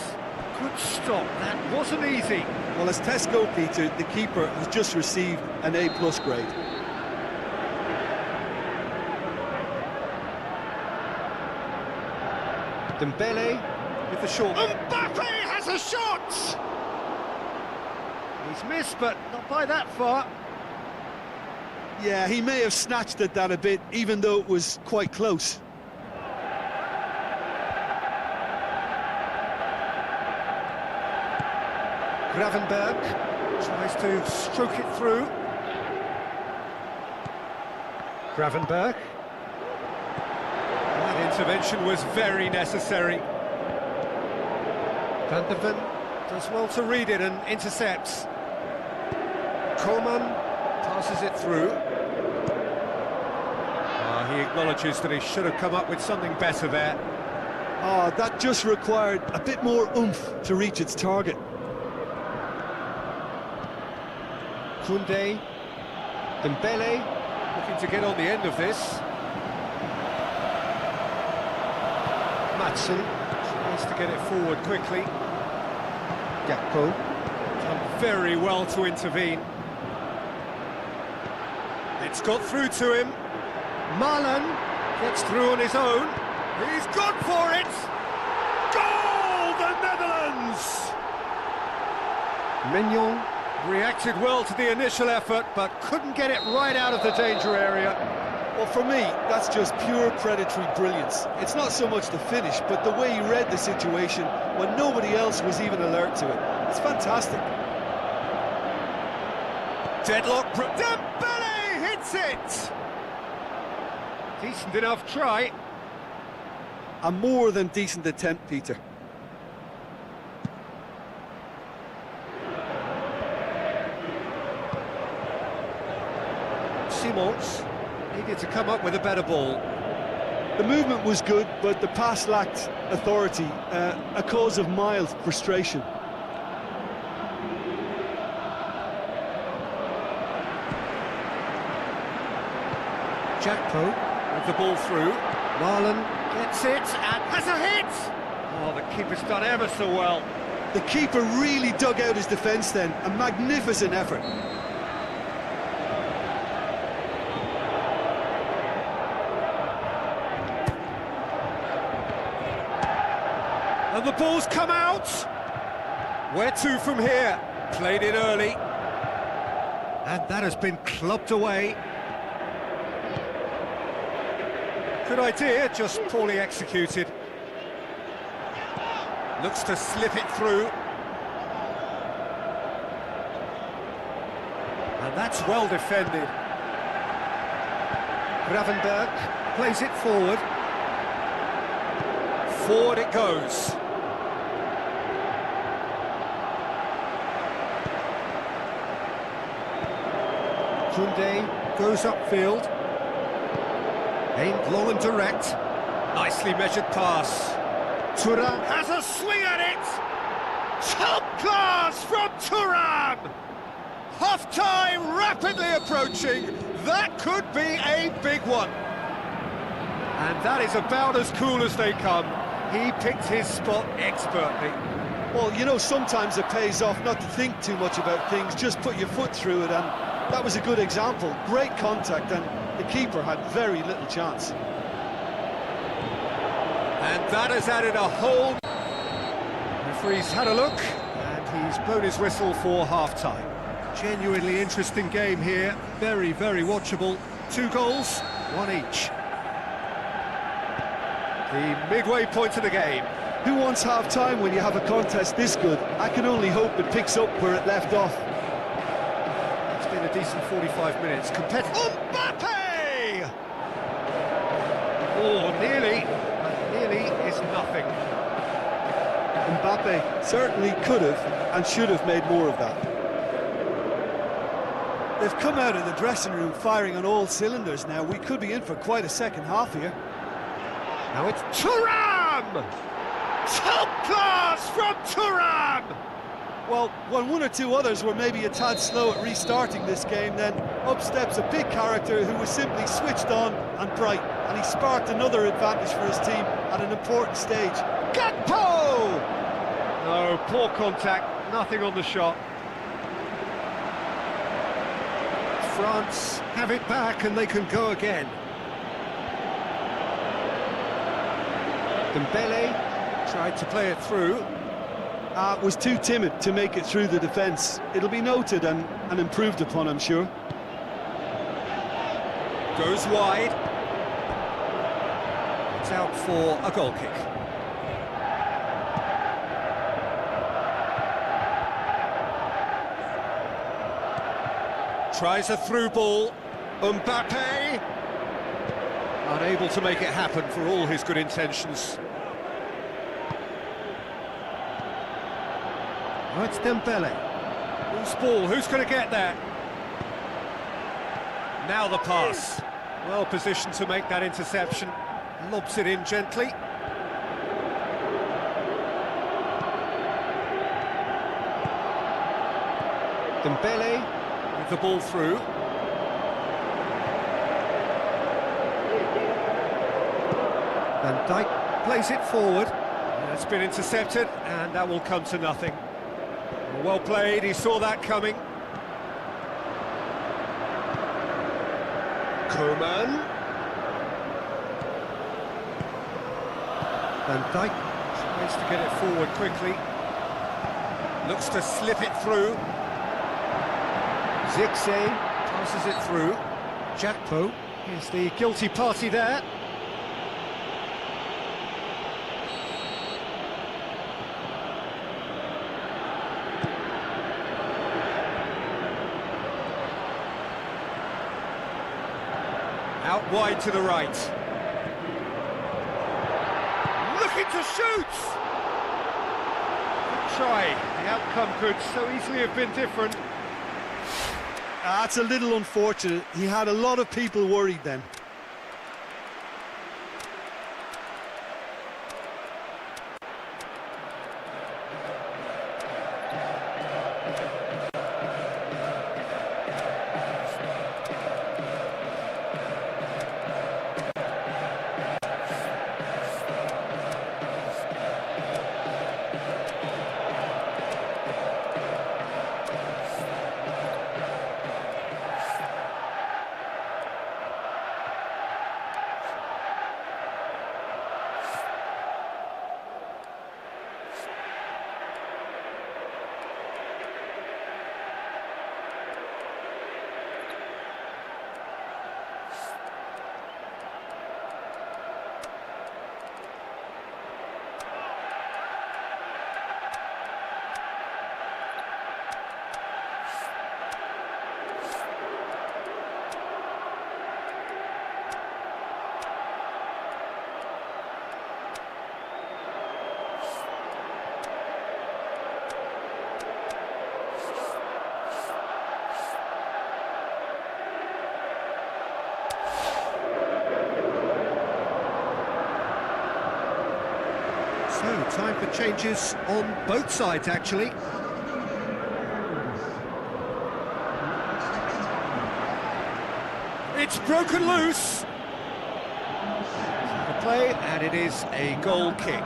Good stop, that wasn't easy. Well, as Tesco, Peter, the keeper has just received an A+ grade. Dembele. With the short. Mbappe has a shot! He's missed, but not by that far. Yeah, he may have snatched at that a bit, even though it was quite close. Gravenberg tries to stroke it through. Gravenberg. That intervention was very necessary. Van der Ven does well to read it and intercepts. Koeman passes it through. He acknowledges that he should have come up with something better there. That just required a bit more oomph to reach its target. Koundé. Dembele looking to get on the end of this. Madsen tries to get it forward quickly. Jakpo. Done very well to intervene. It's got through to him. Marlon gets through on his own. He's gone for it! Goal, the Netherlands! Mignon. Reacted well to the initial effort, but couldn't get it right out of the danger area. Well, for me, that's just pure predatory brilliance. It's not so much the finish, but the way he read the situation when nobody else was even alert to it. It's fantastic. Deadlock. Dembele hits it! Decent enough try. A more than decent attempt, Peter. Simons needed to come up with a better ball. The movement was good, but the pass lacked authority, a cause of mild frustration. Jakpo with the ball through. Marlon gets it and has a hit! Oh, the keeper's done ever so well. The keeper really dug out his defence then, a magnificent effort. And the ball's come out! Where to from here? Played it early. And that has been clubbed away. Good idea, just poorly executed. Looks to slip it through. And that's well defended. Gravenberg plays it forward. Forward it goes. Tunde goes upfield. Aimed long and direct. Nicely measured pass. Turan has a swing at it! Top class from Turan! Half-time rapidly approaching. That could be a big one. And that is about as cool as they come. He picked his spot expertly. Well, you know, sometimes it pays off not to think too much about things, just put your foot through it, and that was a good example. Great contact, and the keeper had very little chance. And that has added a whole... Referee's had a look, and he's blown his whistle for half-time. Genuinely interesting game here, very, very watchable. 2 goals, 1 each. The midway point of the game. Who wants half-time when you have a contest this good? I can only hope it picks up where it left off. It's been a decent 45 minutes. Mbappe! Oh, nearly. Nearly is nothing. Mbappe certainly could have and should have made more of that. They've come out of the dressing room firing on all cylinders now. We could be in for quite a second half here. Now it's Thuram! Top class from Thuram! Well, when 1 or 2 others were maybe a tad slow at restarting this game, then up steps a big character who was simply switched on and bright, and he sparked another advantage for his team at an important stage. Gakpo! No, poor contact, nothing on the shot. France have it back and they can go again. Dembele tried to play it through. Was too timid to make it through the defence. It'll be noted and improved upon, I'm sure. Goes wide. It's out for a goal kick. Tries a through ball. Mbappe! Unable to make it happen for all his good intentions. Oh, it's Dembele. Loose ball, who's going to get that? Now the pass. Well positioned to make that interception. Lobs it in gently. Dembele with the ball through. Van Dijk plays it forward. It's been intercepted, and that will come to nothing. Well played, he saw that coming. Koeman. Van Dijk tries to get it forward quickly. Looks to slip it through. Zirkzee passes it through. Gakpo is the guilty party there. Out wide to the right. Looking to shoot! Good try. The outcome could so easily have been different. That's a little unfortunate. He had a lot of people worried then. So, time for changes on both sides, actually. It's broken loose. The play, and it is a goal kick.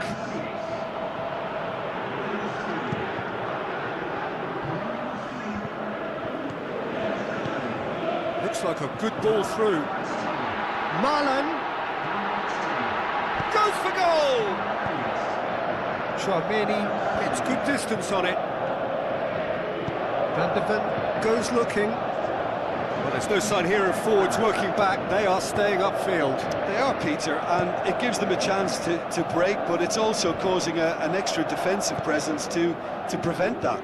Looks like a good ball through. Marlon goes for goal. Chouameni gets good distance on it. Van de Ven goes looking. Well, there's no sign here of forwards working back. They are staying upfield. They are, Peter, and it gives them a chance to break, but it's also causing an extra defensive presence to prevent that.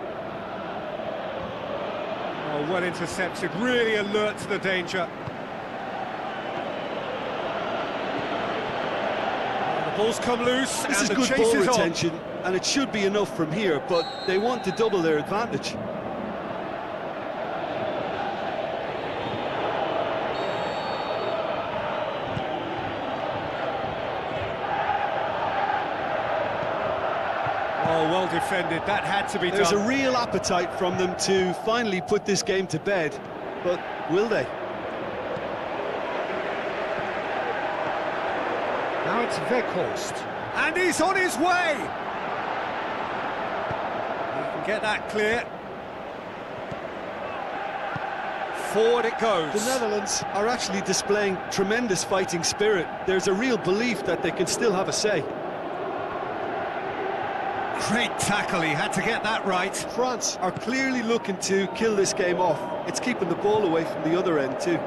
Oh, well intercepted, really alert to the danger. The ball's come loose, This and is the good chase ball is on. retention, and it should be enough from here, but they want to double their advantage. Oh, well defended, that had to be There's done. a real appetite from them to finally put this game to bed, but will they? Now it's Weghorst, and he's on his way! He can get that clear. Forward it goes. The Netherlands are actually displaying tremendous fighting spirit. There's a real belief that they can still have a say. Great tackle, he had to get that right. France are clearly looking to kill this game off. It's keeping the ball away from the other end too.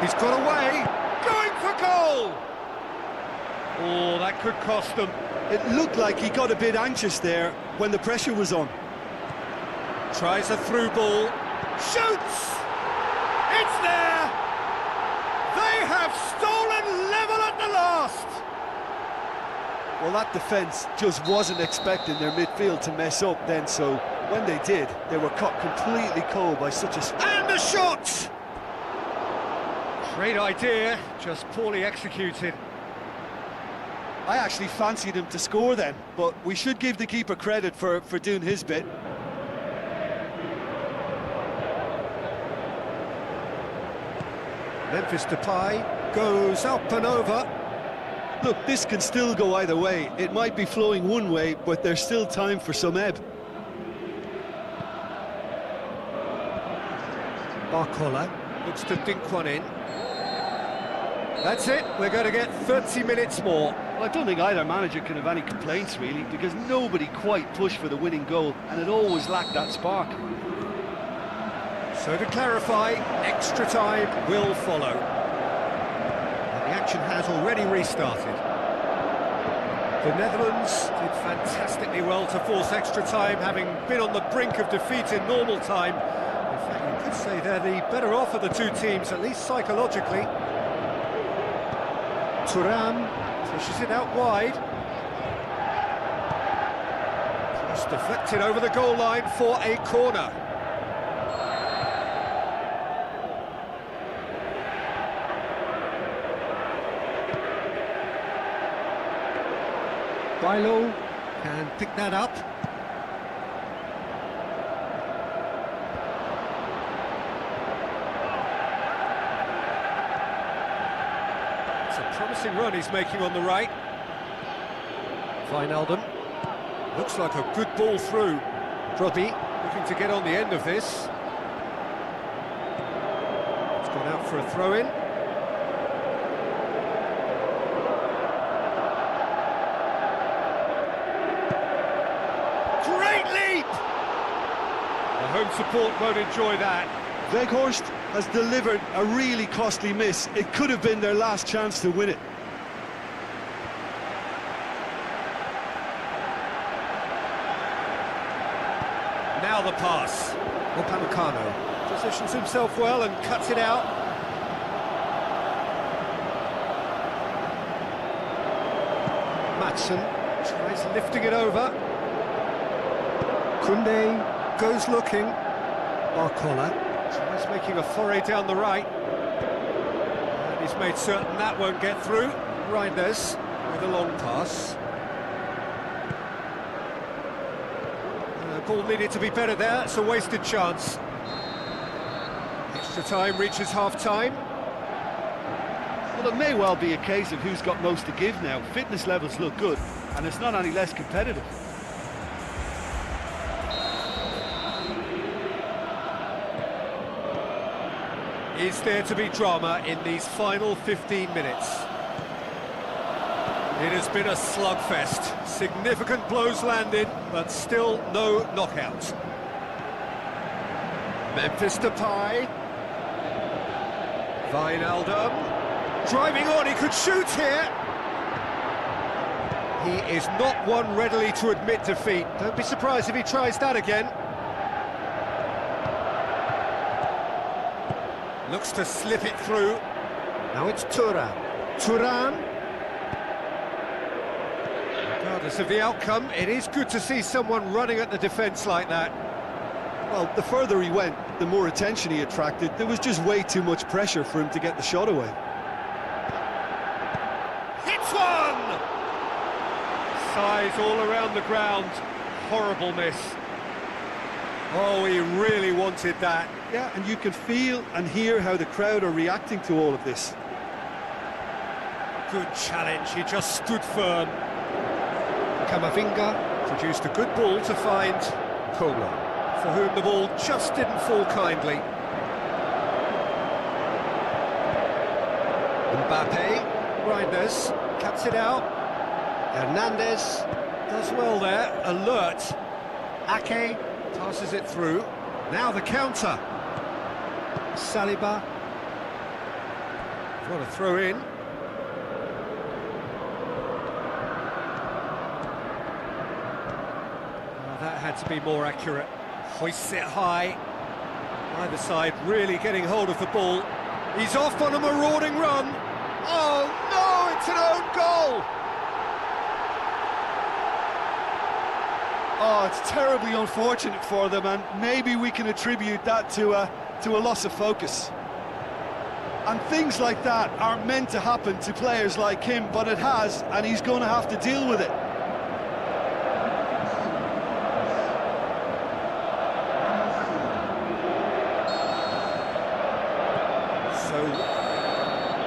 He's got away, going for goal! Oh, that could cost them. It looked like he got a bit anxious there when the pressure was on. Tries a through ball, shoots! It's there! They have stolen level at the last! Well, that defence just wasn't expecting their midfield to mess up then, so when they did, they were caught completely cold by such a... And a shot! Great idea, just poorly executed. I actually fancied him to score then, but we should give the keeper credit for doing his bit. Memphis Depay goes up and over. Look, this can still go either way. It might be flowing one way, but there's still time for some ebb. Barcola looks to dink one in. That's it, we're going to get 30 minutes more. Well, I don't think either manager can have any complaints, really, because nobody quite pushed for the winning goal, and it always lacked that spark. So to clarify, extra time will follow. And the action has already restarted. The Netherlands did fantastically well to force extra time, having been on the brink of defeat in normal time. In fact, you could say they're the better off of the two teams, at least psychologically. Turan pushes it out wide. Just deflected over the goal line for a corner. Bailo can pick that up. It's a promising run he's making on the right. Wijnaldum. Looks like a good ball through. Robbie looking to get on the end of this. It's gone out for a throw-in. The home support won't enjoy that. Weghorst has delivered a really costly miss. It could have been their last chance to win it. Now the pass. Upamecano positions himself well and cuts it out. Maatsen tries lifting it over. Koundé goes looking. Barcola tries making a foray down the right. And he's made certain that won't get through. Reinders with a long pass. Ball needed to be better there, it's a wasted chance. Extra time reaches half-time. Well, it may well be a case of who's got most to give now. Fitness levels look good, and it's not any less competitive. Is there to be drama in these final 15 minutes? It has been a slugfest. Significant blows landed, but still no knockout. Memphis Depay. Wijnaldum. Driving on, he could shoot here. He is not one readily to admit defeat. Don't be surprised if he tries that again. Looks to slip it through. Now it's Turan. Turan. Regardless of the outcome, it is good to see someone running at the defence like that. Well, the further he went, the more attention he attracted. There was just way too much pressure for him to get the shot away. Hits one! Size all around the ground. Horrible miss. Oh, he really wanted that. Yeah, and you can feel and hear how the crowd are reacting to all of this. Good challenge, he just stood firm. Camavinga produced a good ball to find Kola, for whom the ball just didn't fall kindly. Mbappe, Reinders, cuts it out. Hernandez does well there, alert. Ake passes it through. Now the counter. Saliba. What a throw in. Oh, that had to be more accurate. Hoists it high. Either side really getting hold of the ball. He's off on a marauding run. Oh no, it's an own goal! Oh, it's terribly unfortunate for them, and maybe we can attribute that to a loss of focus. And things like that aren't meant to happen to players like him, but it has, and he's going to have to deal with it. So,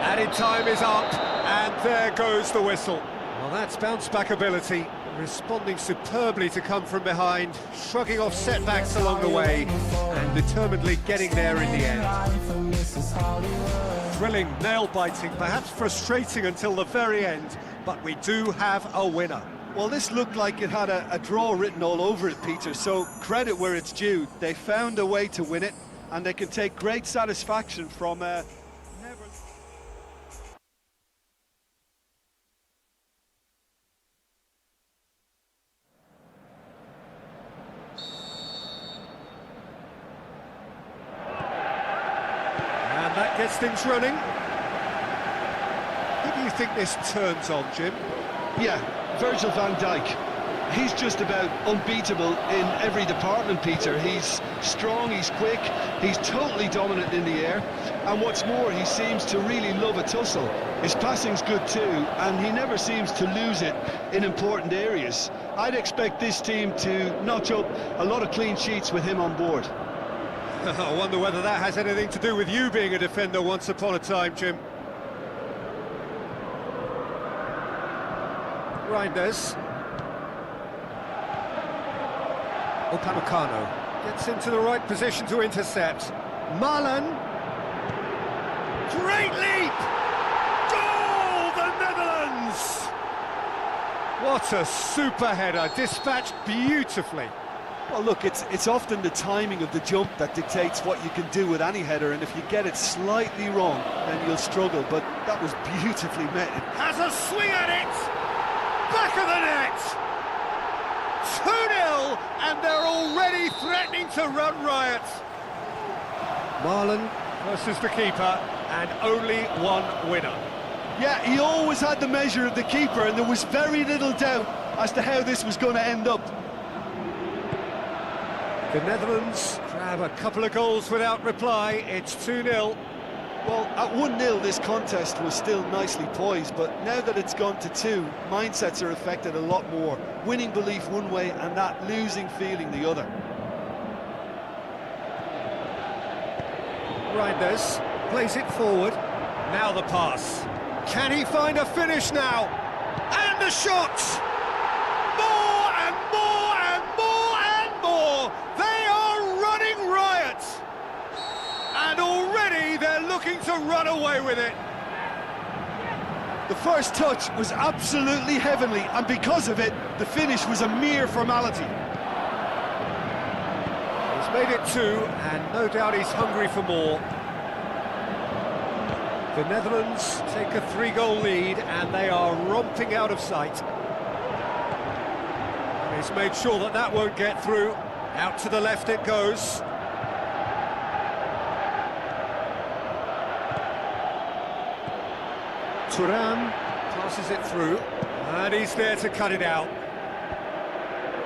added time is up, and there goes the whistle. Well, that's bounce-back ability. Responding superbly to come from behind, shrugging off setbacks along the way, and determinedly getting there in the end. Thrilling, nail-biting, perhaps frustrating until the very end, but we do have a winner. Well, this looked like it had a draw written all over it, Peter, so credit where it's due. They found a way to win it, and they can take great satisfaction from never... That gets things running. Who do you think this turns on, Jim? Yeah, Virgil van Dijk. He's just about unbeatable in every department, Peter. He's strong, he's quick, he's totally dominant in the air, and what's more, he seems to really love a tussle. His passing's good too, and he never seems to lose it in important areas. I'd expect this team to notch up a lot of clean sheets with him on board. I wonder whether that has anything to do with you being a defender once upon a time, Jim. Reinders. Upamecano gets into the right position to intercept. Malen. Great leap! Goal, the Netherlands! What a super header, dispatched beautifully. Well, look, it's often the timing of the jump that dictates what you can do with any header, and if you get it slightly wrong, then you'll struggle, but that was beautifully met. Has a swing at it! Back of the net! 2-0, and they're already threatening to run riot. Marlon versus the keeper, and only one winner. Yeah, he always had the measure of the keeper, and there was very little doubt as to how this was going to end up. The Netherlands grab a couple of goals without reply. It's 2-0. Well, at 1-0 this contest was still nicely poised, but now that it's gone to 2, mindsets are affected a lot more. Winning belief one way and that losing feeling the other. Reinders plays it forward. Now the pass. Can he find a finish now? And the shot! More and more and more and more! They are running riot! And already they're looking to run away with it. The first touch was absolutely heavenly, and because of it, the finish was a mere formality. He's made it 2, and no doubt he's hungry for more. The Netherlands take a 3-goal lead, and they are romping out of sight. And he's made sure that that won't get through. Out to the left it goes. Turan passes it through, and he's there to cut it out.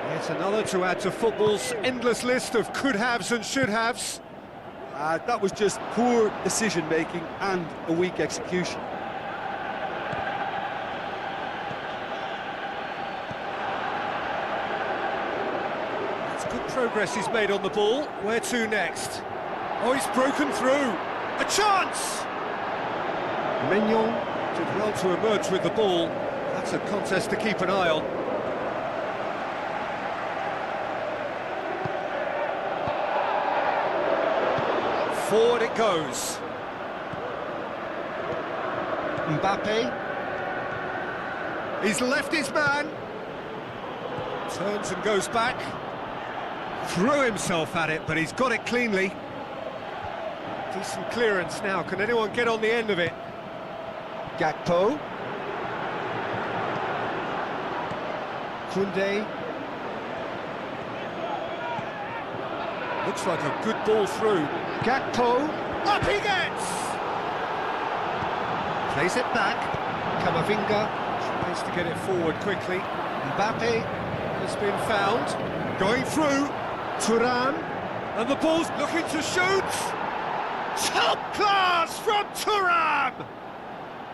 Yet another to add to football's endless list of could-haves and should-haves. That was just poor decision-making and a weak execution. It's good progress he's made on the ball. Where to next? Oh, he's broken through. A chance! Mignon did well to emerge with the ball. That's a contest to keep an eye on. Forward it goes. Mbappe. He's left his man. Turns and goes back. Threw himself at it, but he's got it cleanly. Decent clearance now. Can anyone get on the end of it? Gakpo. Koundé. Looks like a good ball through. Gakpo. Up he gets! Plays it back. Camavinga tries to get it forward quickly. Mbappe has been found. Going through. Turan. And the ball's looking to shoot. Top class from Turan!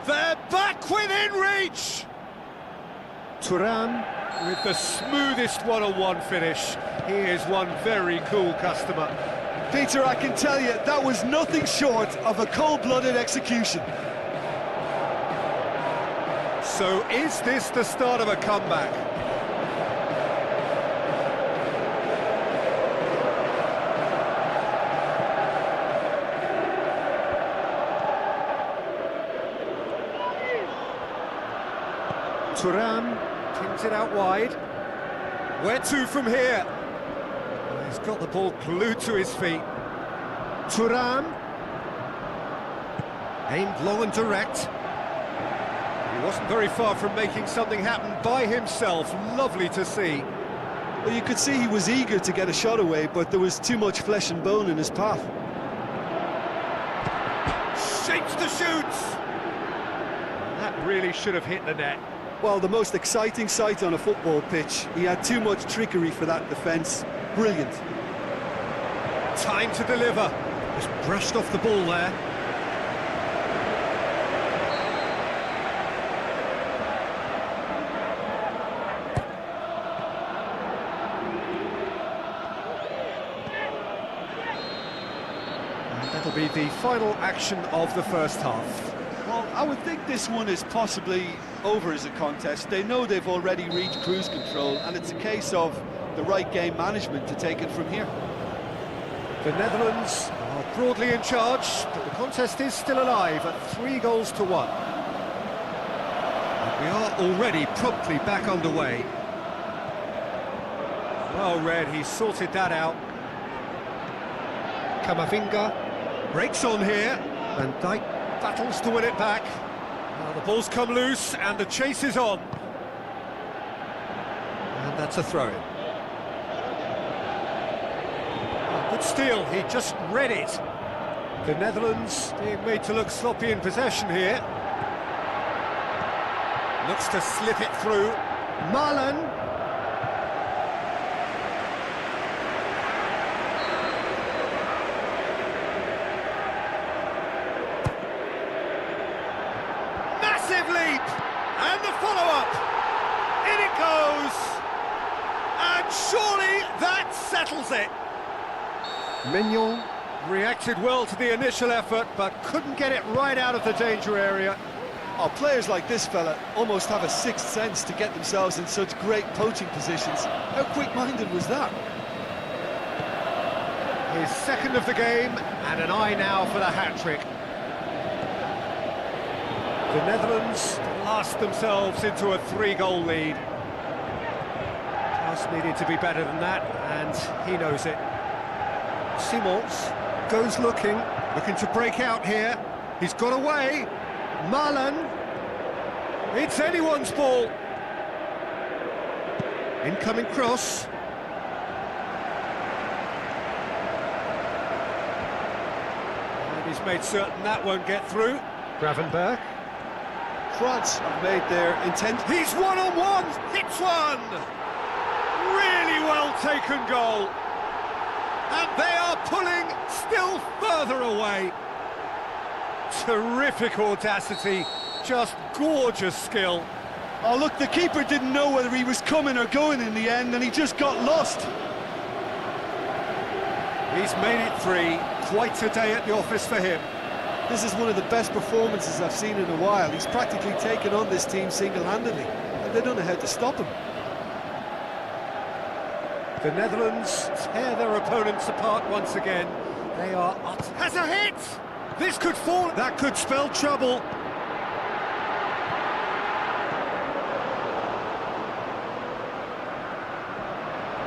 They're back within reach! Turan with the smoothest one-on-one finish. He is one very cool customer. Peter, I can tell you, that was nothing short of a cold-blooded execution. So is this the start of a comeback? Turan pins it out wide. Where to from here? He's got the ball glued to his feet. Turan. Aimed long and direct. He wasn't very far from making something happen by himself. Lovely to see. Well, you could see he was eager to get a shot away, but there was too much flesh and bone in his path. Shapes to shoot! That really should have hit the net. Well, the most exciting sight on a football pitch. He had too much trickery for that defence. Brilliant. Time to deliver. Just brushed off the ball there. And that'll be the final action of the first half. Well, I would think this one is possibly over as a contest. They know they've already reached cruise control, and it's a case of the right game management to take it from here. The Netherlands are broadly in charge, but the contest is still alive at 3-1. And we are already promptly back underway. Well read, he sorted that out. Camavinga breaks on here, and Dijk battles to win it back. Now the ball's come loose, and the chase is on. And that's a throw-in. Good steal, he just read it. The Netherlands being made to look sloppy in possession here. Looks to slip it through. Marlon. Massive leap! And the follow-up! In it goes! And surely that settles it! Mignon. Reacted well to the initial effort, but couldn't get it right out of the danger area. Oh, players like this fella almost have a sixth sense to get themselves in such great poaching positions. How quick-minded was that? His second of the game, and an eye now for the hat-trick. The Netherlands blast themselves into a 3-goal lead. Just needed to be better than that, and he knows it. Simons goes looking to break out here. He's got away. Marlon. It's anyone's ball. Incoming cross. And he's made certain that won't get through. Gravenberg. France have made their intent. He's one-on-one. Hits one. Really well taken goal. And they are pulling still further away. Terrific audacity, just gorgeous skill. Oh, look, the keeper didn't know whether he was coming or going in the end, and he just got lost. He's made it 3. Quite a day at the office for him. This is one of the best performances I've seen in a while. He's practically taken on this team single-handedly, and they don't know how to stop him. The Netherlands tear their opponents apart once again. They are has a hit! This could fall, that could spell trouble.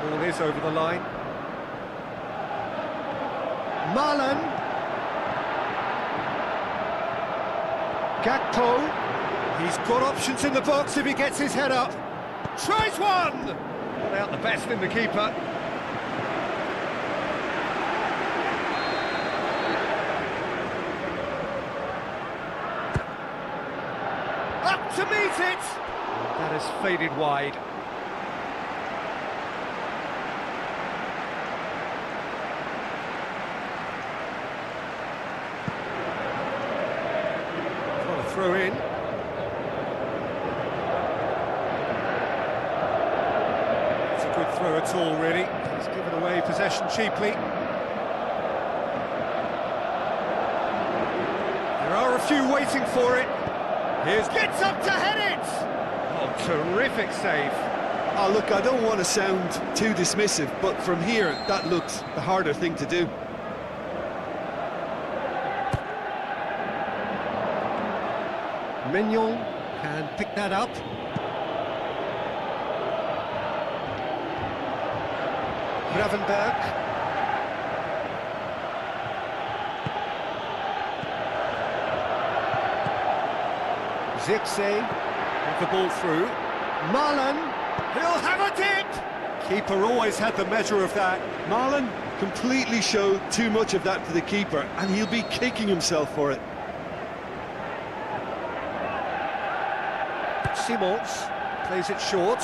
Ball is over the line. Marlon. Gakpo. He's got options in the box if he gets his head up. Tries one! Not out the best in the keeper. Up to meet it! That has faded wide. Trying to throw in. Throw at all, really. He's given away possession cheaply. There are a few waiting for it. Here's gets up to head it. Oh, terrific save. Oh, look, I don't want to sound too dismissive, but from here, that looks the harder thing to do. Mignon can pick that up. Gravenberg. Zirkzee with the ball through. Marlon, he'll have a dip! Keeper always had the measure of that. Marlon completely showed too much of that to the keeper, and he'll be kicking himself for it. Simons plays it short.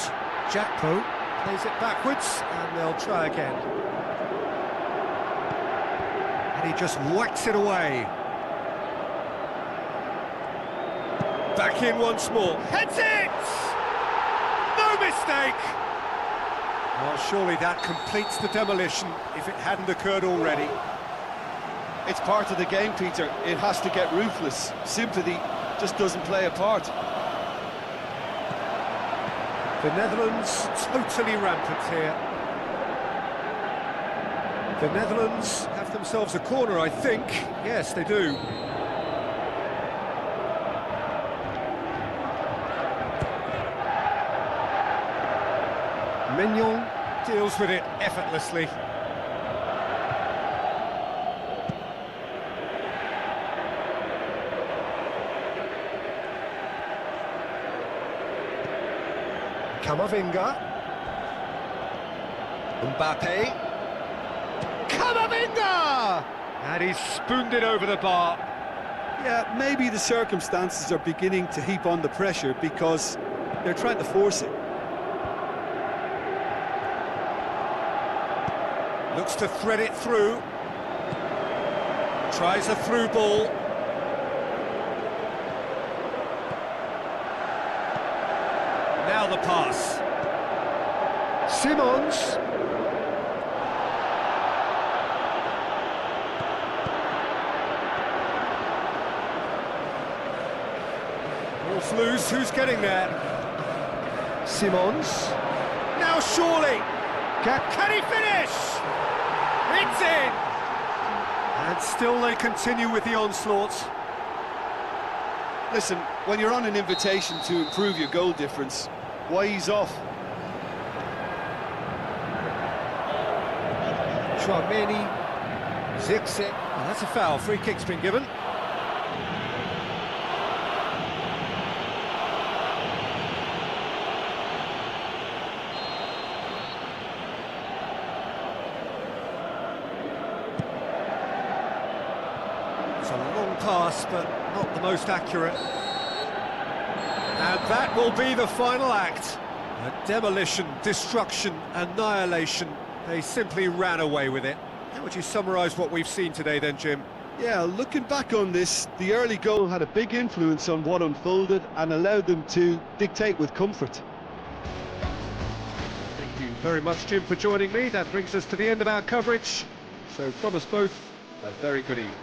Gakpo plays it backwards, and they'll try again. And he just whacks it away. Back in once more. Heads it! No mistake! Well, surely that completes the demolition, if it hadn't occurred already. It's part of the game, Peter. It has to get ruthless. Sympathy just doesn't play a part. The Netherlands totally rampant here. The Netherlands have themselves a corner, I think. Yes, they do. Mignon deals with it effortlessly. Camavinga. Mbappe. Camavinga! And he's spooned it over the bar. Yeah, maybe the circumstances are beginning to heap on the pressure because they're trying to force it. Looks to thread it through. Tries a through ball. Now the pass. Simons. Ball's loose, who's getting there? Simons. Now surely! Can he finish? It's in! And still they continue with the onslaughts. Listen, when you're on an invitation to improve your goal difference, why ease off? Chouameni. Zirkzee. Well, that's a foul, free kick's been given. It's a long pass, but not the most accurate. And that will be the final act. A demolition, destruction, annihilation. They simply ran away with it. How would you summarise what we've seen today then, Jim? Yeah, looking back on this, the early goal had a big influence on what unfolded and allowed them to dictate with comfort. Thank you very much, Jim, for joining me. That brings us to the end of our coverage. So from us both, a very good evening.